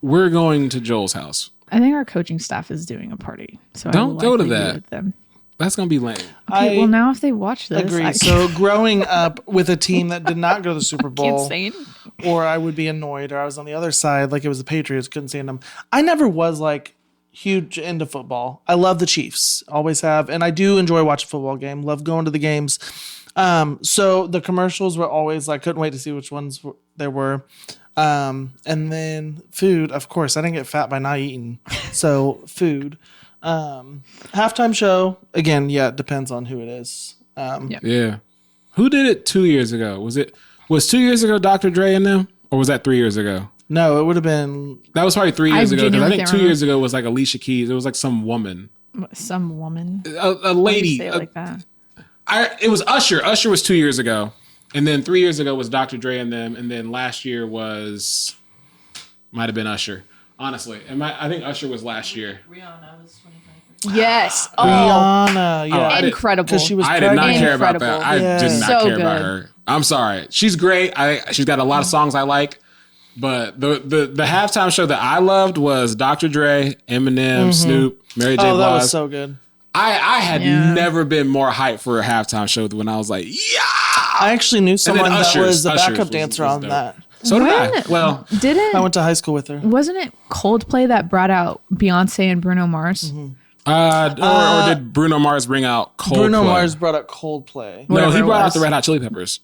[SPEAKER 3] We're going to Joel's house.
[SPEAKER 1] I think our coaching staff is doing a party. So
[SPEAKER 3] don't go to that.
[SPEAKER 1] With them.
[SPEAKER 3] That's gonna be lame.
[SPEAKER 1] Okay, well, now if they watch this,
[SPEAKER 2] agree. So growing up with a team that did not go to the Super Bowl, or I would be annoyed, or I was on the other side, like it was the Patriots, couldn't stand them. I never was huge into football. I love the Chiefs, always have, and I do enjoy watching a football game. Love going to the games. So the commercials were always couldn't wait to see which ones there were. And then food, of course, I didn't get fat by not eating. So food, halftime show again. Yeah. It depends on who it is.
[SPEAKER 3] Yeah. Who did it 2 years ago? Was 2 years ago Dr. Dre and them, or was that 3 years ago?
[SPEAKER 2] No, it would have been.
[SPEAKER 3] That was probably 3 years ago. Because I think 2 years ago was Alicia Keys. It was some woman.
[SPEAKER 1] Some woman.
[SPEAKER 3] A lady.
[SPEAKER 1] Say it like that.
[SPEAKER 3] It was Usher. Usher was 2 years ago. And then 3 years ago was Dr. Dre and them. And then last year might have been Usher. Honestly. I think Usher was last year.
[SPEAKER 5] Rihanna was 2023.
[SPEAKER 1] Yes. Oh,
[SPEAKER 2] Rihanna. Yeah.
[SPEAKER 1] Incredible.
[SPEAKER 2] Because she was
[SPEAKER 3] I did not care about that. I did not care about
[SPEAKER 1] good.
[SPEAKER 3] her. I'm sorry. She's great. She's got a lot of songs I like. But the halftime show that I loved was Dr. Dre, Eminem, Snoop, Mary J. Blige.
[SPEAKER 2] Oh, that was so good.
[SPEAKER 3] I had never been more hyped for a halftime show than when I was like, yeah.
[SPEAKER 2] I actually knew someone that was the backup dancer on
[SPEAKER 3] dope.
[SPEAKER 2] that.
[SPEAKER 3] So did I. Well,
[SPEAKER 2] I went to high school with her.
[SPEAKER 1] Wasn't it Coldplay that brought out Beyonce and Bruno Mars?
[SPEAKER 3] Or did Bruno Mars bring out Coldplay?
[SPEAKER 2] Bruno Mars brought out Coldplay.
[SPEAKER 3] No, he brought out the Red Hot Chili Peppers.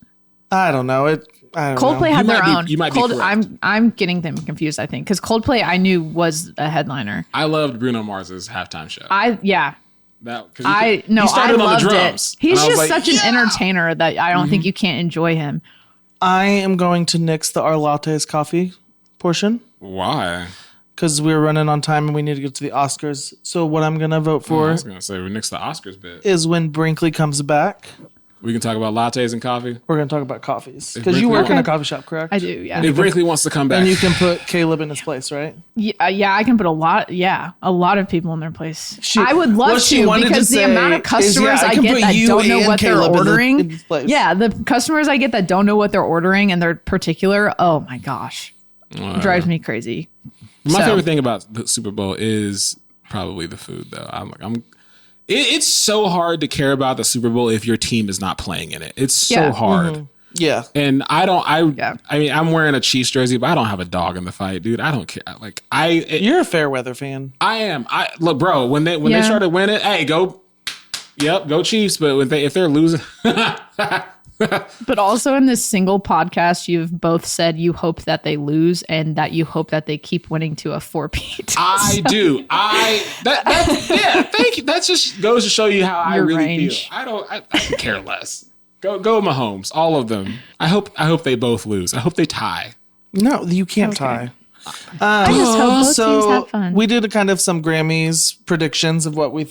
[SPEAKER 2] I don't know.
[SPEAKER 1] Coldplay had their own.
[SPEAKER 3] You might be correct.
[SPEAKER 1] I'm getting them confused, I think, because Coldplay I knew was a headliner.
[SPEAKER 3] I loved Bruno Mars's halftime show.
[SPEAKER 1] I loved it. He's just such an entertainer that I don't think you can't enjoy him.
[SPEAKER 2] I am going to nix the Our Lattes coffee portion.
[SPEAKER 3] Why?
[SPEAKER 2] Because we're running on time and we need to get to the Oscars. So what I'm going to vote for
[SPEAKER 3] I was going to say, we nix the Oscars bit.
[SPEAKER 2] Is when Brinkley comes back.
[SPEAKER 3] We can talk about lattes and coffee.
[SPEAKER 2] We're going to talk about coffees. Because you work in a coffee shop, correct?
[SPEAKER 1] I do, yeah.
[SPEAKER 3] If Brinkley wants to come back.
[SPEAKER 2] And you can put Caleb in his place, right?
[SPEAKER 1] Yeah, I can put a lot of people in their place. I would love to because the amount of customers I get that don't know what they're ordering. The customers I get that don't know what they're ordering and they're particular, oh my gosh. It drives me crazy.
[SPEAKER 3] My favorite thing about the Super Bowl is probably the food, though. It's so hard to care about the Super Bowl if your team is not playing in it. It's so hard.
[SPEAKER 2] Yeah.
[SPEAKER 3] And I mean, I'm wearing a Chiefs jersey, but I don't have a dog in the fight, dude. I don't care. Like
[SPEAKER 2] You're a fair weather fan.
[SPEAKER 3] I am. Look, bro, when they started winning, hey, go Chiefs. But if they're losing,
[SPEAKER 1] But also in this single podcast, you've both said you hope that they lose and that you hope that they keep winning to a 4-peat.
[SPEAKER 3] I do. Thank you. That just goes to show you how I really
[SPEAKER 1] range.
[SPEAKER 3] feel. I could care less. Go Mahomes, all of them. I hope they both lose. I hope they tie.
[SPEAKER 2] No, you can't tie.
[SPEAKER 1] I just hope both teams have fun.
[SPEAKER 2] We did some Grammys predictions of who we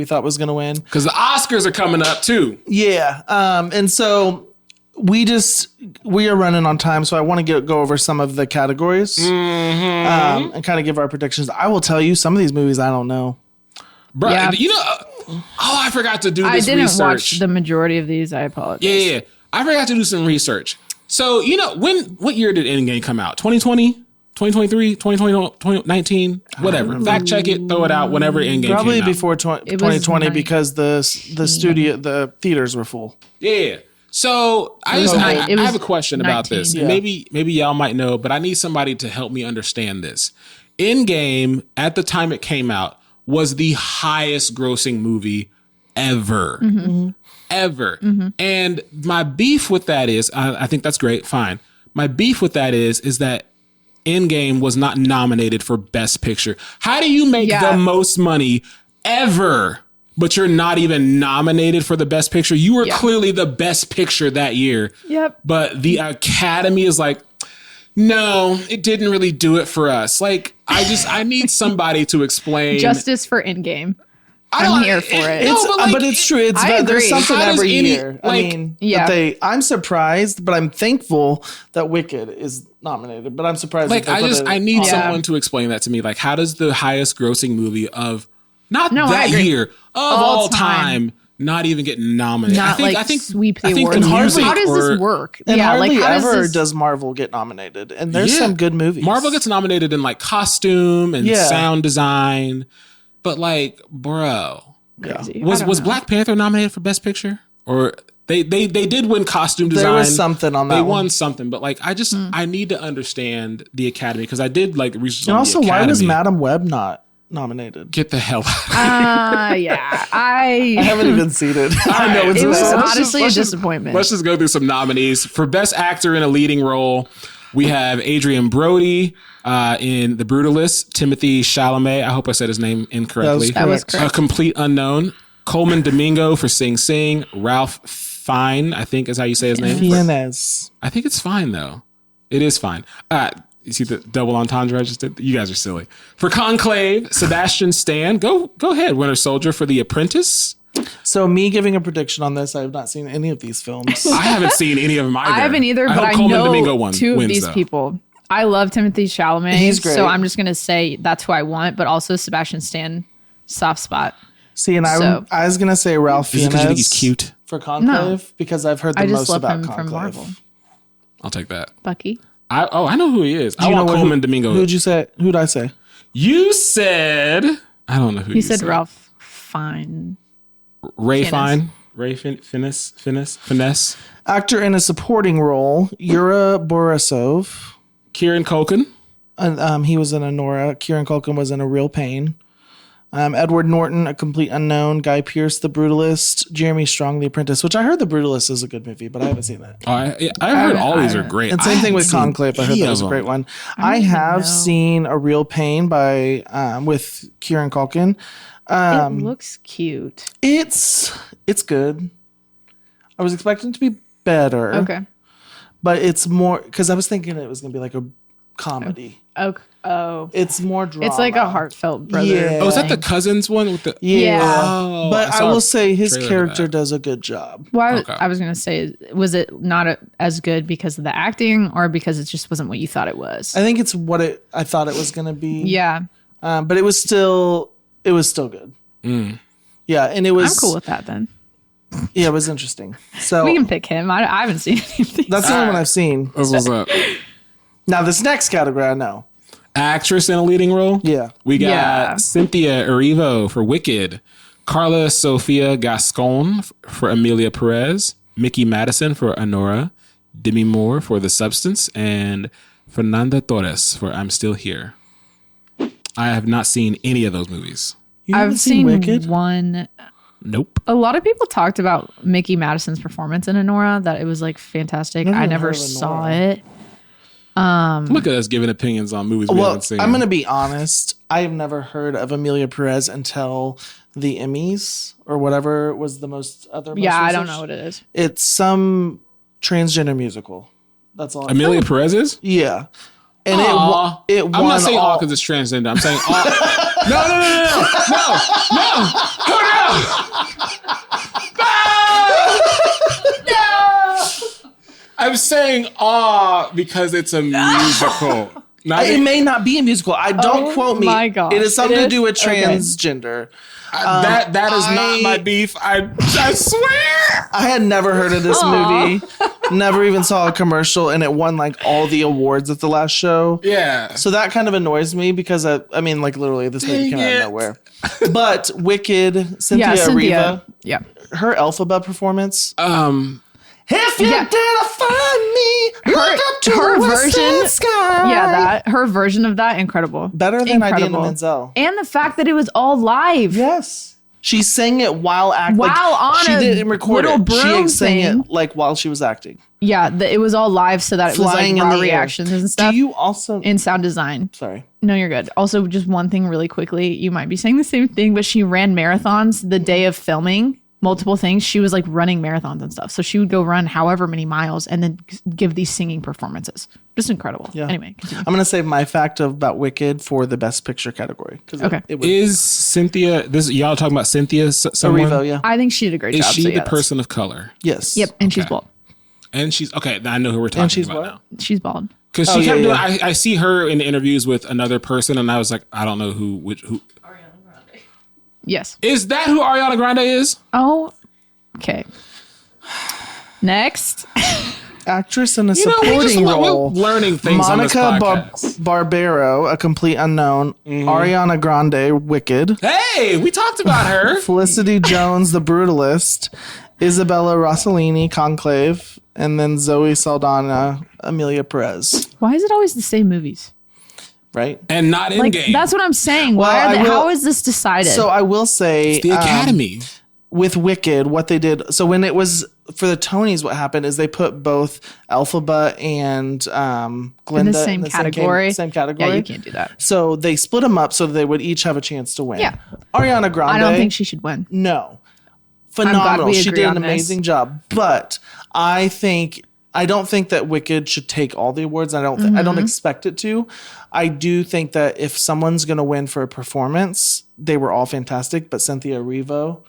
[SPEAKER 2] thought was going to win.
[SPEAKER 3] Because the Oscars are coming up too.
[SPEAKER 2] Yeah. And so we are running on time. So I want to go over some of the categories and kind of give our predictions. I will tell you some of these movies I don't know.
[SPEAKER 3] Bro,
[SPEAKER 1] Yeah.
[SPEAKER 3] I forgot to do this
[SPEAKER 1] I didn't
[SPEAKER 3] research.
[SPEAKER 1] watch the majority of these. I apologize.
[SPEAKER 3] Yeah. I forgot to do some research. So, what year did Endgame come out? 2020? 2023, 2020, 2019, whatever. Fact check it, throw it out whenever Endgame
[SPEAKER 2] Probably
[SPEAKER 3] came out.
[SPEAKER 2] before 2020 because the theaters were full.
[SPEAKER 3] Yeah. So I have a question about
[SPEAKER 1] 19.
[SPEAKER 3] this.
[SPEAKER 2] Yeah.
[SPEAKER 3] Maybe y'all might know, but I need somebody to help me understand this. Endgame, at the time it came out, was the highest grossing movie ever. Ever. And my beef with that is, I think that's great, fine. My beef with that is that Endgame was not nominated for Best Picture. How do you make the most money ever, but you're not even nominated for the Best Picture? You were clearly the Best Picture that year.
[SPEAKER 1] Yep.
[SPEAKER 3] But the Academy is like, no, it didn't really do it for us. Like, I need somebody to explain.
[SPEAKER 1] Justice for Endgame. I'm here for it.
[SPEAKER 2] But it's true. There's
[SPEAKER 1] agree.
[SPEAKER 2] something
[SPEAKER 3] How does
[SPEAKER 2] every
[SPEAKER 3] any-
[SPEAKER 2] year.
[SPEAKER 3] like-
[SPEAKER 2] I'm surprised, but I'm thankful that Wicked is nominated. But I'm surprised.
[SPEAKER 3] Like,
[SPEAKER 2] that they put
[SPEAKER 3] I
[SPEAKER 2] it
[SPEAKER 3] need
[SPEAKER 2] on.
[SPEAKER 3] someone to explain that to me. Like, how does the highest grossing movie of
[SPEAKER 1] I
[SPEAKER 3] that
[SPEAKER 1] agree.
[SPEAKER 3] year of all time not even get nominated?
[SPEAKER 1] Not
[SPEAKER 3] I think
[SPEAKER 1] sweep the
[SPEAKER 3] I think
[SPEAKER 1] awards.
[SPEAKER 3] music
[SPEAKER 1] How does
[SPEAKER 3] or-
[SPEAKER 1] this work?
[SPEAKER 2] And hardly
[SPEAKER 1] how does
[SPEAKER 2] ever
[SPEAKER 1] this-
[SPEAKER 2] does Marvel get nominated, and there's some good movies.
[SPEAKER 3] Marvel gets nominated in like costume and sound design, but like, bro,
[SPEAKER 1] Crazy. I
[SPEAKER 3] was
[SPEAKER 1] don't know.
[SPEAKER 3] Black Panther nominated for Best Picture? Or they did win costume design.
[SPEAKER 2] There was something on that
[SPEAKER 3] They
[SPEAKER 2] one.
[SPEAKER 3] won something, but like I need to understand the Academy because I did like research.
[SPEAKER 2] And
[SPEAKER 3] on
[SPEAKER 2] also,
[SPEAKER 3] the
[SPEAKER 2] why was
[SPEAKER 3] Academy.
[SPEAKER 2] Madam Web not nominated?
[SPEAKER 3] Get the hell out!
[SPEAKER 1] Yeah.
[SPEAKER 2] I haven't even seen it. I know it's
[SPEAKER 1] It was
[SPEAKER 2] bad.
[SPEAKER 1] honestly a disappointment.
[SPEAKER 3] Let's just go through some nominees for Best Actor in a Leading Role. We have Adrian Brody in The Brutalist, Timothy Chalamet. I hope I said his name incorrectly.
[SPEAKER 1] That was
[SPEAKER 2] correct.
[SPEAKER 1] correct.
[SPEAKER 3] A Complete Unknown. Coleman Domingo for Sing Sing. Ralph Fiennes, I think is how you say his name.
[SPEAKER 2] Fiennes.
[SPEAKER 3] I think it's fine though. It is fine. You see the double entendre I just did? You guys are silly. For Conclave, Sebastian Stan. Go ahead, Winter Soldier for The Apprentice.
[SPEAKER 2] So me giving a prediction on this, I have not seen any of these films.
[SPEAKER 3] I haven't seen any of them either.
[SPEAKER 1] I haven't either, but
[SPEAKER 3] hope
[SPEAKER 1] I
[SPEAKER 3] Coleman
[SPEAKER 1] know
[SPEAKER 3] Domingo
[SPEAKER 1] two of
[SPEAKER 3] wins,
[SPEAKER 1] these
[SPEAKER 3] though.
[SPEAKER 1] people. I love Timothy Chalamet.
[SPEAKER 2] He's great.
[SPEAKER 1] So I'm just going to say that's who I want, but also Sebastian Stan, soft spot.
[SPEAKER 2] See, and
[SPEAKER 1] So-
[SPEAKER 2] I was gonna say Ralph
[SPEAKER 3] Is it because you think
[SPEAKER 2] Fiennes
[SPEAKER 3] he's cute?
[SPEAKER 2] for Conclave because I've heard the
[SPEAKER 1] I just
[SPEAKER 2] most
[SPEAKER 1] love
[SPEAKER 2] about
[SPEAKER 1] him
[SPEAKER 2] Conclave.
[SPEAKER 1] from Marvel.
[SPEAKER 3] I'll take that.
[SPEAKER 1] Bucky.
[SPEAKER 3] I know who he is.
[SPEAKER 2] Do
[SPEAKER 3] I
[SPEAKER 2] you
[SPEAKER 3] want
[SPEAKER 2] know
[SPEAKER 3] Coleman Domingo.
[SPEAKER 2] Who'd you say? Who'd I say?
[SPEAKER 3] You said I don't know who
[SPEAKER 1] He said Ralph Fine.
[SPEAKER 3] Ray
[SPEAKER 1] Fiennes.
[SPEAKER 3] Fine. Ray Finesse.
[SPEAKER 2] Actor in a supporting role: Yura Borisov.
[SPEAKER 3] Kieran Culkin.
[SPEAKER 2] And, he was in Anora. Kieran Culkin was in A Real Pain. Edward Norton, A Complete Unknown. Guy Pearce, The Brutalist. Jeremy Strong, The Apprentice, which I heard The Brutalist is a good movie, but I haven't seen it.
[SPEAKER 3] Oh, I heard all these are great.
[SPEAKER 2] And same thing with Conclave. I heard that
[SPEAKER 3] that
[SPEAKER 2] was a great one. I
[SPEAKER 1] even
[SPEAKER 2] have
[SPEAKER 1] know.
[SPEAKER 2] seen A Real Pain by with Kieran Culkin.
[SPEAKER 1] It looks cute.
[SPEAKER 2] It's good. I was expecting it to be better.
[SPEAKER 1] Okay.
[SPEAKER 2] But it's more because I was thinking it was gonna be like a comedy.
[SPEAKER 1] Oh.
[SPEAKER 2] It's more drama.
[SPEAKER 1] It's like a heartfelt brother.
[SPEAKER 2] Yeah.
[SPEAKER 3] Oh, is that the Cousins one with the?
[SPEAKER 2] Yeah.
[SPEAKER 1] Yeah.
[SPEAKER 2] But I
[SPEAKER 3] saw
[SPEAKER 2] will
[SPEAKER 3] a
[SPEAKER 2] say his
[SPEAKER 3] trailer for
[SPEAKER 2] character
[SPEAKER 3] that.
[SPEAKER 2] does a good job.
[SPEAKER 1] Well,
[SPEAKER 3] Okay.
[SPEAKER 1] I was going to say, was it not as good because of the acting or because it just wasn't what you thought it was?
[SPEAKER 2] I think it's what I thought it was gonna be.
[SPEAKER 1] Yeah.
[SPEAKER 2] But it was still good. Yeah, and it was
[SPEAKER 1] I'm cool with that then.
[SPEAKER 2] Yeah, it was interesting. So
[SPEAKER 1] We can pick him. I haven't seen anything.
[SPEAKER 2] that's the only one I've seen.
[SPEAKER 3] That's what's up.
[SPEAKER 2] Now this next category I know.
[SPEAKER 3] Actress in a leading role.
[SPEAKER 2] Yeah.
[SPEAKER 3] We got
[SPEAKER 1] Yeah.
[SPEAKER 3] Cynthia Erivo for Wicked, Carla Sofia Gascon for Amelia Perez, Mickey Madison for Anora, Demi Moore for The Substance, and Fernanda Torres for I'm Still Here. I have not seen any of those movies.
[SPEAKER 2] You haven't
[SPEAKER 1] I've seen
[SPEAKER 2] Wicked?
[SPEAKER 1] one.
[SPEAKER 3] Nope.
[SPEAKER 1] A lot of people talked about Mickey Madison's performance in Anora, that it was like fantastic.
[SPEAKER 2] Never
[SPEAKER 1] I
[SPEAKER 2] heard
[SPEAKER 1] never
[SPEAKER 2] of
[SPEAKER 1] saw
[SPEAKER 2] Anora.
[SPEAKER 1] it.
[SPEAKER 3] Look at us giving opinions on movies we
[SPEAKER 2] Well,
[SPEAKER 3] haven't seen.
[SPEAKER 2] I'm going to be honest. I have never heard of Amelia Perez until the Emmys or whatever was the most
[SPEAKER 1] Yeah, I don't
[SPEAKER 2] research.
[SPEAKER 1] know what it is.
[SPEAKER 2] It's some transgender musical. That's all.
[SPEAKER 3] Amelia Perez is?
[SPEAKER 2] Yeah. And
[SPEAKER 3] Aw.
[SPEAKER 2] it won
[SPEAKER 3] I'm not saying all
[SPEAKER 2] all
[SPEAKER 3] because it's transgender. I'm saying all. No. I'm saying awe because it's a musical. Not
[SPEAKER 2] it may not be a musical. I don't quote me.
[SPEAKER 1] my gosh.
[SPEAKER 2] It is something
[SPEAKER 1] It
[SPEAKER 2] to
[SPEAKER 1] is?
[SPEAKER 2] do with
[SPEAKER 1] Okay.
[SPEAKER 2] transgender.
[SPEAKER 3] that is not my beef. I swear.
[SPEAKER 2] I had never heard of this movie. Never even saw a commercial, and it won like all the awards at the last show.
[SPEAKER 3] Yeah.
[SPEAKER 2] So that kind of annoys me because I mean, like literally, this movie came out
[SPEAKER 3] it.
[SPEAKER 2] of nowhere. But Wicked, Cynthia
[SPEAKER 1] Yeah, Cynthia.
[SPEAKER 2] Erivo,
[SPEAKER 1] Yeah.
[SPEAKER 2] her Alphabet performance. If you
[SPEAKER 1] Yeah.
[SPEAKER 2] didn't find me, look up to
[SPEAKER 1] her
[SPEAKER 2] the western
[SPEAKER 1] version-
[SPEAKER 2] sky.
[SPEAKER 1] Yeah, that her version of that, incredible.
[SPEAKER 2] Better than Idina Menzel.
[SPEAKER 1] And the fact that it was all live.
[SPEAKER 2] Yes. She sang it while acting.
[SPEAKER 1] While on
[SPEAKER 2] she
[SPEAKER 1] a
[SPEAKER 2] didn't record
[SPEAKER 1] little
[SPEAKER 2] it. She
[SPEAKER 1] broom
[SPEAKER 2] sang
[SPEAKER 1] thing.
[SPEAKER 2] it like while she was acting.
[SPEAKER 1] Yeah, it was all live so that it
[SPEAKER 2] Flying
[SPEAKER 1] was
[SPEAKER 2] in
[SPEAKER 1] like raw
[SPEAKER 2] the air.
[SPEAKER 1] reactions and stuff.
[SPEAKER 2] Do you also?
[SPEAKER 1] in sound design.
[SPEAKER 2] Sorry.
[SPEAKER 1] No, you're good. Also, just one thing really quickly. You might be saying the same thing, but she ran marathons the day of filming. Multiple things. She was like running marathons and stuff. So she would go run however many miles and then give these singing performances. Just incredible.
[SPEAKER 2] Yeah.
[SPEAKER 1] Anyway, continue.
[SPEAKER 2] I'm gonna save my fact about Wicked for the Best Picture category.
[SPEAKER 1] Okay.
[SPEAKER 2] It was
[SPEAKER 3] Is Cynthia? This y'all talking about Cynthia? Someone?
[SPEAKER 2] Erivo, yeah.
[SPEAKER 1] I think she did a great
[SPEAKER 3] Is
[SPEAKER 1] job.
[SPEAKER 3] she
[SPEAKER 1] so
[SPEAKER 3] the
[SPEAKER 1] yeah, that's-
[SPEAKER 3] person of color?
[SPEAKER 2] Yes.
[SPEAKER 1] Yep, and she's
[SPEAKER 3] Okay.
[SPEAKER 1] bald.
[SPEAKER 3] And she's okay. I know who we're talking
[SPEAKER 2] she's
[SPEAKER 3] about
[SPEAKER 2] what?
[SPEAKER 3] now.
[SPEAKER 1] She's bald.
[SPEAKER 3] Because
[SPEAKER 2] Oh,
[SPEAKER 3] she
[SPEAKER 2] yeah,
[SPEAKER 3] kept doing.
[SPEAKER 2] yeah.
[SPEAKER 3] I see her in interviews with another person, and I was like, I don't know who.
[SPEAKER 1] Yes.
[SPEAKER 3] Is that who Ariana Grande is?
[SPEAKER 1] Oh, okay. Next.
[SPEAKER 2] Actress in a
[SPEAKER 3] You know,
[SPEAKER 2] supporting
[SPEAKER 3] we're
[SPEAKER 2] role.
[SPEAKER 3] learning things on this
[SPEAKER 2] Monica
[SPEAKER 3] podcast.
[SPEAKER 2] Barbero, a complete unknown.
[SPEAKER 3] Mm-hmm.
[SPEAKER 2] Ariana Grande, Wicked.
[SPEAKER 3] Hey, we talked about her.
[SPEAKER 2] Felicity Jones, The Brutalist. Isabella Rossellini, Conclave. And then Zoe Saldana, Amelia Perez.
[SPEAKER 1] Why is it always the same movies?
[SPEAKER 2] Right?
[SPEAKER 3] And not in
[SPEAKER 1] Like
[SPEAKER 3] game.
[SPEAKER 1] that's what I'm saying.
[SPEAKER 2] Well,
[SPEAKER 1] Why are
[SPEAKER 2] I
[SPEAKER 1] they,
[SPEAKER 2] will-
[SPEAKER 1] how is this decided?
[SPEAKER 2] So I will say
[SPEAKER 3] the Academy.
[SPEAKER 2] with Wicked, what they did. So when it was for the Tonys, what happened is they put both Elphaba and Glinda
[SPEAKER 1] in the same category.
[SPEAKER 2] Same category.
[SPEAKER 1] Yeah, you can't do that.
[SPEAKER 2] So they split them up so they would each have a chance to win.
[SPEAKER 1] Yeah.
[SPEAKER 2] Ariana Grande.
[SPEAKER 1] I don't think she should win.
[SPEAKER 2] No.
[SPEAKER 1] glad
[SPEAKER 2] Phenomenal.
[SPEAKER 1] we
[SPEAKER 2] She
[SPEAKER 1] agree
[SPEAKER 2] did an
[SPEAKER 1] on this.
[SPEAKER 2] amazing job. But I don't think that Wicked should take all the awards. I don't
[SPEAKER 1] Mm-hmm.
[SPEAKER 2] expect it to. I do think that if someone's going to win for a performance, they were all fantastic, but Cynthia Erivo,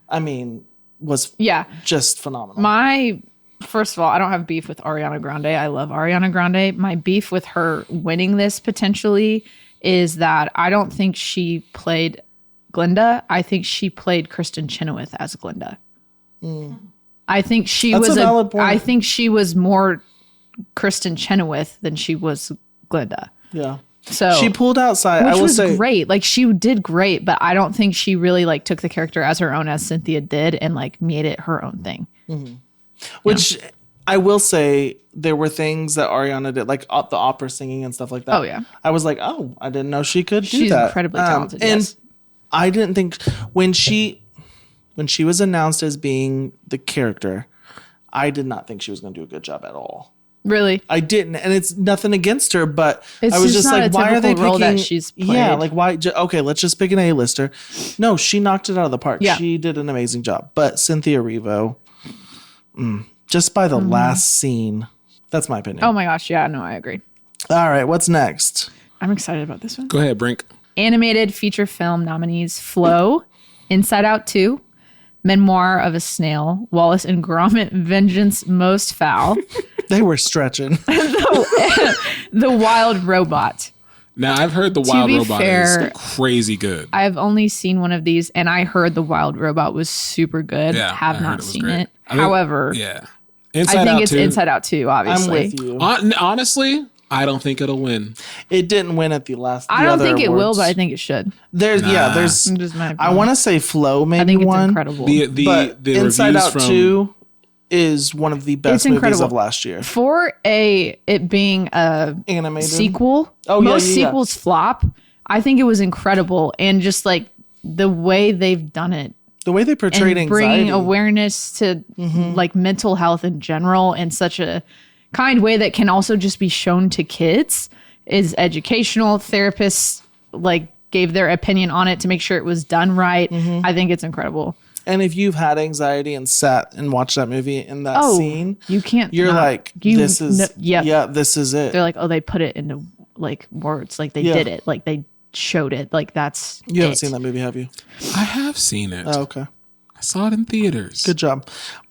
[SPEAKER 2] I mean, was
[SPEAKER 1] Yeah.
[SPEAKER 2] just phenomenal.
[SPEAKER 1] First of all, I don't have beef with Ariana Grande. I love Ariana Grande. My beef with her winning this potentially is that I don't think she played Glinda. I think she played Kristen Chenoweth as Glinda. I think she
[SPEAKER 2] That's
[SPEAKER 1] was
[SPEAKER 2] a valid point.
[SPEAKER 1] I think she was more Kristen Chenoweth than she was Glinda.
[SPEAKER 2] Yeah.
[SPEAKER 1] So
[SPEAKER 2] She pulled outside.
[SPEAKER 1] which
[SPEAKER 2] I will
[SPEAKER 1] was
[SPEAKER 2] say
[SPEAKER 1] great. Like she did great, but I don't think she really like took the character as her own as Cynthia did and like made it her own thing.
[SPEAKER 2] which I will say there were things that Ariana did, like the opera singing and stuff like that.
[SPEAKER 1] Oh, yeah.
[SPEAKER 2] I was like, oh, I didn't know she could do
[SPEAKER 1] She's
[SPEAKER 2] that.
[SPEAKER 1] incredibly talented,
[SPEAKER 2] And
[SPEAKER 1] yes.
[SPEAKER 2] I didn't think when she was announced as being the character, I did not think she was going to do a good job at all.
[SPEAKER 1] Really?
[SPEAKER 2] I didn't, and it's nothing against her, but
[SPEAKER 1] It's
[SPEAKER 2] I was
[SPEAKER 1] just
[SPEAKER 2] just
[SPEAKER 1] not
[SPEAKER 2] like,
[SPEAKER 1] a
[SPEAKER 2] why are they
[SPEAKER 1] typical role
[SPEAKER 2] picking?
[SPEAKER 1] that she's
[SPEAKER 2] Yeah,
[SPEAKER 1] played.
[SPEAKER 2] like why? Okay, let's just pick an A-lister. No, she knocked it out of the park.
[SPEAKER 1] Yeah.
[SPEAKER 2] She did an amazing job. But Cynthia Erivo, just by the last scene, that's my opinion.
[SPEAKER 1] Oh my gosh, yeah, no, I agree.
[SPEAKER 2] All right, what's next?
[SPEAKER 1] I'm excited about this one.
[SPEAKER 3] Go ahead, Brink.
[SPEAKER 1] Animated feature film nominees Flow, Inside Out 2, Memoir of a Snail, Wallace and Gromit Vengeance Most Foul,
[SPEAKER 2] They were stretching.
[SPEAKER 1] The Wild Robot.
[SPEAKER 3] Now I've heard the Wild
[SPEAKER 1] be
[SPEAKER 3] Robot
[SPEAKER 1] fair,
[SPEAKER 3] is crazy good.
[SPEAKER 1] I've only seen one of these and I heard The Wild Robot was super good.
[SPEAKER 3] Yeah, I
[SPEAKER 1] Have
[SPEAKER 3] heard
[SPEAKER 1] not
[SPEAKER 3] it was
[SPEAKER 1] seen
[SPEAKER 3] great.
[SPEAKER 1] it.
[SPEAKER 3] I think-
[SPEAKER 1] However,
[SPEAKER 3] yeah,
[SPEAKER 1] I
[SPEAKER 3] Inside
[SPEAKER 1] think
[SPEAKER 3] Out
[SPEAKER 1] it's
[SPEAKER 3] too.
[SPEAKER 1] Inside Out 2,
[SPEAKER 2] I'm
[SPEAKER 1] obviously.
[SPEAKER 2] with you.
[SPEAKER 3] Honestly, I don't think it'll win.
[SPEAKER 2] It didn't win at the last.
[SPEAKER 1] I don't
[SPEAKER 2] other
[SPEAKER 1] think it will,
[SPEAKER 2] awards.
[SPEAKER 1] but I think it should.
[SPEAKER 2] There's there's.
[SPEAKER 1] Just my
[SPEAKER 2] I
[SPEAKER 1] opinion.
[SPEAKER 2] want to say Flow maybe
[SPEAKER 1] I think it's
[SPEAKER 2] won.
[SPEAKER 1] incredible.
[SPEAKER 3] The
[SPEAKER 2] But
[SPEAKER 3] the
[SPEAKER 2] Inside
[SPEAKER 3] reviews
[SPEAKER 2] Out
[SPEAKER 3] from
[SPEAKER 2] 2 is one of the best
[SPEAKER 1] It's
[SPEAKER 2] movies
[SPEAKER 1] incredible.
[SPEAKER 2] of last year.
[SPEAKER 1] For it being a
[SPEAKER 2] Animated
[SPEAKER 1] sequel,
[SPEAKER 2] Oh, yeah,
[SPEAKER 1] most
[SPEAKER 2] yeah, yeah.
[SPEAKER 1] sequels flop. I think it was incredible, and just like the way they've done it,
[SPEAKER 2] The way they portrayed
[SPEAKER 1] and
[SPEAKER 2] anxiety.
[SPEAKER 1] bringing awareness to like mental health in general in such a kind way that can also just be shown to kids is educational. Therapists like gave their opinion on it to make sure it was done right. I think it's incredible.
[SPEAKER 2] And if you've had anxiety and sat and watched that movie in that scene,
[SPEAKER 1] you can't.
[SPEAKER 2] you're
[SPEAKER 1] not-
[SPEAKER 2] like,
[SPEAKER 1] you
[SPEAKER 2] this is,
[SPEAKER 1] kn- yep.
[SPEAKER 2] yeah, this is it.
[SPEAKER 1] They're like, oh, they put it into like words, like they
[SPEAKER 2] Yeah.
[SPEAKER 1] did it, like they showed it, like that's.
[SPEAKER 2] You haven't
[SPEAKER 1] it.
[SPEAKER 2] seen that movie, have you?
[SPEAKER 3] I have seen it.
[SPEAKER 2] Oh, okay.
[SPEAKER 3] I saw it in theaters.
[SPEAKER 2] Good job.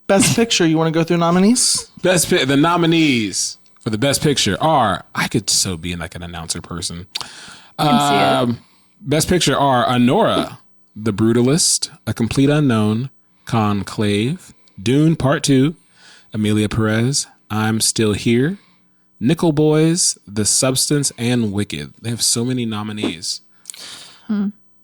[SPEAKER 2] Best Picture, you want to go through nominees?
[SPEAKER 3] The nominees for the best picture are, I could so be like an announcer person.
[SPEAKER 1] can see it.
[SPEAKER 3] Best picture are Honora, The Brutalist, A Complete Unknown, Conclave, Dune Part 2, Amelia Perez, I'm Still Here, Nickel Boys, The Substance, and Wicked. They have so many nominees.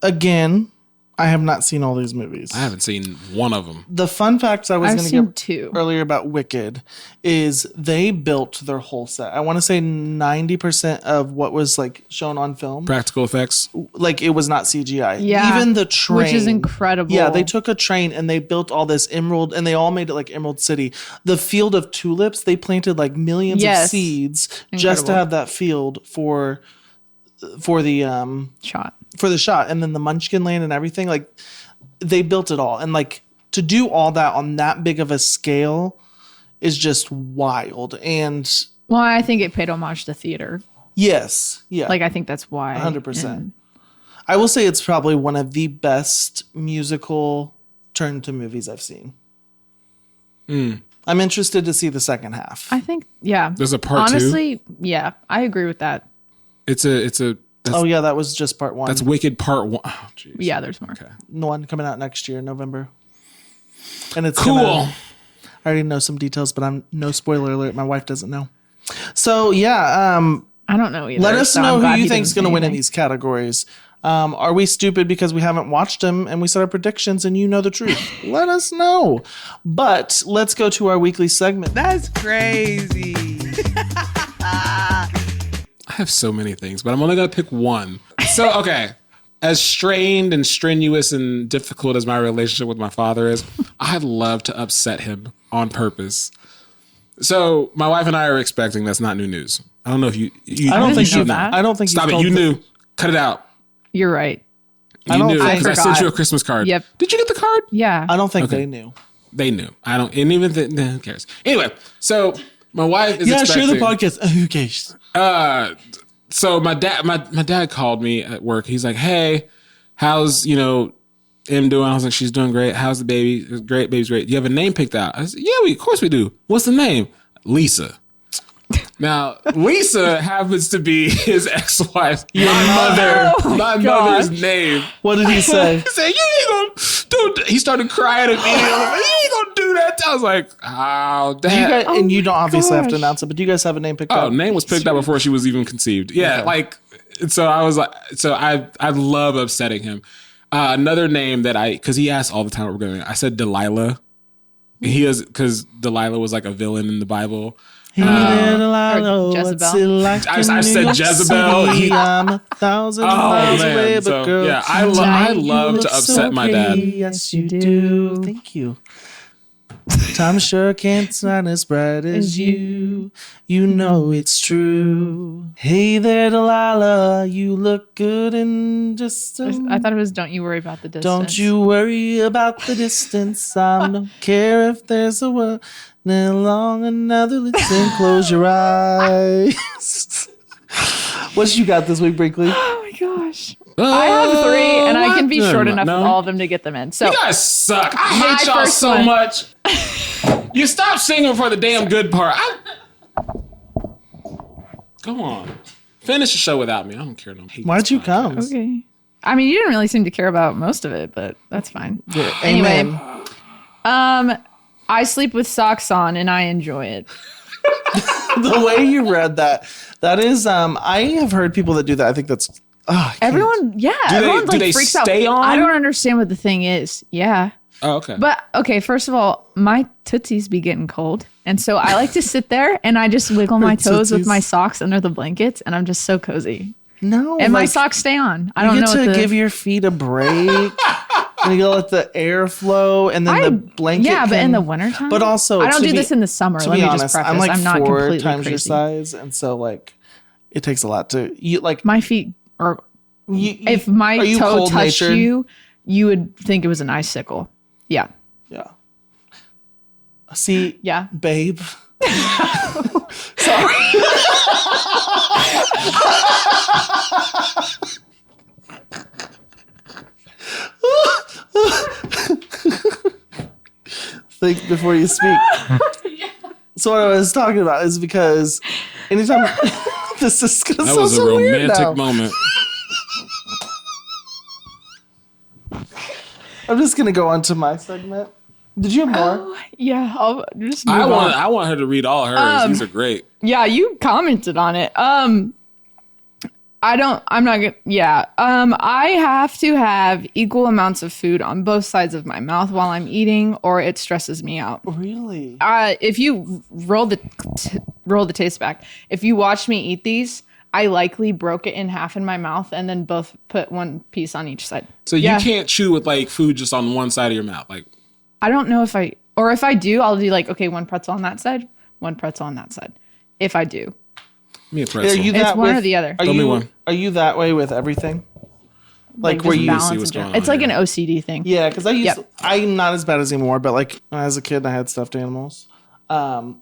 [SPEAKER 2] Again, I have not seen all these movies.
[SPEAKER 3] I haven't seen one of them.
[SPEAKER 2] The fun facts I was
[SPEAKER 1] I've
[SPEAKER 2] going to
[SPEAKER 1] seen
[SPEAKER 2] give
[SPEAKER 1] 2.
[SPEAKER 2] earlier about Wicked is they built their whole set. I want to say 90% of what was like shown on film,
[SPEAKER 3] Practical effects.
[SPEAKER 2] like it was not CGI.
[SPEAKER 1] Yeah,
[SPEAKER 2] Even the train,
[SPEAKER 1] which is incredible.
[SPEAKER 2] Yeah, they took a train and they built all this emerald, and they all made it like Emerald City. The field of tulips, they planted like millions of
[SPEAKER 1] Yes.
[SPEAKER 2] seeds just to
[SPEAKER 1] Incredible.
[SPEAKER 2] have that field for the
[SPEAKER 1] shot.
[SPEAKER 2] for the shot, and then the Munchkin Land and everything. Like they built it all, and like to do all that on that big of a scale is just wild. And
[SPEAKER 1] Well, I think it paid homage to theater.
[SPEAKER 2] yes, yeah,
[SPEAKER 1] Like I think that's why.
[SPEAKER 2] 100%.
[SPEAKER 1] And
[SPEAKER 2] I will say it's probably one of the best musical turn to movies I've seen. I'm interested to see the second half.
[SPEAKER 1] I think
[SPEAKER 3] There's a part 2.
[SPEAKER 1] honestly, yeah, I agree with that.
[SPEAKER 3] It's a
[SPEAKER 2] Oh yeah, that was just part one.
[SPEAKER 3] that's Wicked Part 1. Oh, jeez.
[SPEAKER 1] Yeah, there's more.
[SPEAKER 3] Okay.
[SPEAKER 2] one coming out next year, November. And it's
[SPEAKER 3] Cool.
[SPEAKER 2] I already know some details, but I'm no spoiler alert. My wife doesn't know. So yeah,
[SPEAKER 1] I don't know either.
[SPEAKER 2] let us
[SPEAKER 1] so
[SPEAKER 2] know
[SPEAKER 1] I'm
[SPEAKER 2] who
[SPEAKER 1] glad
[SPEAKER 2] you
[SPEAKER 1] he
[SPEAKER 2] think's
[SPEAKER 1] didn't
[SPEAKER 2] going to
[SPEAKER 1] say
[SPEAKER 2] win in
[SPEAKER 1] anything.
[SPEAKER 2] these categories. Are we stupid because we haven't watched them and we said our predictions and you know the truth? Let us know. But let's go to our weekly segment.
[SPEAKER 6] That's crazy.
[SPEAKER 3] I have so many things, but I'm only going to pick one. So, okay. As strained and strenuous and difficult as my relationship with my father is, I'd love to upset him on purpose. So, my wife and I are expecting. That's not new news. I don't know if you
[SPEAKER 2] I don't think
[SPEAKER 1] know
[SPEAKER 2] you.
[SPEAKER 1] that.
[SPEAKER 2] I don't think
[SPEAKER 3] Stop
[SPEAKER 2] you
[SPEAKER 3] it.
[SPEAKER 2] told
[SPEAKER 3] You
[SPEAKER 2] the-
[SPEAKER 3] knew. Cut it out.
[SPEAKER 1] You're right.
[SPEAKER 3] You
[SPEAKER 2] don't
[SPEAKER 3] knew.
[SPEAKER 2] think-
[SPEAKER 3] I sent
[SPEAKER 1] forgot.
[SPEAKER 3] you a Christmas card.
[SPEAKER 1] Yep.
[SPEAKER 3] Did you get the card?
[SPEAKER 1] Yeah.
[SPEAKER 2] I don't think
[SPEAKER 3] Okay.
[SPEAKER 2] they knew.
[SPEAKER 3] They knew. I don't. And even who cares? Anyway, so my wife is
[SPEAKER 2] Yeah,
[SPEAKER 3] expecting.
[SPEAKER 2] share the podcast. Who cares?
[SPEAKER 3] So my dad called me at work. He's like, "Hey, how's M doing?" I was like, "She's doing great. How's the baby? It's great. Baby's great. Do you have a name picked out?" I said, "Yeah, of course we do. What's the name?" Lisa. Now, Lisa happens to be his ex-wife. My mother's name.
[SPEAKER 2] What did he say?
[SPEAKER 3] He said, "You ain't gonna don't." He started crying at me. I was like, "You ain't gonna do that." I was like, "Oh,
[SPEAKER 2] Do you
[SPEAKER 3] Dad."
[SPEAKER 2] guys, and you don't obviously have to
[SPEAKER 1] gosh.
[SPEAKER 2] announce it, but do you guys have a name picked
[SPEAKER 3] Oh,
[SPEAKER 2] out?
[SPEAKER 3] name was picked out before she was even conceived. Yeah, like so. I was like, so I love upsetting him. Another name that because he asks all the time what we're going. I said Delilah. He is because Delilah was like a villain in the Bible.
[SPEAKER 1] Or
[SPEAKER 2] Jezebel.
[SPEAKER 1] Jezebel.
[SPEAKER 3] I said Jezebel.
[SPEAKER 2] I'm 1,000
[SPEAKER 3] Oh
[SPEAKER 2] miles away,
[SPEAKER 3] man,
[SPEAKER 2] but
[SPEAKER 3] so
[SPEAKER 2] girl,
[SPEAKER 3] yeah, I
[SPEAKER 1] tonight
[SPEAKER 3] love
[SPEAKER 2] you
[SPEAKER 3] to
[SPEAKER 2] look so
[SPEAKER 3] upset my dad.
[SPEAKER 2] pretty. Yes, you do. Thank you. Time sure can't shine as bright as you. You know it's true. Hey there, Delilah. You look good in just
[SPEAKER 1] I thought it was "Don't you worry about the distance."
[SPEAKER 2] Don't you worry about the distance. I don't care if there's a word along another. Listen, close your eyes. What you got this week, Brinkley?
[SPEAKER 1] Oh my gosh. I have 3, and I can be
[SPEAKER 3] what?
[SPEAKER 1] short
[SPEAKER 3] No,
[SPEAKER 1] enough
[SPEAKER 3] no.
[SPEAKER 1] with all of them to get them in. So
[SPEAKER 3] You guys suck. I
[SPEAKER 1] My
[SPEAKER 3] hate y'all
[SPEAKER 1] first
[SPEAKER 3] so
[SPEAKER 1] one.
[SPEAKER 3] much. You stop singing for the damn good part. Go on. Finish the show without me. I don't care no. hate
[SPEAKER 2] Why'd
[SPEAKER 3] this
[SPEAKER 2] you
[SPEAKER 3] podcast.
[SPEAKER 2] come?
[SPEAKER 1] okay. I mean, you didn't really seem to care about most of it, but that's fine. Anyway,
[SPEAKER 2] Amen.
[SPEAKER 1] I sleep with socks on, and I enjoy it.
[SPEAKER 2] The way you read that, that is, I have heard people that do that. I think that's,
[SPEAKER 1] Everyone, yeah,
[SPEAKER 3] they-
[SPEAKER 1] everyone
[SPEAKER 3] do
[SPEAKER 1] like
[SPEAKER 3] they
[SPEAKER 1] freaks
[SPEAKER 3] stay
[SPEAKER 1] out.
[SPEAKER 3] on?
[SPEAKER 1] I don't understand what the thing is. Yeah,
[SPEAKER 3] Oh, okay.
[SPEAKER 1] But okay, first of all, my tootsies be getting cold. And so I like to sit there and I just wiggle my toes with
[SPEAKER 2] tootsies.
[SPEAKER 1] my socks under the blankets and I'm just so cozy.
[SPEAKER 2] No,
[SPEAKER 1] And my
[SPEAKER 2] like,
[SPEAKER 1] socks stay on. I
[SPEAKER 2] you
[SPEAKER 1] don't
[SPEAKER 2] get
[SPEAKER 1] know
[SPEAKER 2] to
[SPEAKER 1] what the,
[SPEAKER 2] give your feet a break. And you gotta let the air flow, and then the blanket.
[SPEAKER 1] Yeah, but in
[SPEAKER 2] can-
[SPEAKER 1] the wintertime.
[SPEAKER 2] But also,
[SPEAKER 1] I don't
[SPEAKER 2] to
[SPEAKER 1] do
[SPEAKER 2] be-
[SPEAKER 1] this in the summer.
[SPEAKER 2] To
[SPEAKER 1] Let
[SPEAKER 2] be
[SPEAKER 1] me
[SPEAKER 2] honest,
[SPEAKER 1] just preface.
[SPEAKER 2] I'm like
[SPEAKER 1] not
[SPEAKER 2] 4
[SPEAKER 1] completely
[SPEAKER 2] times your
[SPEAKER 1] crazy.
[SPEAKER 2] size, and so like it takes a lot to you. Like
[SPEAKER 1] My feet are. If
[SPEAKER 2] are
[SPEAKER 1] my
[SPEAKER 2] you
[SPEAKER 1] toe touched
[SPEAKER 2] cold-natured?
[SPEAKER 1] you, you would think it was an icicle. Yeah.
[SPEAKER 2] Yeah. See,
[SPEAKER 1] Yeah.
[SPEAKER 2] babe. Think before you speak. So what I was talking about is because anytime this is gonna
[SPEAKER 3] That
[SPEAKER 2] sound
[SPEAKER 3] was a
[SPEAKER 2] so weird
[SPEAKER 3] romantic
[SPEAKER 2] now.
[SPEAKER 3] moment.
[SPEAKER 2] I'm just gonna go on to my segment. Did you have more?
[SPEAKER 1] Yeah. I'll just move
[SPEAKER 3] I
[SPEAKER 1] on.
[SPEAKER 3] want her to read all hers. These are great.
[SPEAKER 1] Yeah, you commented on it. I'm not gonna, yeah. I have to have equal amounts of food on both sides of my mouth while I'm eating or it stresses me out.
[SPEAKER 2] Really?
[SPEAKER 1] If you roll the taste back, if you watch me eat these, I likely broke it in half in my mouth and then both put one piece on each side.
[SPEAKER 3] So
[SPEAKER 1] Yeah.
[SPEAKER 3] you can't chew with like food just on one side of your mouth. Like,
[SPEAKER 1] I don't know if I do, I'll do like, okay, one pretzel on that side, one pretzel on that side. If I do.
[SPEAKER 3] give me a pretzel.
[SPEAKER 2] you
[SPEAKER 1] It's
[SPEAKER 2] that
[SPEAKER 1] one
[SPEAKER 2] with-
[SPEAKER 1] or the other.
[SPEAKER 2] Are
[SPEAKER 3] Throw me
[SPEAKER 2] you
[SPEAKER 3] one.
[SPEAKER 2] are you that way with everything? Like where
[SPEAKER 1] just
[SPEAKER 2] you
[SPEAKER 1] balance
[SPEAKER 3] see
[SPEAKER 1] in
[SPEAKER 3] what's
[SPEAKER 1] general.
[SPEAKER 3] going on
[SPEAKER 1] It's like
[SPEAKER 3] here.
[SPEAKER 1] an OCD thing.
[SPEAKER 2] Yeah, because
[SPEAKER 1] Yep.
[SPEAKER 2] I'm not as bad as anymore, but like when I was a kid, I had stuffed animals. I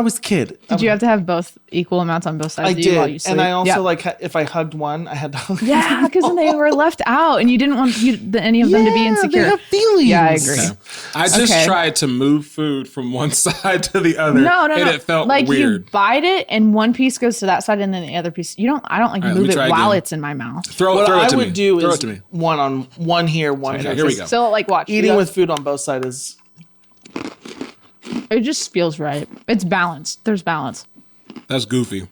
[SPEAKER 2] was a kid.
[SPEAKER 1] Did you have to have both equal amounts on both sides
[SPEAKER 2] I
[SPEAKER 1] of you while you
[SPEAKER 2] did,
[SPEAKER 1] sleep?
[SPEAKER 2] and I also
[SPEAKER 1] Yeah.
[SPEAKER 2] like if I hugged one, I had to hug.
[SPEAKER 1] Yeah, because then they were left out, and you didn't want any of them to be
[SPEAKER 2] Yeah,
[SPEAKER 1] insecure.
[SPEAKER 2] They have feelings.
[SPEAKER 1] Yeah, I agree.
[SPEAKER 3] Okay. I just
[SPEAKER 1] Okay.
[SPEAKER 3] tried to move food from one side to the other.
[SPEAKER 1] No,
[SPEAKER 3] and it felt
[SPEAKER 1] like
[SPEAKER 3] weird.
[SPEAKER 1] you bite it, and one piece goes to that side, and then the other piece. I don't like
[SPEAKER 3] right, let
[SPEAKER 1] move
[SPEAKER 3] me
[SPEAKER 1] it
[SPEAKER 3] try
[SPEAKER 1] while
[SPEAKER 3] again.
[SPEAKER 1] it's in my mouth.
[SPEAKER 3] Throw
[SPEAKER 2] What
[SPEAKER 3] it
[SPEAKER 2] I
[SPEAKER 3] to
[SPEAKER 2] would
[SPEAKER 3] me.
[SPEAKER 2] do
[SPEAKER 3] Throw
[SPEAKER 2] is
[SPEAKER 3] it to me.
[SPEAKER 2] one here, one
[SPEAKER 3] Okay,
[SPEAKER 2] here.
[SPEAKER 3] here we go.
[SPEAKER 1] So like, watch
[SPEAKER 2] Eating
[SPEAKER 1] feel-
[SPEAKER 2] with food on both sides is
[SPEAKER 1] it just feels right. It's balanced. There's balance.
[SPEAKER 3] That's goofy.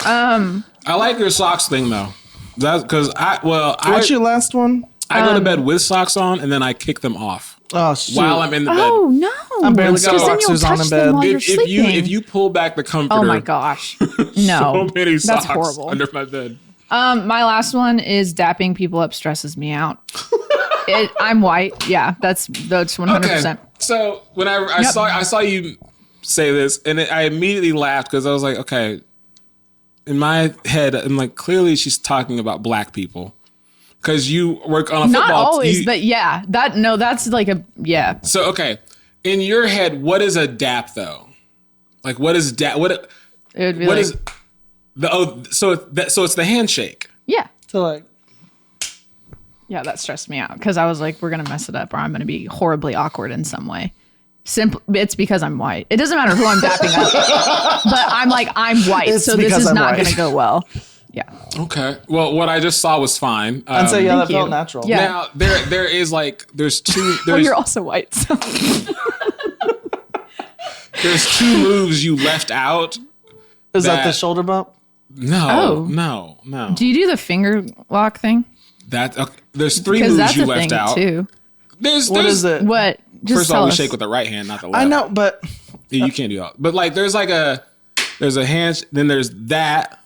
[SPEAKER 3] I like your socks thing though. That's because
[SPEAKER 2] What's your last one?
[SPEAKER 3] I go to bed with socks on and then I kick them off
[SPEAKER 2] Oh, shoot.
[SPEAKER 3] while I'm in the bed.
[SPEAKER 1] Oh no!
[SPEAKER 2] I'm barely got
[SPEAKER 1] Because then you'll
[SPEAKER 2] boxers on
[SPEAKER 1] touch
[SPEAKER 2] in
[SPEAKER 1] them
[SPEAKER 2] bed.
[SPEAKER 1] while you're
[SPEAKER 3] If
[SPEAKER 1] sleeping.
[SPEAKER 3] if you pull back the comforter,
[SPEAKER 1] oh my gosh,
[SPEAKER 3] so
[SPEAKER 1] no,
[SPEAKER 3] many
[SPEAKER 1] that's
[SPEAKER 3] socks
[SPEAKER 1] horrible.
[SPEAKER 3] under my bed.
[SPEAKER 1] My last one is dapping people up stresses me out. I'm white. Yeah, that's 100%.
[SPEAKER 3] Okay. So when I saw you say this, and I immediately laughed because I was like, okay. In my head, I'm like, clearly she's talking about black people because you work on a
[SPEAKER 1] Not
[SPEAKER 3] football.
[SPEAKER 1] always, but yeah, that's like yeah.
[SPEAKER 3] So okay, in your head, what is a dap though? Like, what is dap? What
[SPEAKER 1] It would be
[SPEAKER 3] what
[SPEAKER 1] like,
[SPEAKER 3] is the so it's the handshake.
[SPEAKER 1] yeah.
[SPEAKER 2] So like,
[SPEAKER 1] Yeah, that stressed me out because I was like, we're gonna mess it up, or I'm gonna be horribly awkward in some way. It's because I'm white. It doesn't matter who I'm dapping up, but I'm like, I'm white,
[SPEAKER 2] It's
[SPEAKER 1] so this
[SPEAKER 2] because
[SPEAKER 1] is
[SPEAKER 2] I'm
[SPEAKER 1] not
[SPEAKER 2] white.
[SPEAKER 1] gonna go well. Yeah.
[SPEAKER 3] Okay. Well, what I just saw was fine.
[SPEAKER 2] and so yeah, that
[SPEAKER 1] Thank
[SPEAKER 2] felt
[SPEAKER 1] you.
[SPEAKER 2] natural.
[SPEAKER 1] Yeah.
[SPEAKER 3] Now there is like there's two
[SPEAKER 1] Well,
[SPEAKER 3] there's
[SPEAKER 1] you're also white, so
[SPEAKER 3] there's two moves you left out.
[SPEAKER 2] Is that the
[SPEAKER 3] That-
[SPEAKER 2] shoulder bump?
[SPEAKER 3] No,
[SPEAKER 1] Oh.
[SPEAKER 3] no.
[SPEAKER 1] do you do the finger lock thing?
[SPEAKER 3] That there's three
[SPEAKER 1] Because
[SPEAKER 3] moves
[SPEAKER 1] that's
[SPEAKER 3] you
[SPEAKER 1] a
[SPEAKER 3] left
[SPEAKER 1] thing
[SPEAKER 3] out.
[SPEAKER 1] too.
[SPEAKER 2] What is it?
[SPEAKER 1] What? Just
[SPEAKER 3] First of
[SPEAKER 1] tell
[SPEAKER 3] all, we
[SPEAKER 1] us.
[SPEAKER 3] shake with the right hand, not the left.
[SPEAKER 2] I know, but
[SPEAKER 3] You can't do that. But like there's a hand, then there's that,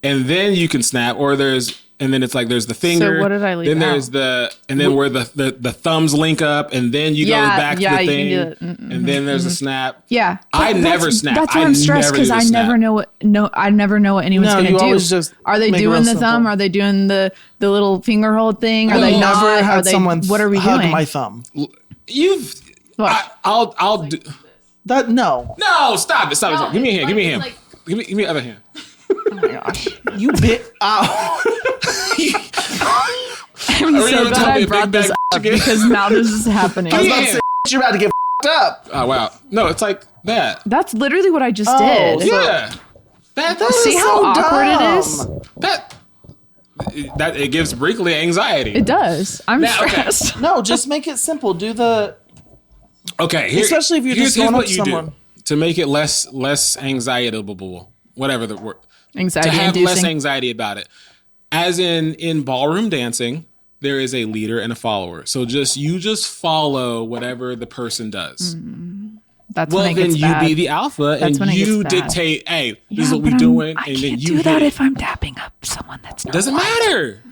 [SPEAKER 3] and then you can snap, or then it's like there's the finger.
[SPEAKER 1] what did I leave
[SPEAKER 3] Then there's
[SPEAKER 1] out?
[SPEAKER 3] and then where the thumbs link up, and then you
[SPEAKER 1] Yeah,
[SPEAKER 3] go back
[SPEAKER 1] yeah,
[SPEAKER 3] to the
[SPEAKER 1] you
[SPEAKER 3] thing,
[SPEAKER 1] can do it.
[SPEAKER 3] and then there's a snap.
[SPEAKER 1] Yeah,
[SPEAKER 3] I
[SPEAKER 1] But
[SPEAKER 3] never
[SPEAKER 1] that's-
[SPEAKER 3] snap.
[SPEAKER 1] That's why
[SPEAKER 3] I
[SPEAKER 1] I'm stressed
[SPEAKER 3] never
[SPEAKER 1] because
[SPEAKER 3] do the
[SPEAKER 1] I never
[SPEAKER 3] snap.
[SPEAKER 1] know what. No, I never know what anyone's
[SPEAKER 2] No,
[SPEAKER 1] gonna
[SPEAKER 2] you
[SPEAKER 1] do.
[SPEAKER 2] always just
[SPEAKER 1] Are they
[SPEAKER 2] make it
[SPEAKER 1] doing
[SPEAKER 2] real
[SPEAKER 1] the thumb?
[SPEAKER 2] simple.
[SPEAKER 1] Are they doing the little finger hold thing? Are
[SPEAKER 2] I
[SPEAKER 1] they
[SPEAKER 2] never
[SPEAKER 1] not? Are
[SPEAKER 2] had
[SPEAKER 1] they,
[SPEAKER 2] someone
[SPEAKER 1] what are we
[SPEAKER 2] hug
[SPEAKER 1] doing?
[SPEAKER 2] my thumb.
[SPEAKER 3] You've.
[SPEAKER 1] What?
[SPEAKER 3] I'll do.
[SPEAKER 2] That no,
[SPEAKER 3] No, stop it. Stop it.
[SPEAKER 1] No,
[SPEAKER 3] Give me a hand.
[SPEAKER 1] it's
[SPEAKER 3] Give me a
[SPEAKER 1] like-
[SPEAKER 3] hand. Give me the other hand.
[SPEAKER 1] Oh my gosh!
[SPEAKER 2] you bit. Ow.
[SPEAKER 1] I'm
[SPEAKER 3] you
[SPEAKER 1] so
[SPEAKER 3] gonna tell
[SPEAKER 1] glad
[SPEAKER 3] me
[SPEAKER 1] I
[SPEAKER 3] a
[SPEAKER 1] brought
[SPEAKER 3] big
[SPEAKER 1] this
[SPEAKER 3] bag
[SPEAKER 1] up
[SPEAKER 3] again?
[SPEAKER 1] because now this is happening.
[SPEAKER 2] I was about
[SPEAKER 3] Yeah.
[SPEAKER 2] to say you're about to get up.
[SPEAKER 3] Oh wow. No, it's like that.
[SPEAKER 1] That's literally what I just
[SPEAKER 2] Oh,
[SPEAKER 1] did.
[SPEAKER 2] so-
[SPEAKER 3] Yeah. That
[SPEAKER 1] See
[SPEAKER 2] is
[SPEAKER 1] how
[SPEAKER 2] so
[SPEAKER 1] awkward it
[SPEAKER 2] dumb.
[SPEAKER 1] is?
[SPEAKER 3] that it gives Brinkley anxiety.
[SPEAKER 1] It does. I'm
[SPEAKER 3] Now, okay.
[SPEAKER 1] stressed.
[SPEAKER 2] No, just make it simple. Do the
[SPEAKER 3] Okay,
[SPEAKER 2] Especially if you're
[SPEAKER 3] here's
[SPEAKER 2] just going up
[SPEAKER 3] what
[SPEAKER 2] to
[SPEAKER 3] you
[SPEAKER 2] someone.
[SPEAKER 3] do to make it less anxiety-able, whatever the word.
[SPEAKER 1] Anxiety
[SPEAKER 3] To have less
[SPEAKER 1] inducing.
[SPEAKER 3] anxiety about it. As in ballroom dancing, there is a leader and a follower. So you just follow whatever the person does.
[SPEAKER 1] That's
[SPEAKER 3] Well,
[SPEAKER 1] when it
[SPEAKER 3] then
[SPEAKER 1] gets
[SPEAKER 3] you
[SPEAKER 1] bad.
[SPEAKER 3] be the alpha
[SPEAKER 1] That's when
[SPEAKER 3] and
[SPEAKER 1] it gets
[SPEAKER 3] you
[SPEAKER 1] bad.
[SPEAKER 3] dictate, hey, this
[SPEAKER 1] Yeah,
[SPEAKER 3] is what
[SPEAKER 1] but
[SPEAKER 3] we're doing.
[SPEAKER 1] I
[SPEAKER 3] And then
[SPEAKER 1] can't
[SPEAKER 3] you
[SPEAKER 1] do
[SPEAKER 3] hit
[SPEAKER 1] that
[SPEAKER 3] it.
[SPEAKER 1] if I'm dapping up someone that's not.
[SPEAKER 3] Doesn't
[SPEAKER 1] white.
[SPEAKER 3] matter.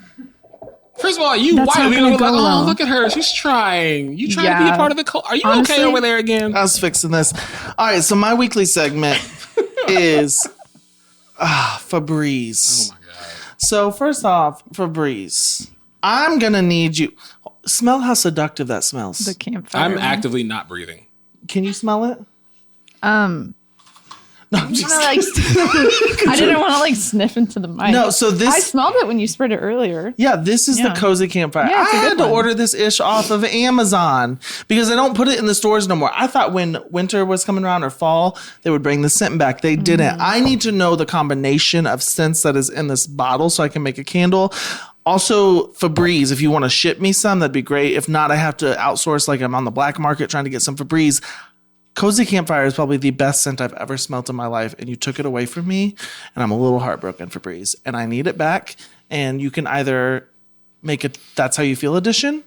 [SPEAKER 3] First of all, you
[SPEAKER 1] That's
[SPEAKER 3] white
[SPEAKER 1] not
[SPEAKER 3] leader
[SPEAKER 1] gonna
[SPEAKER 3] was like,
[SPEAKER 1] go
[SPEAKER 3] oh,
[SPEAKER 1] well.
[SPEAKER 3] look at her. She's trying. You trying to be a
[SPEAKER 1] Yeah.
[SPEAKER 3] part of the cult. Are you
[SPEAKER 1] Honestly,
[SPEAKER 3] okay over there again?
[SPEAKER 2] I was fixing this. All right, so my weekly segment is Febreze.
[SPEAKER 3] Oh my God.
[SPEAKER 2] So first off, Febreze, I'm gonna need you. Smell how seductive that smells.
[SPEAKER 1] The campfire.
[SPEAKER 3] I'm
[SPEAKER 1] one.
[SPEAKER 3] actively not breathing.
[SPEAKER 2] Can you smell it? No, I'm just
[SPEAKER 1] I didn't want to like sniff into the mic.
[SPEAKER 2] No, so this-
[SPEAKER 1] I smelled it when you sprayed it earlier.
[SPEAKER 2] Yeah, this is
[SPEAKER 1] Yeah.
[SPEAKER 2] the Cozy Campfire.
[SPEAKER 1] Yeah,
[SPEAKER 2] I
[SPEAKER 1] it's a good
[SPEAKER 2] had to
[SPEAKER 1] one.
[SPEAKER 2] order this ish off of Amazon because they don't put it in the stores no more. I thought when winter was coming around or fall, they would bring the scent back. They didn't. I need to know the combination of scents that is in this bottle so I can make a candle. Also, Febreze, if you want to ship me some, that'd be great. If not, I have to outsource, like I'm on the black market trying to get some Febreze. Cozy Campfire is probably the best scent I've ever smelled in my life, and you took it away from me, and I'm a little heartbroken, Febreze. And I need it back, and you can either make it That's How You Feel edition,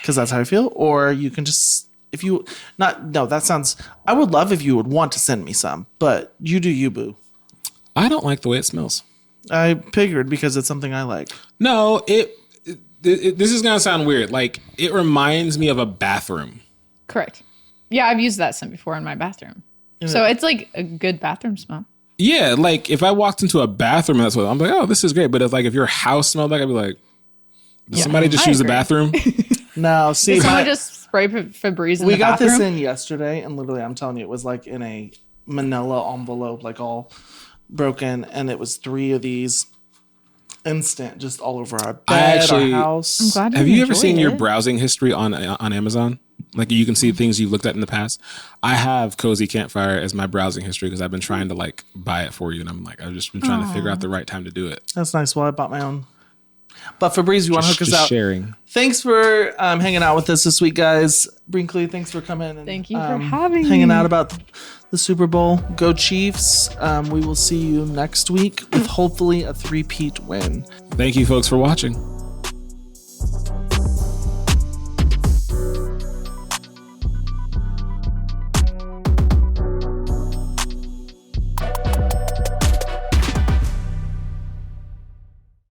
[SPEAKER 2] because that's how I feel, or you can just, if you, not, no, that sounds, I would love if you would want to send me some, but you do you, boo.
[SPEAKER 3] I don't like the way it smells.
[SPEAKER 2] I figured because it's something I like.
[SPEAKER 3] No, this is gonna sound weird. Like, it reminds me of a bathroom.
[SPEAKER 1] Correct. Yeah, I've used that scent before in my bathroom. So it's like a good bathroom smell.
[SPEAKER 3] Yeah, like if I walked into a bathroom, that's what I'm like. Oh, this is great. But if your house smelled like, I'd be like, did somebody just
[SPEAKER 1] I
[SPEAKER 3] use the
[SPEAKER 1] agree.
[SPEAKER 3] bathroom?
[SPEAKER 2] No, see,
[SPEAKER 1] Did someone
[SPEAKER 2] my-
[SPEAKER 1] just spray Febreze in
[SPEAKER 2] we
[SPEAKER 1] the
[SPEAKER 2] got
[SPEAKER 1] bathroom?
[SPEAKER 2] this in yesterday, and literally, I'm telling you, it was like in a manila envelope, like all broken, and it was 3 of these instant, just all over our bed, our house.
[SPEAKER 1] I'm glad
[SPEAKER 3] Have you ever
[SPEAKER 1] enjoyed
[SPEAKER 3] seen your
[SPEAKER 1] it.
[SPEAKER 3] browsing history on Amazon? Like you can see things you've looked at in the past. I have Cozy Campfire as my browsing history because I've been trying to like buy it for you, and I'm like, I've just been trying to figure out the right time to do it.
[SPEAKER 2] That's nice. Well, I bought my own. But Febreze, you want to hook us
[SPEAKER 3] Just
[SPEAKER 2] out?
[SPEAKER 3] sharing.
[SPEAKER 2] Thanks for hanging out with us this week, guys. Brinkley, thanks for coming. And,
[SPEAKER 1] Thank you for having
[SPEAKER 2] hanging
[SPEAKER 1] me.
[SPEAKER 2] out about the Super Bowl. Go Chiefs. We will see you next week with hopefully a 3-peat win.
[SPEAKER 3] Thank you, folks, for watching.